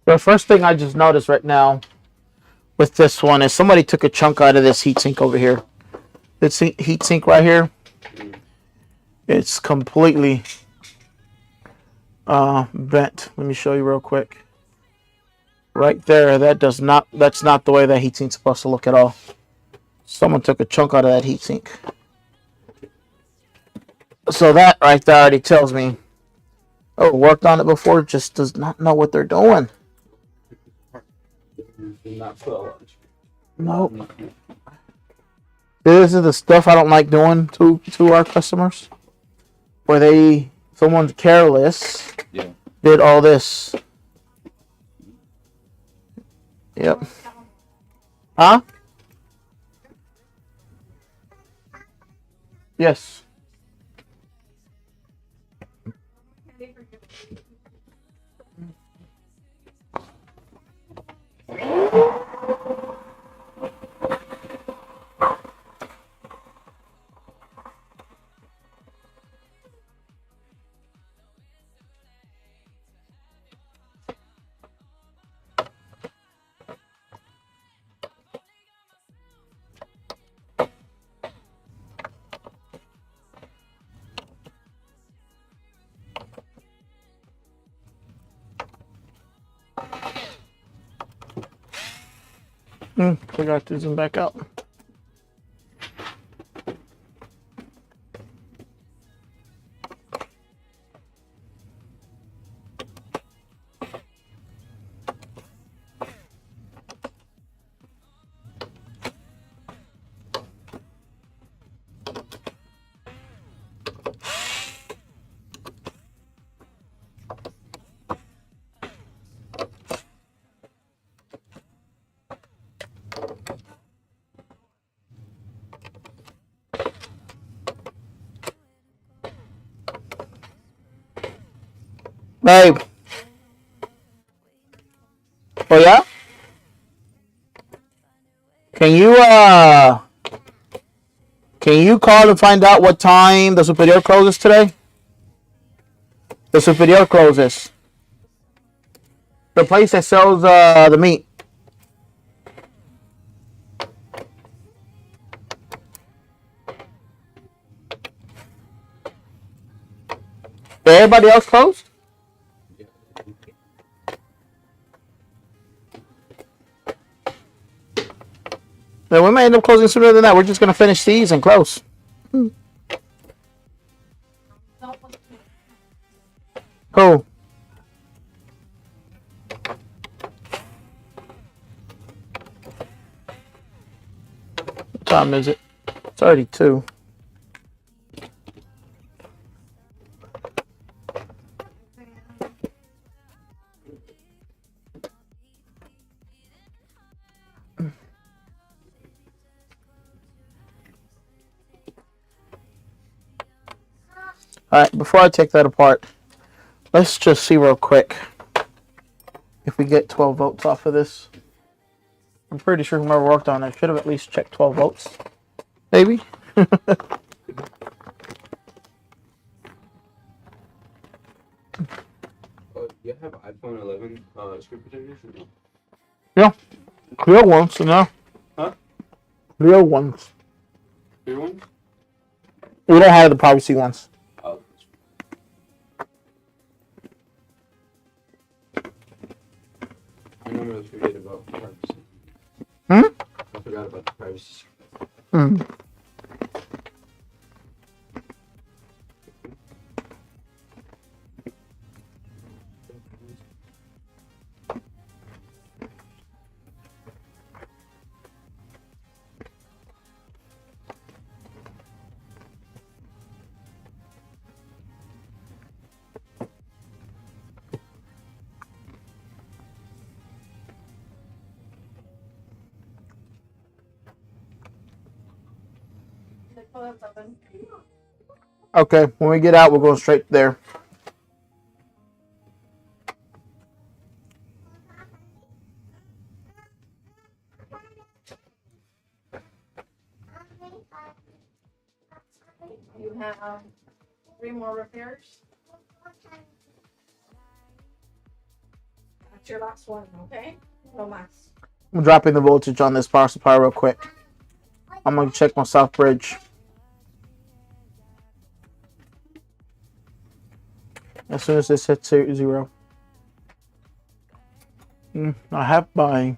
The first thing I just noticed right now with this one is somebody took a chunk out of this heatsink over here. This heatsink right here, it's completely bent. Let me show you real quick. Right there, that's not the way that heatsink's supposed to look at all. Someone took a chunk out of that heatsink. So that right there already tells me, oh, worked on it before, just does not know what they're doing. Nope. This is the stuff I don't like doing to our customers. Where someone's careless, did all this. Yep. Huh? Yes. Forgot to zoom back out. Babe. Oh yeah? Can you call and find out what time the superior closes today? The superior closes. The place that sells the meat. Did everybody else close? Then we may end up closing sooner than that. We're just gonna finish these and close. Who? What time is it? It's already 2. Alright, before I take that apart, let's just see real quick if we get 12 votes off of this. I'm pretty sure whoever worked on it should have at least checked 12 votes. Maybe? You have iPhone 11 screen protectors? Yeah. Clear ones, so now. Huh? Clear ones. Clear ones? We don't have the privacy ones. Oh. I normally forget about privacy. I forgot about the privacy. Oh, that's open. Okay, when we get out, we'll go straight there. You have 3 more repairs. That's your last one, okay? No mas. I'm dropping the voltage on this power supply real quick. I'm gonna check my south bridge. As soon as this hits 0. I have my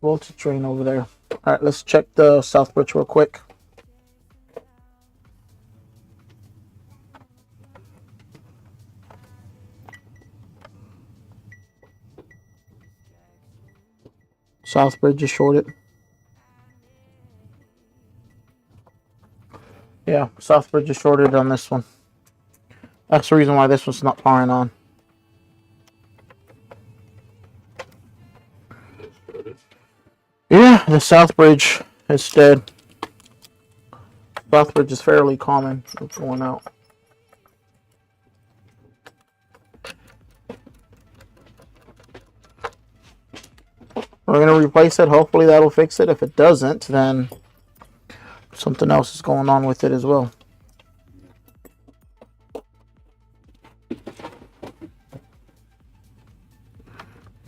voltage drain over there. Alright, let's check the south bridge real quick. South bridge is shorted. Yeah, south bridge is shorted on this one. That's the reason why this one's not powering on. Yeah, the south bridge is dead. South bridge is fairly common. It's going out. We're going to replace it. Hopefully that'll fix it. If it doesn't, then something else is going on with it as well.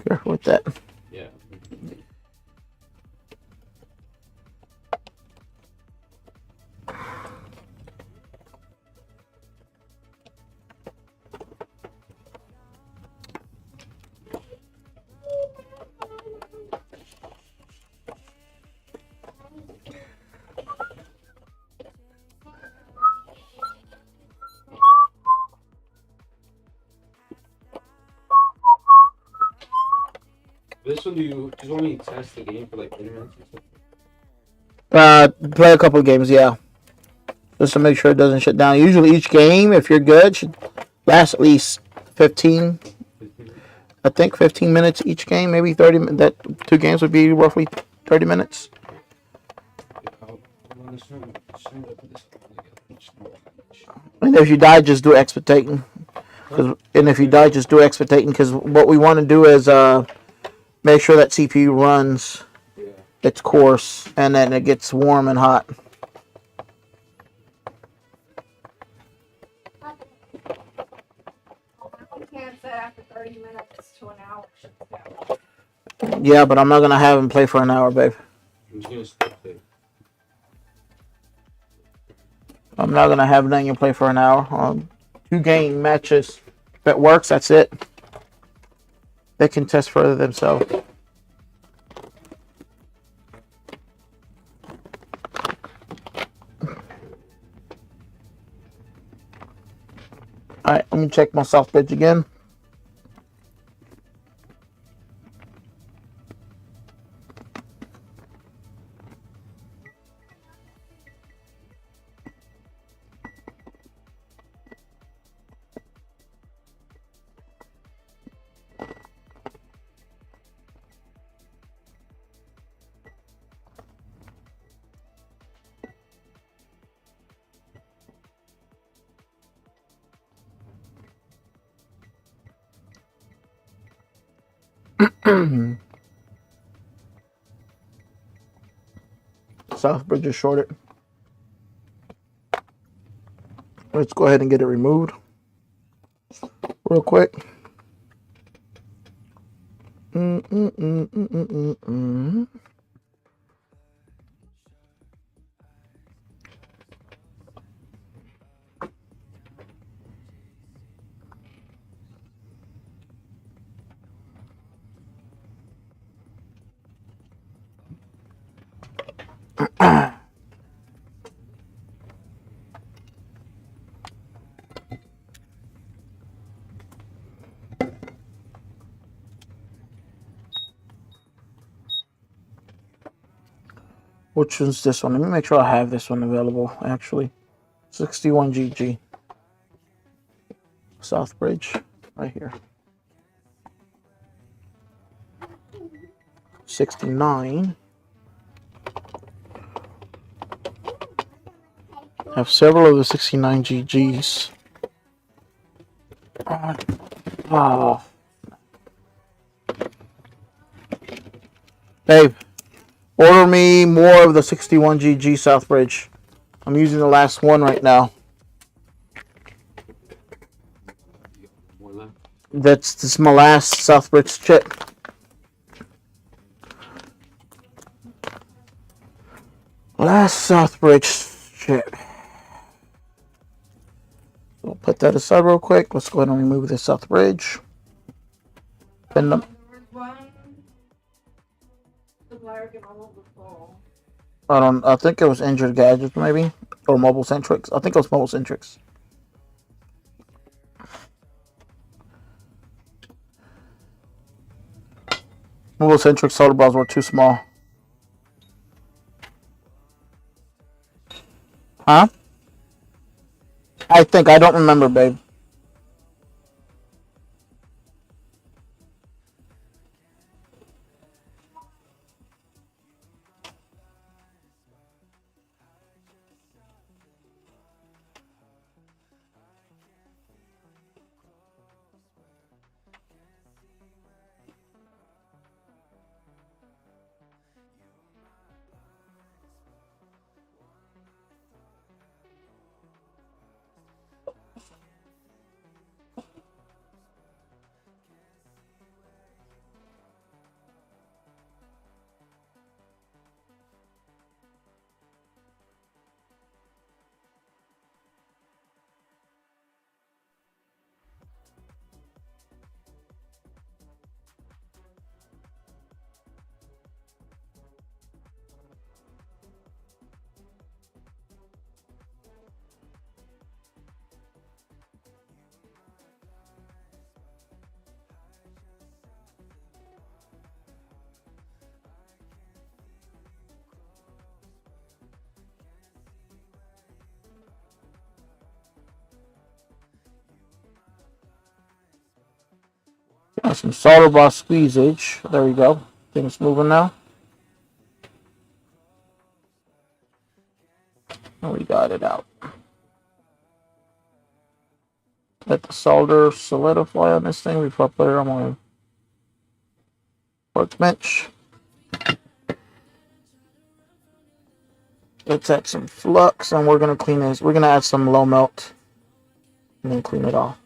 Careful with that. Yeah. This one, do you just want me to test the game for like 20 minutes or something? Play a couple of games, yeah. Just to make sure it doesn't shut down. Usually each game, if you're good, should last at least 15. I think 15 minutes each game, maybe 30. That 2 games would be roughly 30 minutes. And if you die, just do expectating. And if you die, just do expectating. Because what we want to do is make sure that CPU runs its course, and then it gets warm and hot. You can't set after 30 minutes to an hour. Shuts down. Yeah, but I'm not gonna have him play for an hour, babe. I'm just gonna skip it. I'm not gonna have Daniel play for an hour. 2 game matches. If it works, that's it. They can test further themselves. Alright, let me check my south bridge again. South bridge is shorted. Let's go ahead and get it removed real quick. Which one's this one? Let me make sure I have this one available, actually. 61 GG. South Bridge, right here. 69. have several of the 69 GGs. Oh. Babe, order me more of the 61 GG Southbridge. I'm using the last one right now. More left. This is my last Southbridge chip. Last Southbridge chip. We'll put that aside real quick. Let's go ahead and remove this Southbridge. Pin them. I think it was Injured Gadgets maybe, or Mobile Centrics. I think it was Mobile Centrics. Mobile Centric soda balls were too small. Huh? I don't remember, babe. Got some solder boss squeezage. There we go. I think it's moving now. And we got it out. Let the solder solidify on this thing before I put it on my workbench. Let's add some flux, and we're gonna clean this. We're gonna add some low melt, and then clean it off.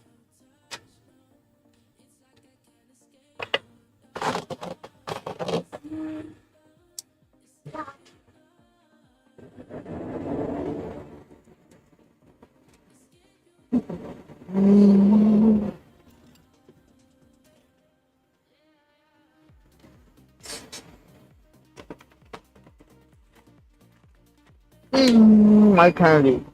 My candy.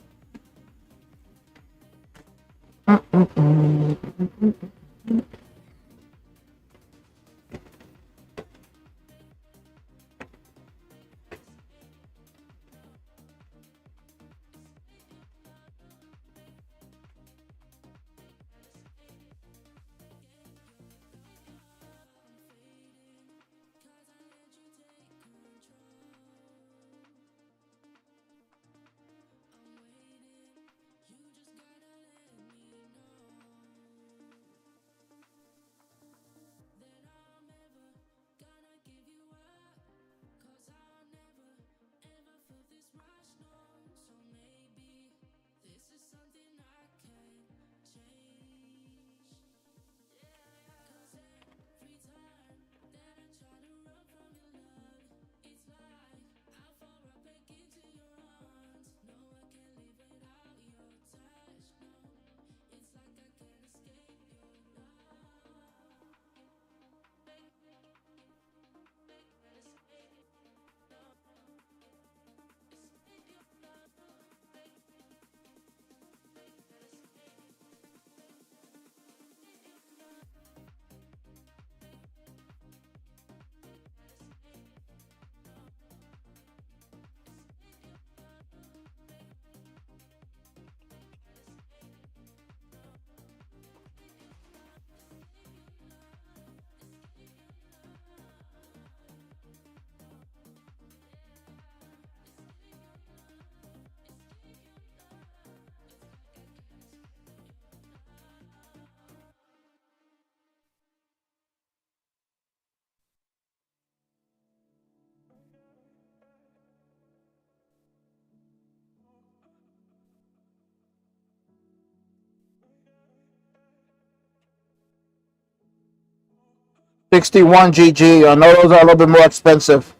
61 GG. I know those are a little bit more expensive.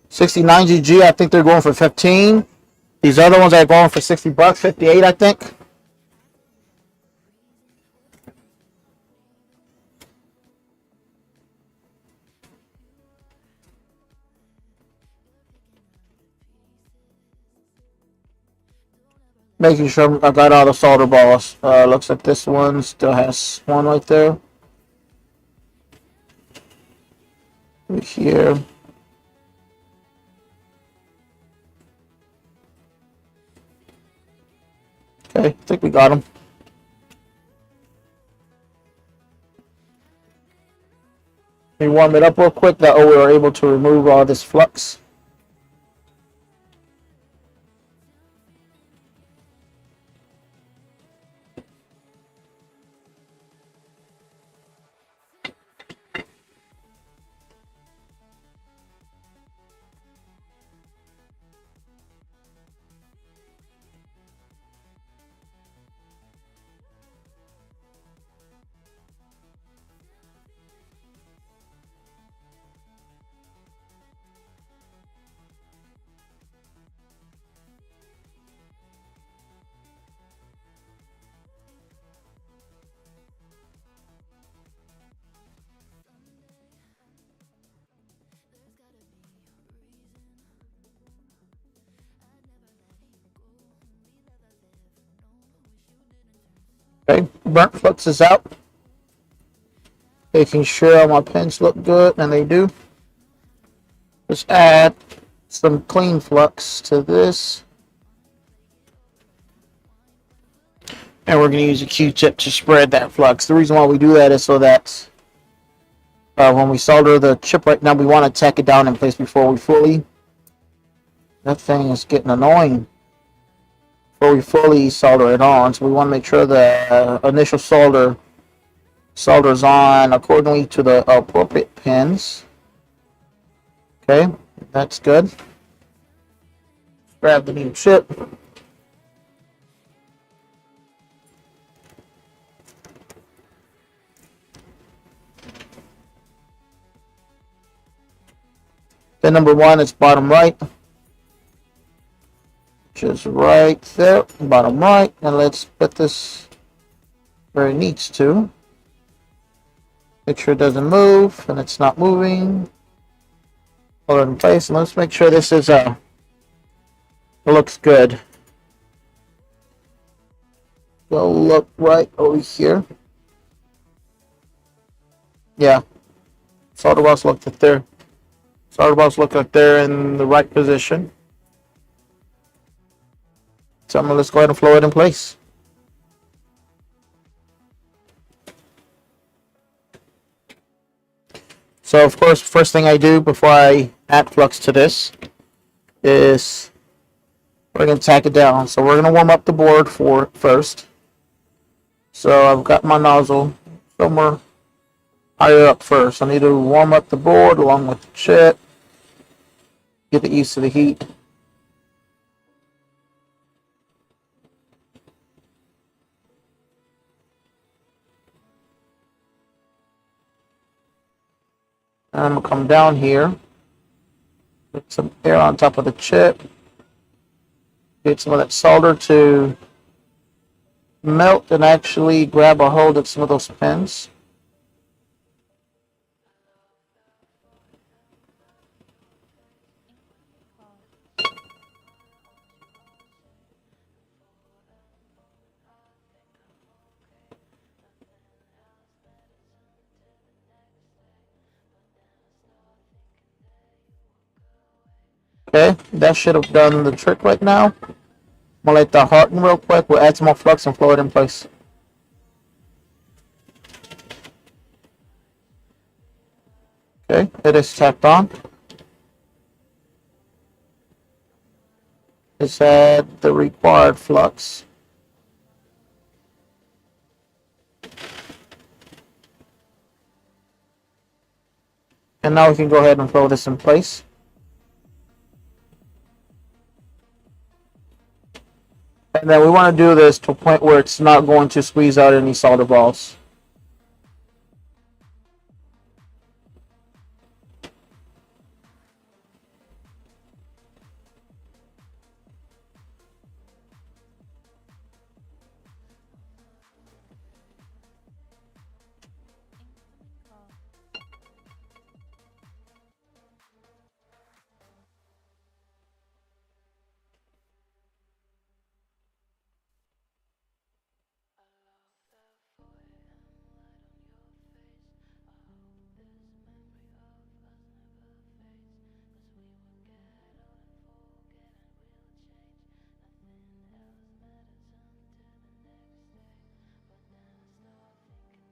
69 GG, I think they're going for 15. These other ones are going for 60 bucks, 58, I think. Making sure I got all the solder balls. Looks like this one still has one right there. Right here. Okay, I think we got them. Let me warm it up real quick. That way we are able to remove all this flux. Okay, burnt flux is out. Making sure all my pins look good, and they do. Just add some clean flux to this. And we're going to use a Q-tip to spread that flux. The reason why we do that is so that when we solder the chip right now, we want to tack it down in place before we fully. That thing is getting annoying. Before we fully solder it on, so we want to make sure the initial solders on accordingly to the appropriate pins. Okay, that's good. Grab the new chip. Pin number 1 is bottom right. Just right there, bottom right, and let's put this where it needs to. Make sure it doesn't move, and it's not moving. Hold it in place, and let's make sure this is it looks good. Go look right over here. Yeah, solder balls look like they're in the right position. So let's go ahead and flow it in place. So of course, first thing I do before I add flux to this is we're going to tack it down. So we're going to warm up the board first. So I've got my nozzle somewhere higher up first. I need to warm up the board along with the chip. Get it used to the heat. I'm going to come down here, put some air on top of the chip, get some of that solder to melt and actually grab a hold of some of those pins. Okay, that should have done the trick right now. I'm gonna let that harden real quick. We'll add some more flux and flow it in place. Okay, it is tacked on. Let's add the required flux. And now we can go ahead and flow this in place. And then we want to do this to a point where it's not going to squeeze out any solder balls.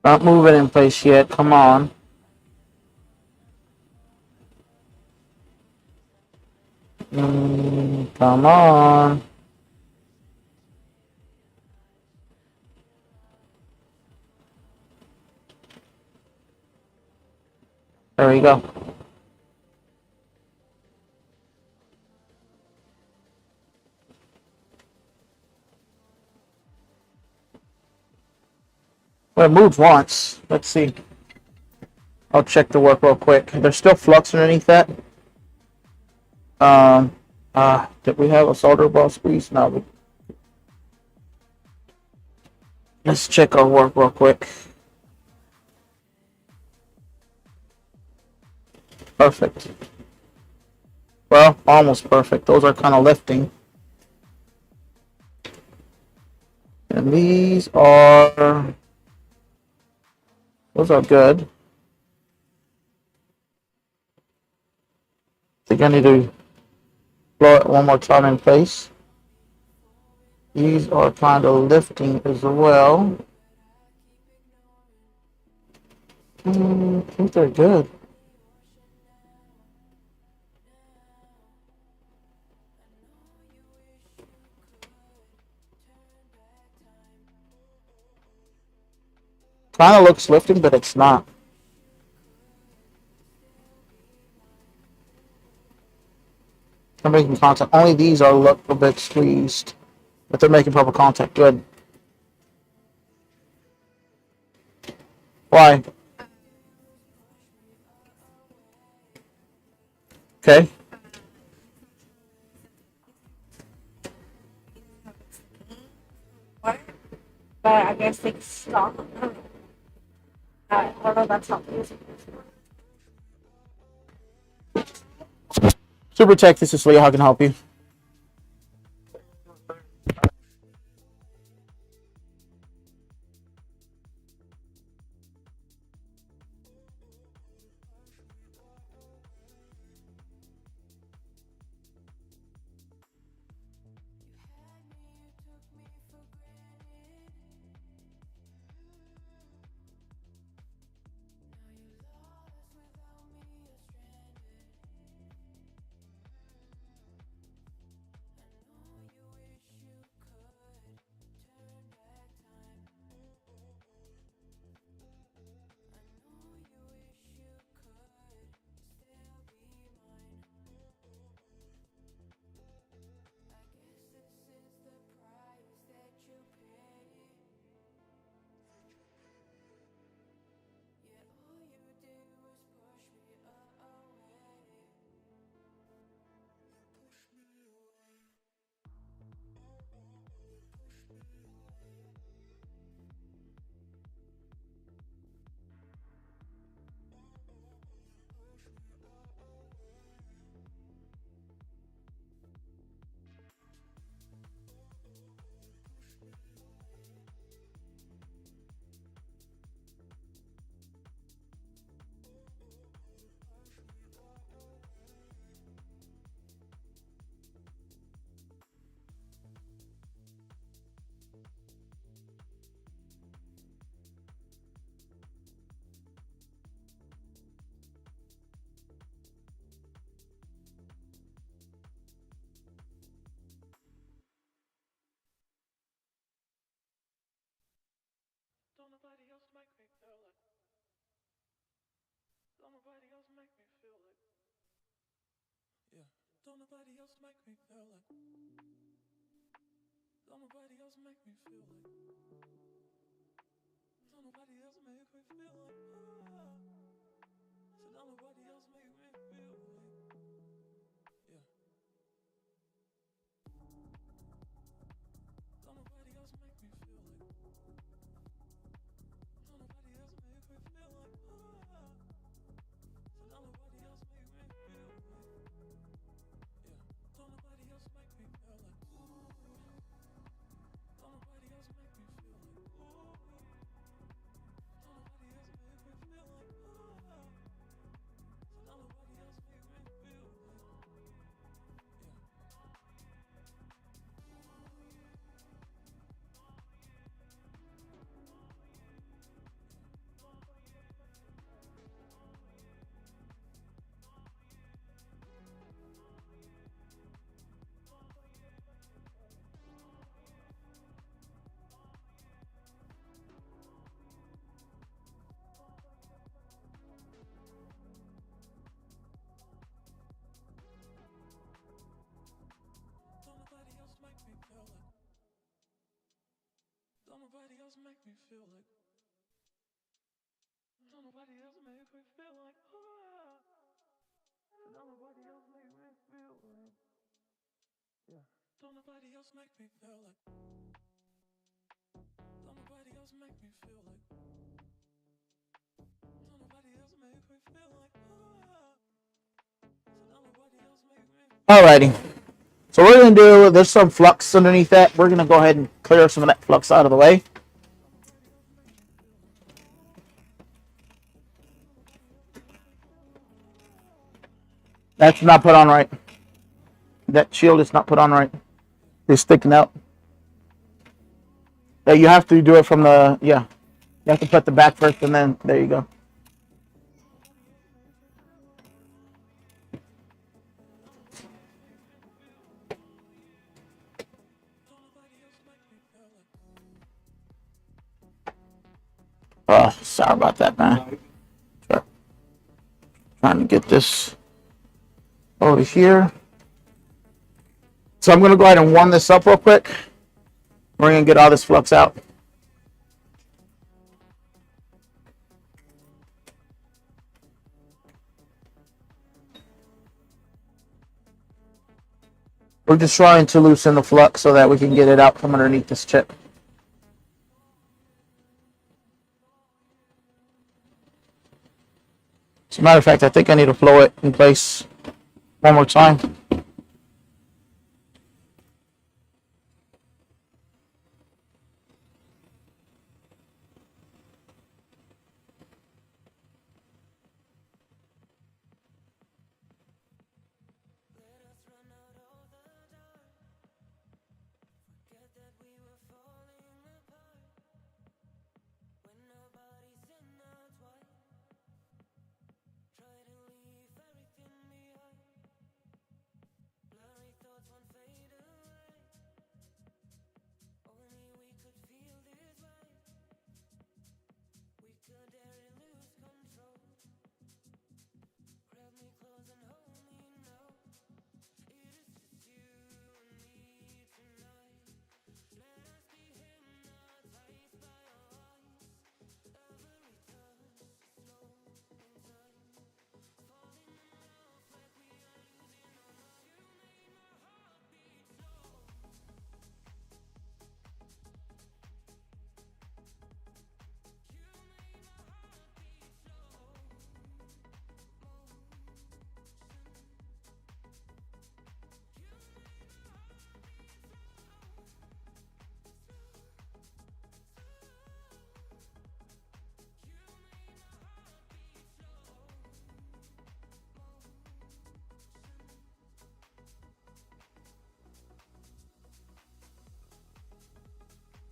Not moving in place yet. Come on. Come on. There we go. Well, it moved once. Let's see. I'll check the work real quick. There's still flux underneath that. Did we have a solder ball squeeze? No. Let's check our work real quick. Perfect. Well, almost perfect. Those are kind of lifting. And those are good. I think I need to blow it one more time in place. These are kind of lifting as well. I think they're good. Kind of looks lifting, but it's not. They're making contact. Only these are a little bit squeezed, but they're making proper contact. Good. Why? Okay. What? But I guess they stop. I don't know if that's how music is. Super Tech, this is Leah. How can I help you? Don't nobody else make me feel like. Don't nobody else make me feel like. Yeah. Don't nobody else make me feel like. Don't nobody else make me feel like. Don't nobody else make me feel like. So don't nobody else make me feel like. Yeah. Don't nobody else make me feel like. Don't nobody else make me feel like. So don't nobody else make me feel like. Yeah. Don't nobody else make me feel like. Don't nobody else make me feel like. Don't nobody else make me feel like. So don't nobody else make me feel like. Yeah. make me feel like. Don't nobody else make me feel like. Don't nobody else make me feel like. Yeah. Don't nobody else make me feel like. Don't nobody else make me feel like. Don't nobody else make me feel like. Don't nobody else make me. Alrighty. So we're gonna do. There's some flux underneath that. We're gonna go ahead and clear some of that flux out of the way. That's not put on right. That shield is not put on right. It's sticking out. You have to do it from the, yeah. You have to put the back first and then, there you go. Oh, sorry about that, man. Trying to get this over here. So I'm going to go ahead and warm this up real quick. We're going to get all this flux out. We're just trying to loosen the flux so that we can get it out from underneath this chip. As a matter of fact, I think I need to flow it in place one more time.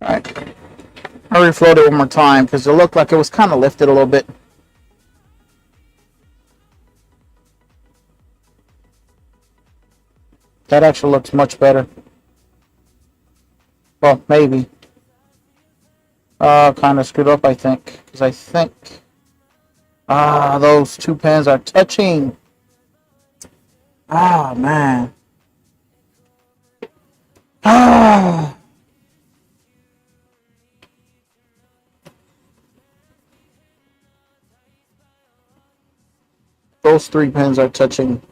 Alright. I reflowed it one more time because it looked like it was kind of lifted a little bit. That actually looks much better. Well, maybe. Kind of screwed up, I think. Because I think... those two pins are touching. Ah, man. Ah. Those three pins are touching.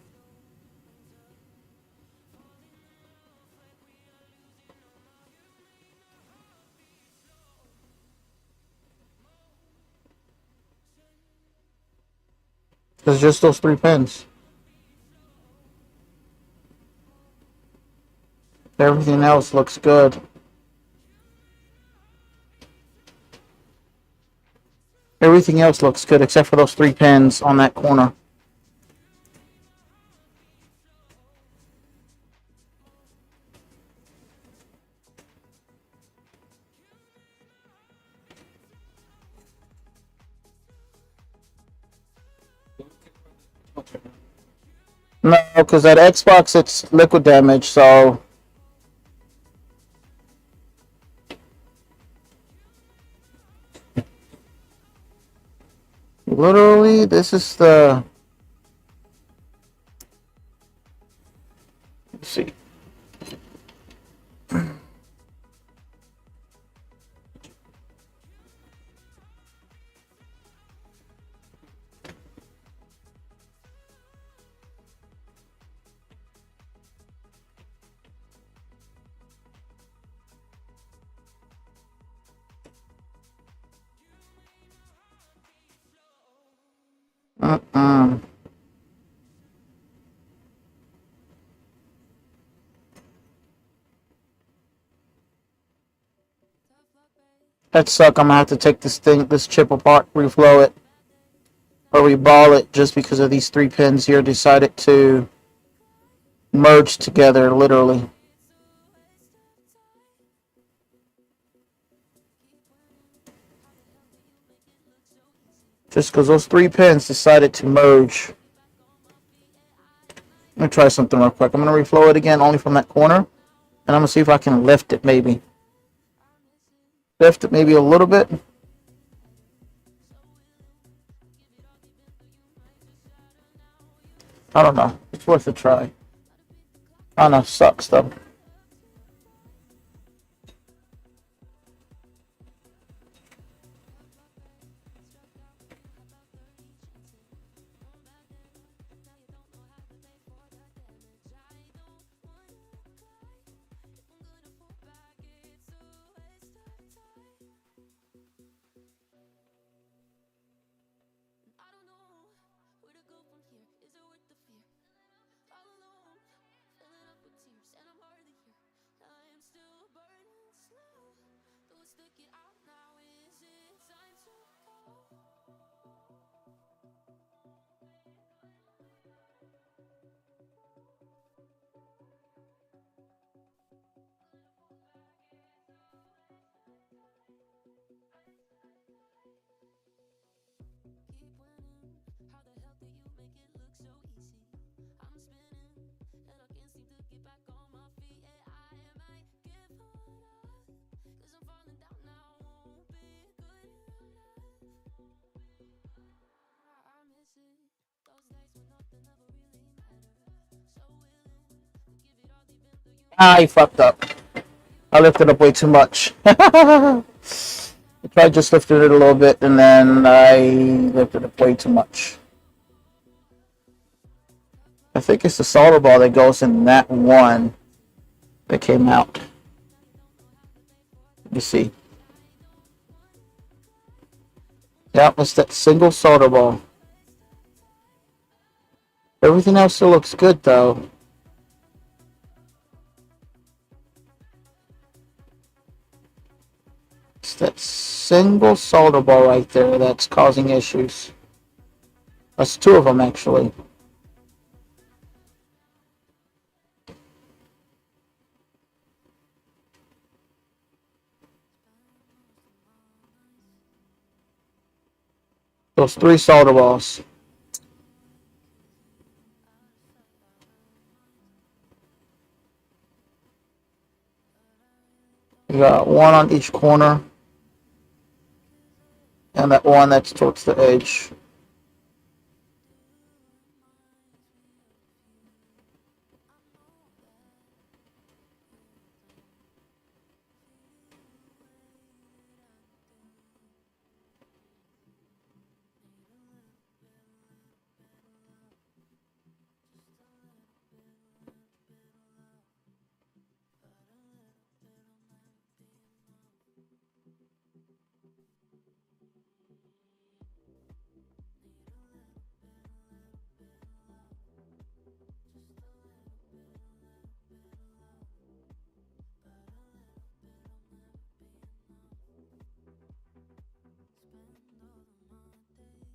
It's just those three pins. Everything else looks good. Everything else looks good except for those three pins on that corner. No, because that Xbox, it's liquid damage, so... Literally, this is the... Let's see. Mm-mm. That suck. I'm gonna have to take this chip apart, reflow it, or reball it, just because of these 3 pins here decided to merge together, literally. Just because those 3 pins decided to merge. Let me try something real quick. I'm gonna reflow it again, only from that corner, and I'm gonna see if I can lift it, maybe. Lift it maybe a little bit. I don't know. It's worth a try. I don't know. Sucks though. I fucked up. I lifted up way too much. I tried just lifting it a little bit, and then I lifted up way too much. I think it's the solder ball that goes in that one that came out. Let me see. Yep, it's that single solder ball. Everything else still looks good, though. It's that single solder ball right there that's causing issues. That's 2 of them, actually. Those 3 solder balls. You got 1 on each corner. And that one that's towards the edge.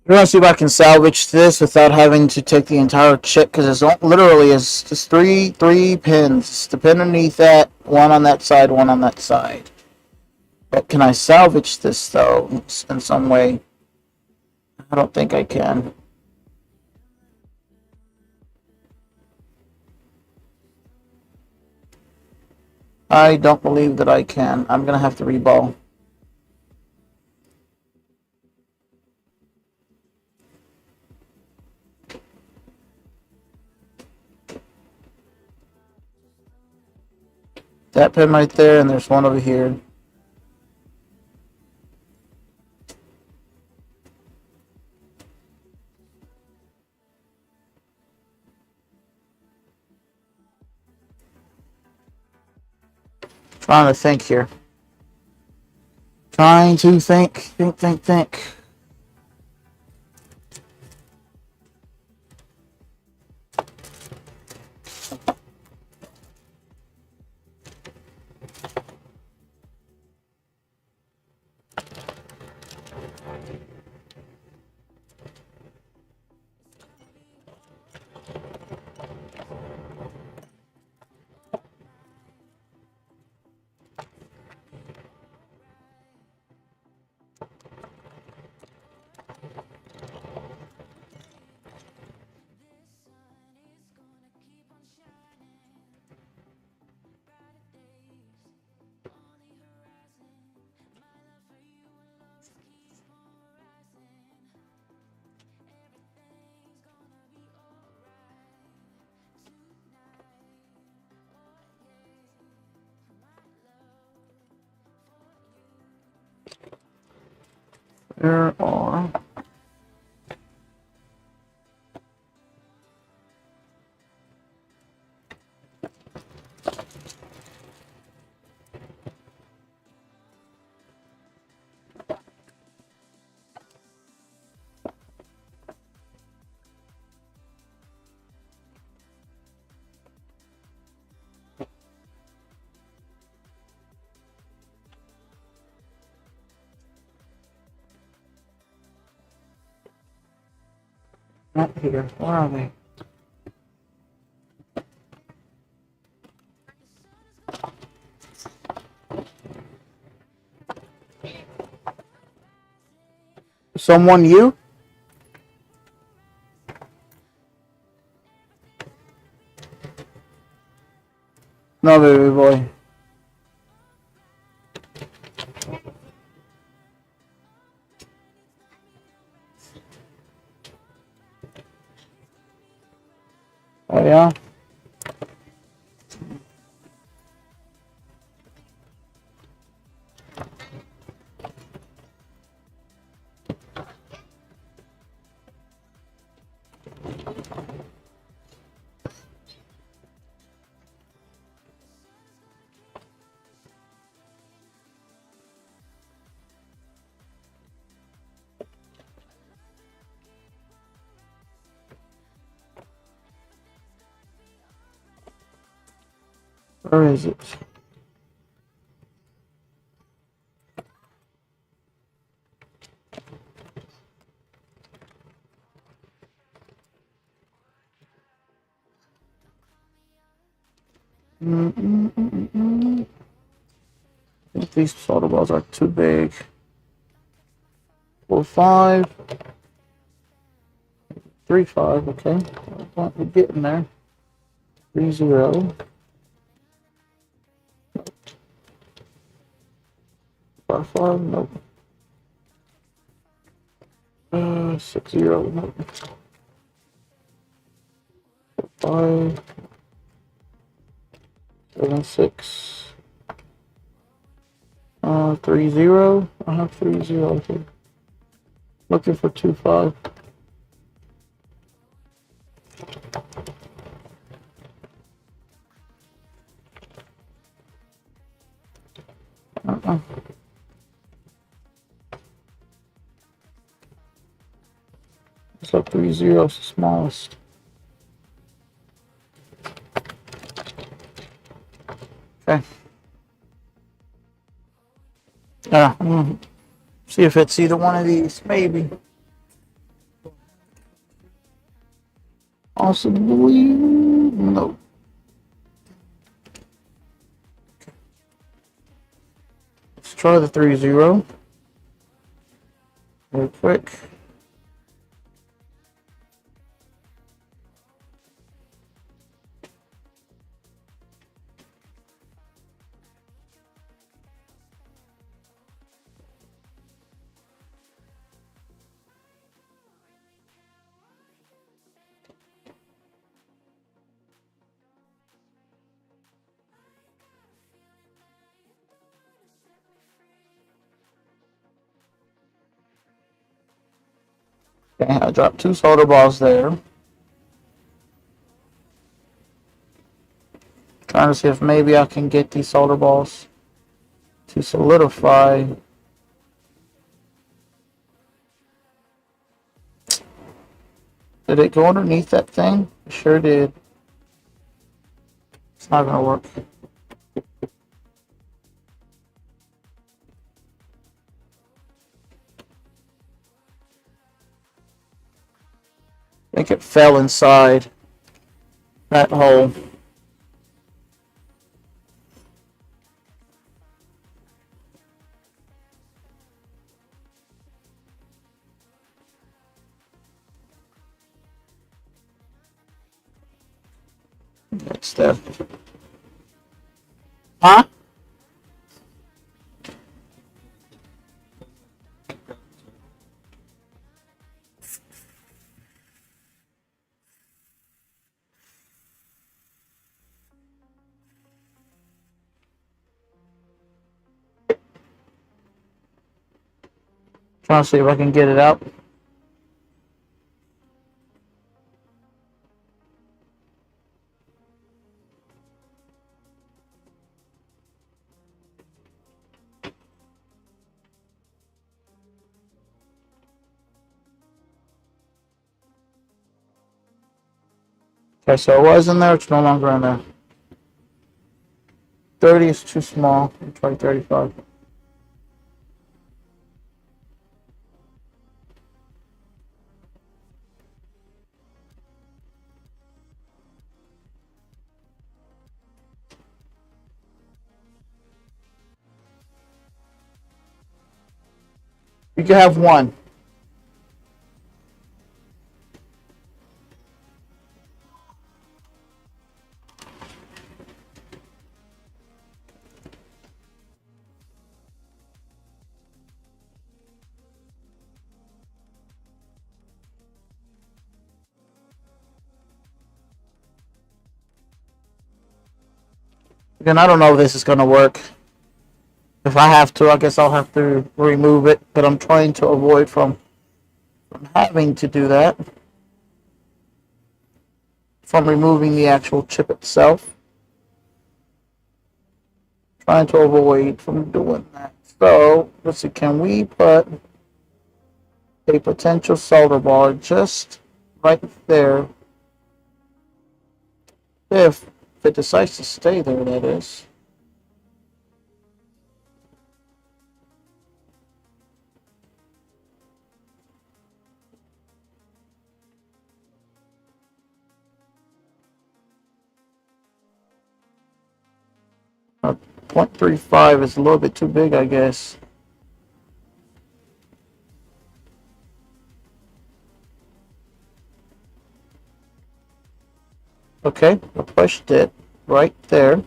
We're gonna see if I can salvage this without having to take the entire chip, because it's literally is just three pins. The pin underneath that, 1 on that side, 1 on that side. But can I salvage this though in some way? I don't think I can. I don't believe that I can. I'm gonna have to reball. That pin right there, and there's 1 over here. Trying to think here. Trying to think. Not here. Where are they? Someone you? No, baby boy. Oh yeah? Where is it? I think these soda balls are too big. 4, 5. 3, 5, okay. We're getting there. 3, 0. 5, 5, nope. 6, 0, nope. 5, 7, 6. 3, 0. I have 3, 0 here. Looking for 2, 5. So 3, 0 is the smallest. Okay. See if it's either one of these, maybe. Possibly, no. Let's try the 3, 0. Real quick. Okay, I dropped 2 soda balls there. Trying to see if maybe I can get these soda balls to solidify. Did it go underneath that thing? It sure did. It's not gonna work. I think it fell inside that hole. That's the... Huh? Trying to see if I can get it out. Okay, so it was in there, it's no longer in there. 30 is too small. I'll try 35. You can have one. Again, I don't know if this is going to work. If I have to, I guess I'll have to remove it, but I'm trying to avoid from having to do that. From removing the actual chip itself. Trying to avoid from doing that. So, let's see, can we put a potential solder ball just right there? If it decides to stay there, that is. Uh, 0.35 is a little bit too big, I guess. Okay, I pushed it right there.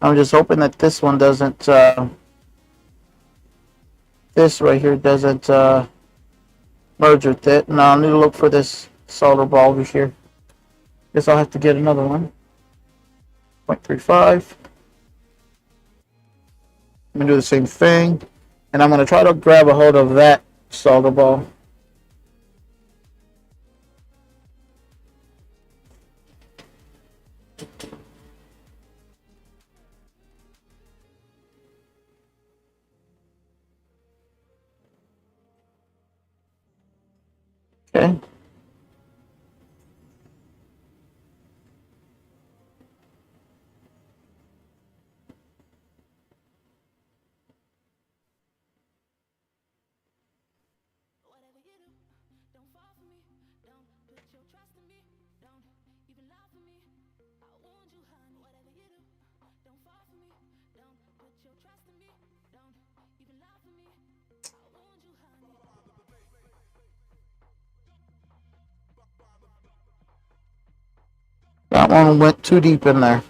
I'm just hoping that this one doesn't, this right here doesn't merge with it. Now I need to look for this solder ball over here. Guess I'll have to get another one. 0.35. I'm gonna do the same thing, and I'm gonna try to grab a hold of that solder ball. Okay. That one went too deep in there.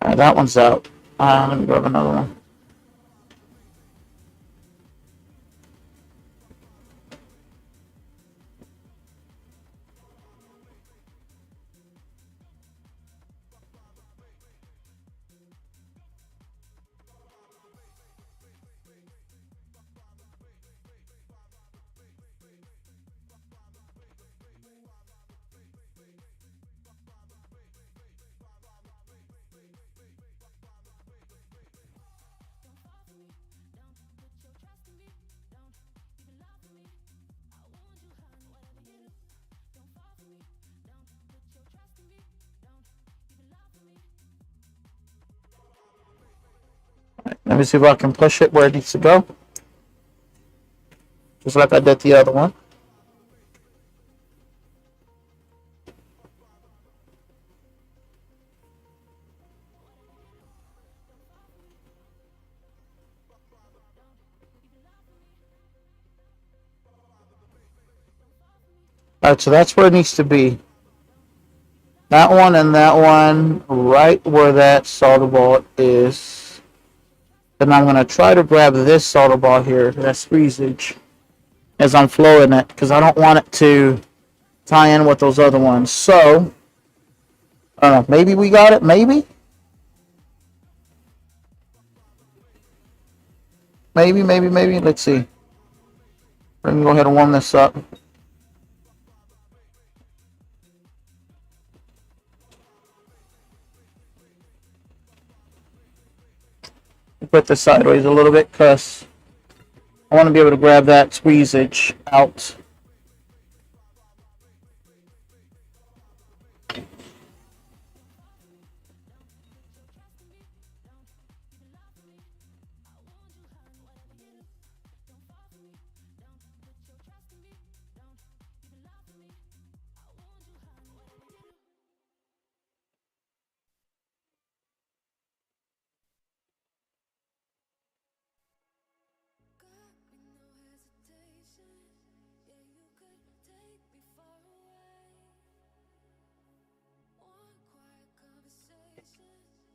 That one's out. Let me grab another one. Let me see if I can push it where it needs to go. Just like I did the other one. Alright, so that's where it needs to be. That one and that one, right where that solder ball is. Then I'm going to try to grab this solder ball here, that squeezage, as I'm flowing it, because I don't want it to tie in with those other ones. So, I don't know, maybe we got it, maybe? Maybe, let's see. We're going to go ahead and warm this up. Put this sideways a little bit because I want to be able to grab that squeezage out.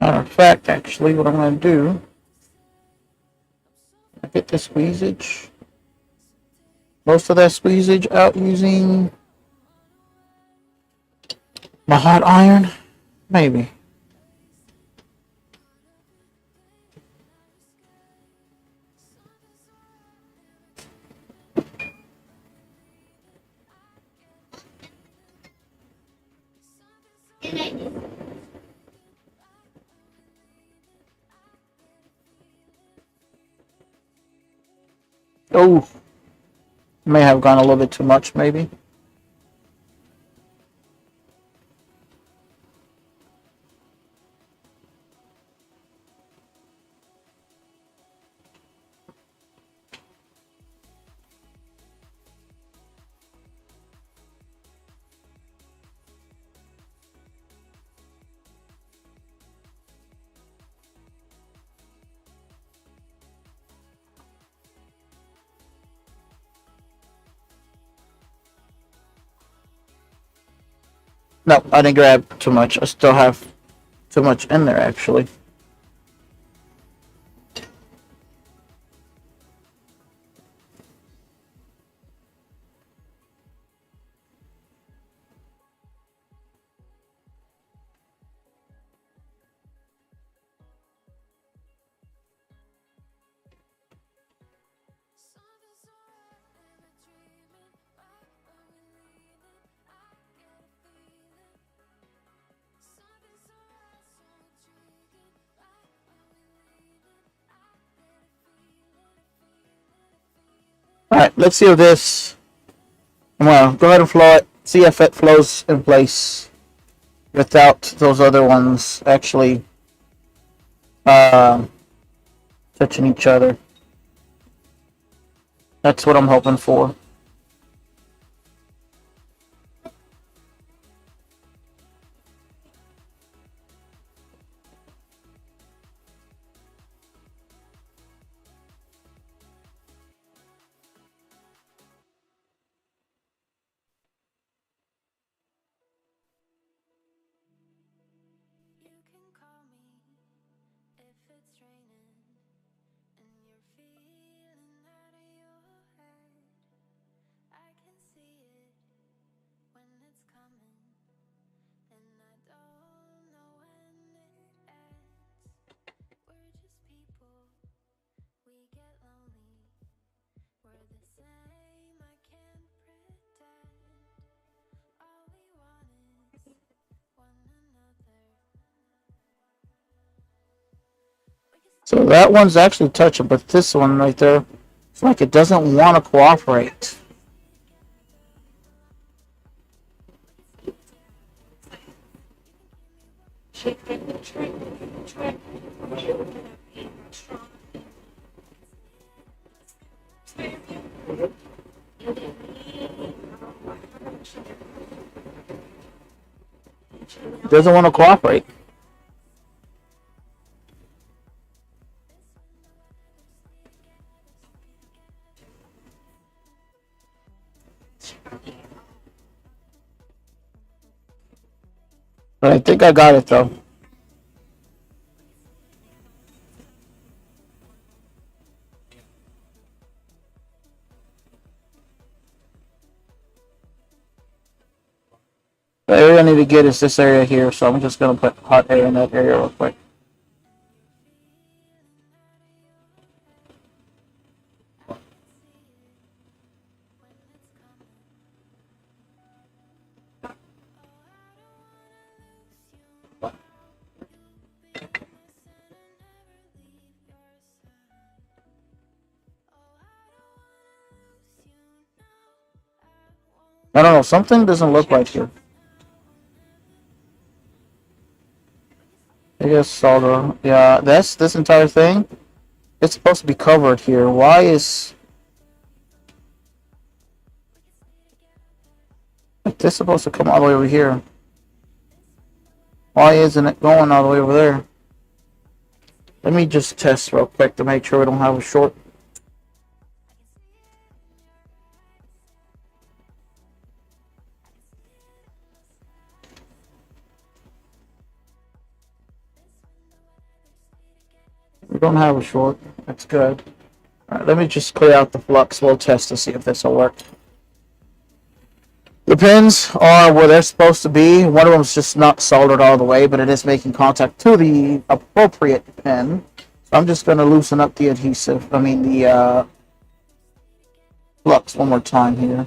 Matter of fact, actually, what I'm going to do, I get the squeezage, most of that squeezage out using my hot iron, maybe. Oh, may have gone a little bit too much, maybe. No, I didn't grab too much. I still have too much in there, actually. Alright, let's see if this... Well, go ahead and flow it. See if it flows in place without those other ones actually touching each other. That's what I'm hoping for. So that one's actually touching, but this one right there, it's like it doesn't want to cooperate. It doesn't want to cooperate. But I think I got it though. The area I need to get is this area here, so I'm just gonna put hot air in that area real quick. I don't know, something doesn't look right here. I guess all the, yeah, that's this entire thing. It's supposed to be covered here. Why is like this supposed to come all the way over here? Why isn't it going all the way over there? Let me just test real quick to make sure we don't have a short. We don't have a short. That's good. Alright, let me just clear out the flux. We'll test to see if this will work. The pins are where they're supposed to be. One of them's just not soldered all the way, but it is making contact to the appropriate pin. So I'm just going to loosen up the adhesive. I mean the flux one more time here.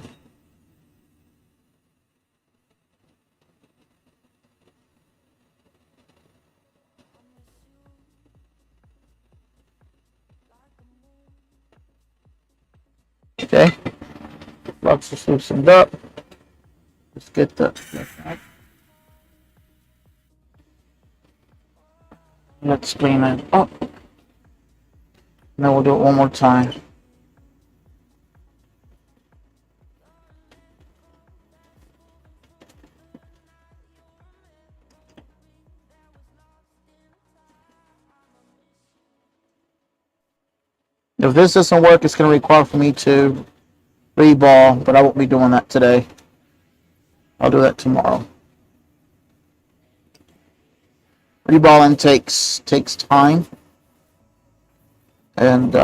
Okay. Flux is loosened up. Let's get the. Let's clean it up. Then we'll do it one more time. If this doesn't work, it's going to require for me to re-ball, but I won't be doing that today. I'll do that tomorrow. Reballing takes time, and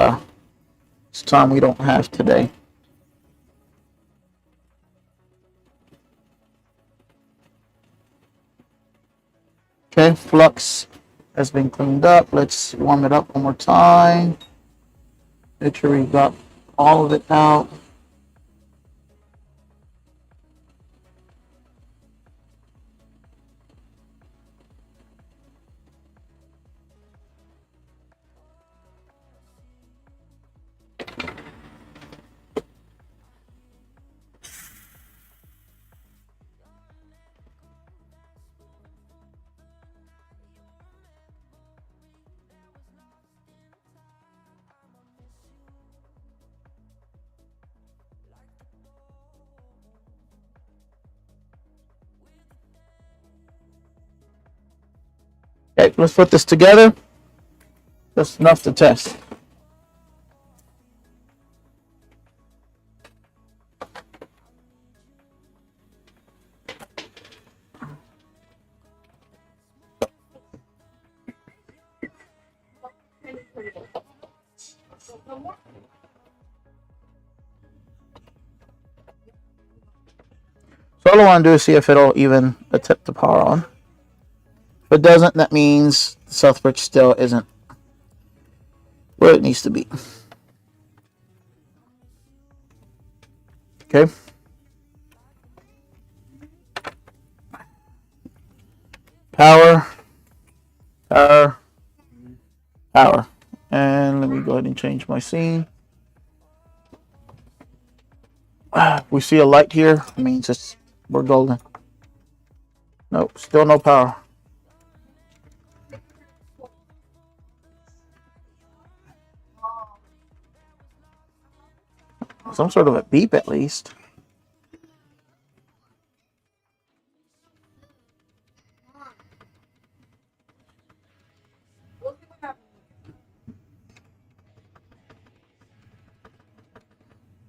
it's time we don't have today. Okay, flux has been cleaned up. Let's warm it up one more time. Make sure we got all of it out. Okay, let's put this together. That's enough to test. So all I want to do is see if it'll even attempt the power on. If it doesn't, that means the south bridge still isn't where it needs to be. Okay. Power. Power. Power. And let me go ahead and change my scene. We see a light here. It means we're golden. Nope, still no power. Some sort of a beep at least.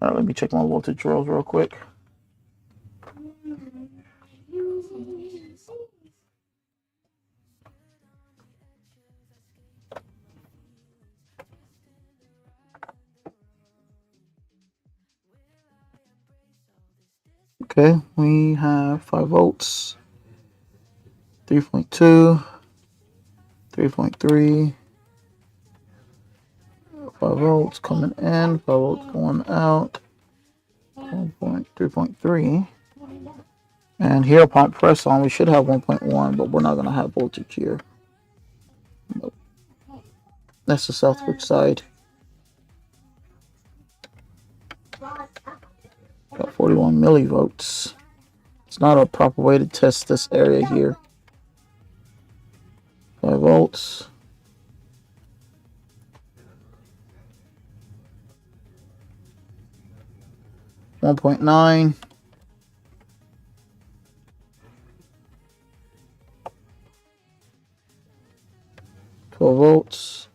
Alright, let me check my voltage rolls real quick. Okay, we have 5 volts, 3.2, 3.3, 5 volts coming in, 5 volts going out, 3.3. And here upon press on, we should have 1.1, but we're not going to have voltage here. Nope. That's the southward side. Got 41 millivolts. It's not a proper way to test this area here. 5 volts. $1.9. Volts.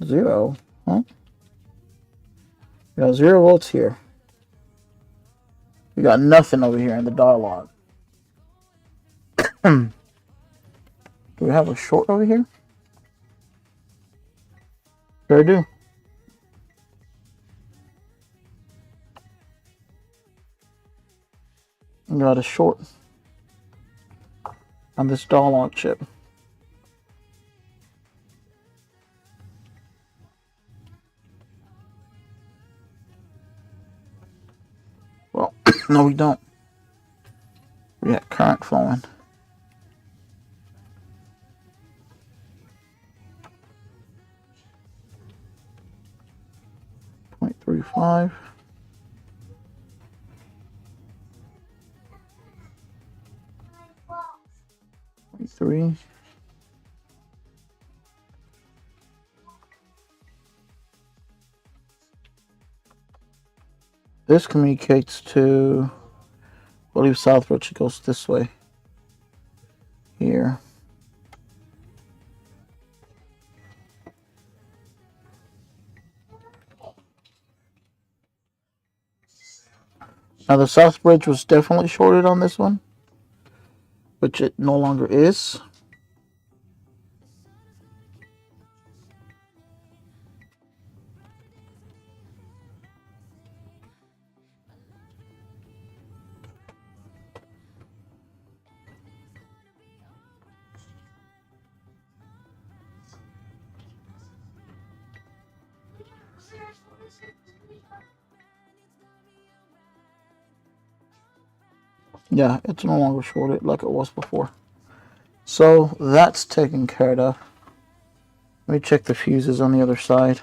0. Huh? We got 0 volts here. We got nothing over here in the dialogue. Do we have a short over here? Sure do. We got a short on this doll on chip. Well, no, we don't. We got current flowing. .35. 3. This communicates to, I believe, Southbridge. It goes this way. Here. Now the South Bridge was definitely shorted on this one, which it no longer is. Yeah, it's no longer shorted like it was before. So that's taken care of. Let me check the fuses on the other side.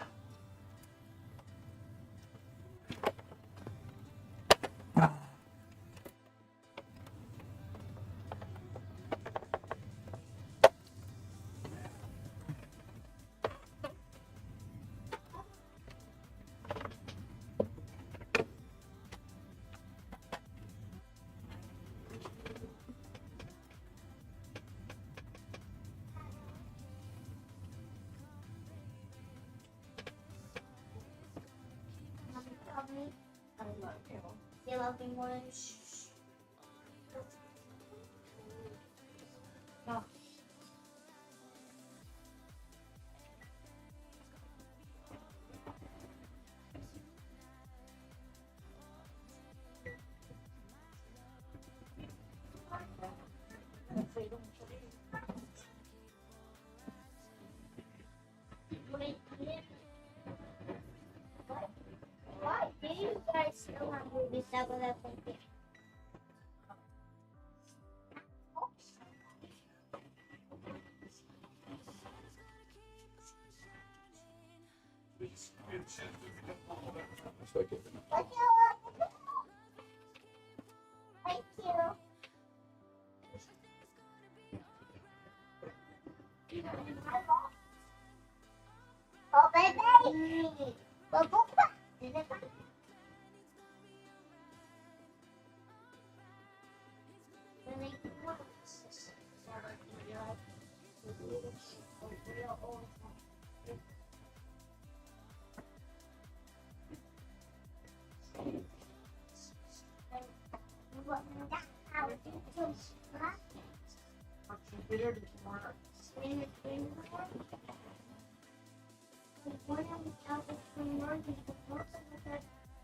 You love me more. No. Why do you guys still have movies that were that funky? Thank you. Thank you. Oh, baby.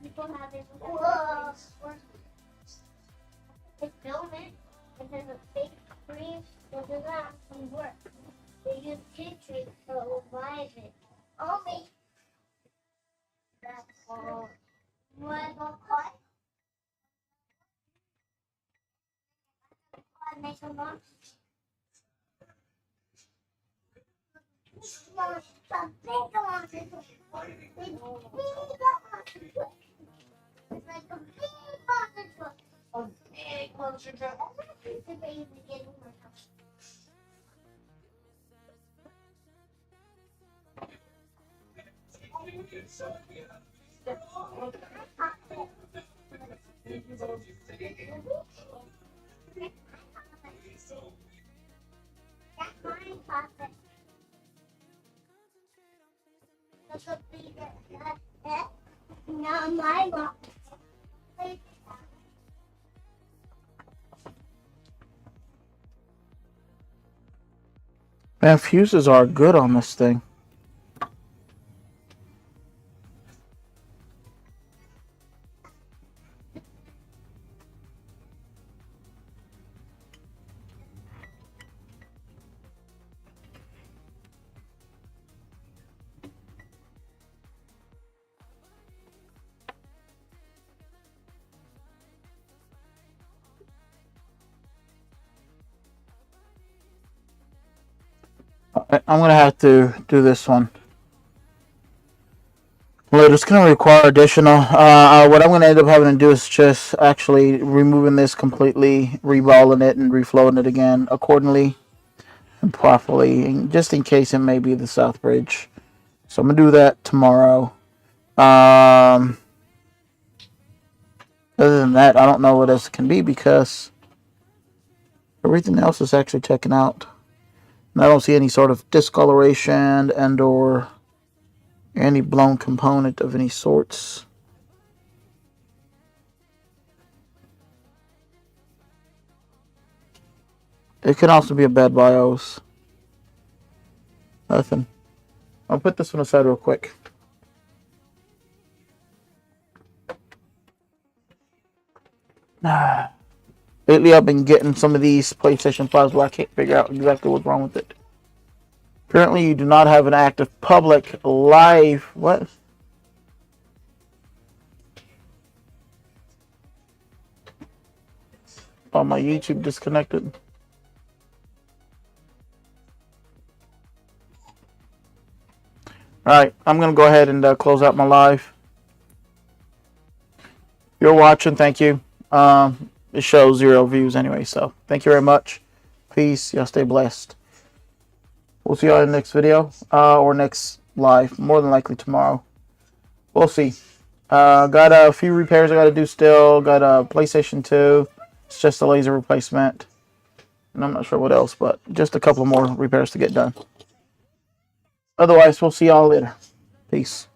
People have it. They film it, and then a fake freeze will do that from work. They use pictures to revive it. Only that's all. What? Make a monster. Some big monster. It's like a big monster truck. A big monster truck. It's the baby getting my house. That's mine, Papa. That's a big not my box. Man, fuses are good on this thing. I'm gonna have to do this one. Well, it's gonna require additional. What I'm gonna end up having to do is just actually removing this completely, reballing it, and reflowing it again accordingly and properly, and just in case it may be the South Bridge. So I'm gonna do that tomorrow. Other than that, I don't know what else it can be because everything else is actually checking out. And I don't see any sort of discoloration and or any blown component of any sorts. It can also be a bad BIOS. Nothing. I'll put this one aside real quick. Lately I've been getting some of these PlayStation 5s where I can't figure out exactly what's wrong with it. Apparently you do not have an active public live. What? Oh, my YouTube disconnected. Alright, I'm going to go ahead and close out my live. If you're watching, thank you. It shows 0 views anyway, so thank you very much. Peace. Y'all stay blessed. We'll see y'all in the next video or next live. More than likely tomorrow. We'll see. Got a few repairs I got to do still. Got a PlayStation 2. It's just a laser replacement. And I'm not sure what else, but just a couple more repairs to get done. Otherwise, we'll see y'all later. Peace.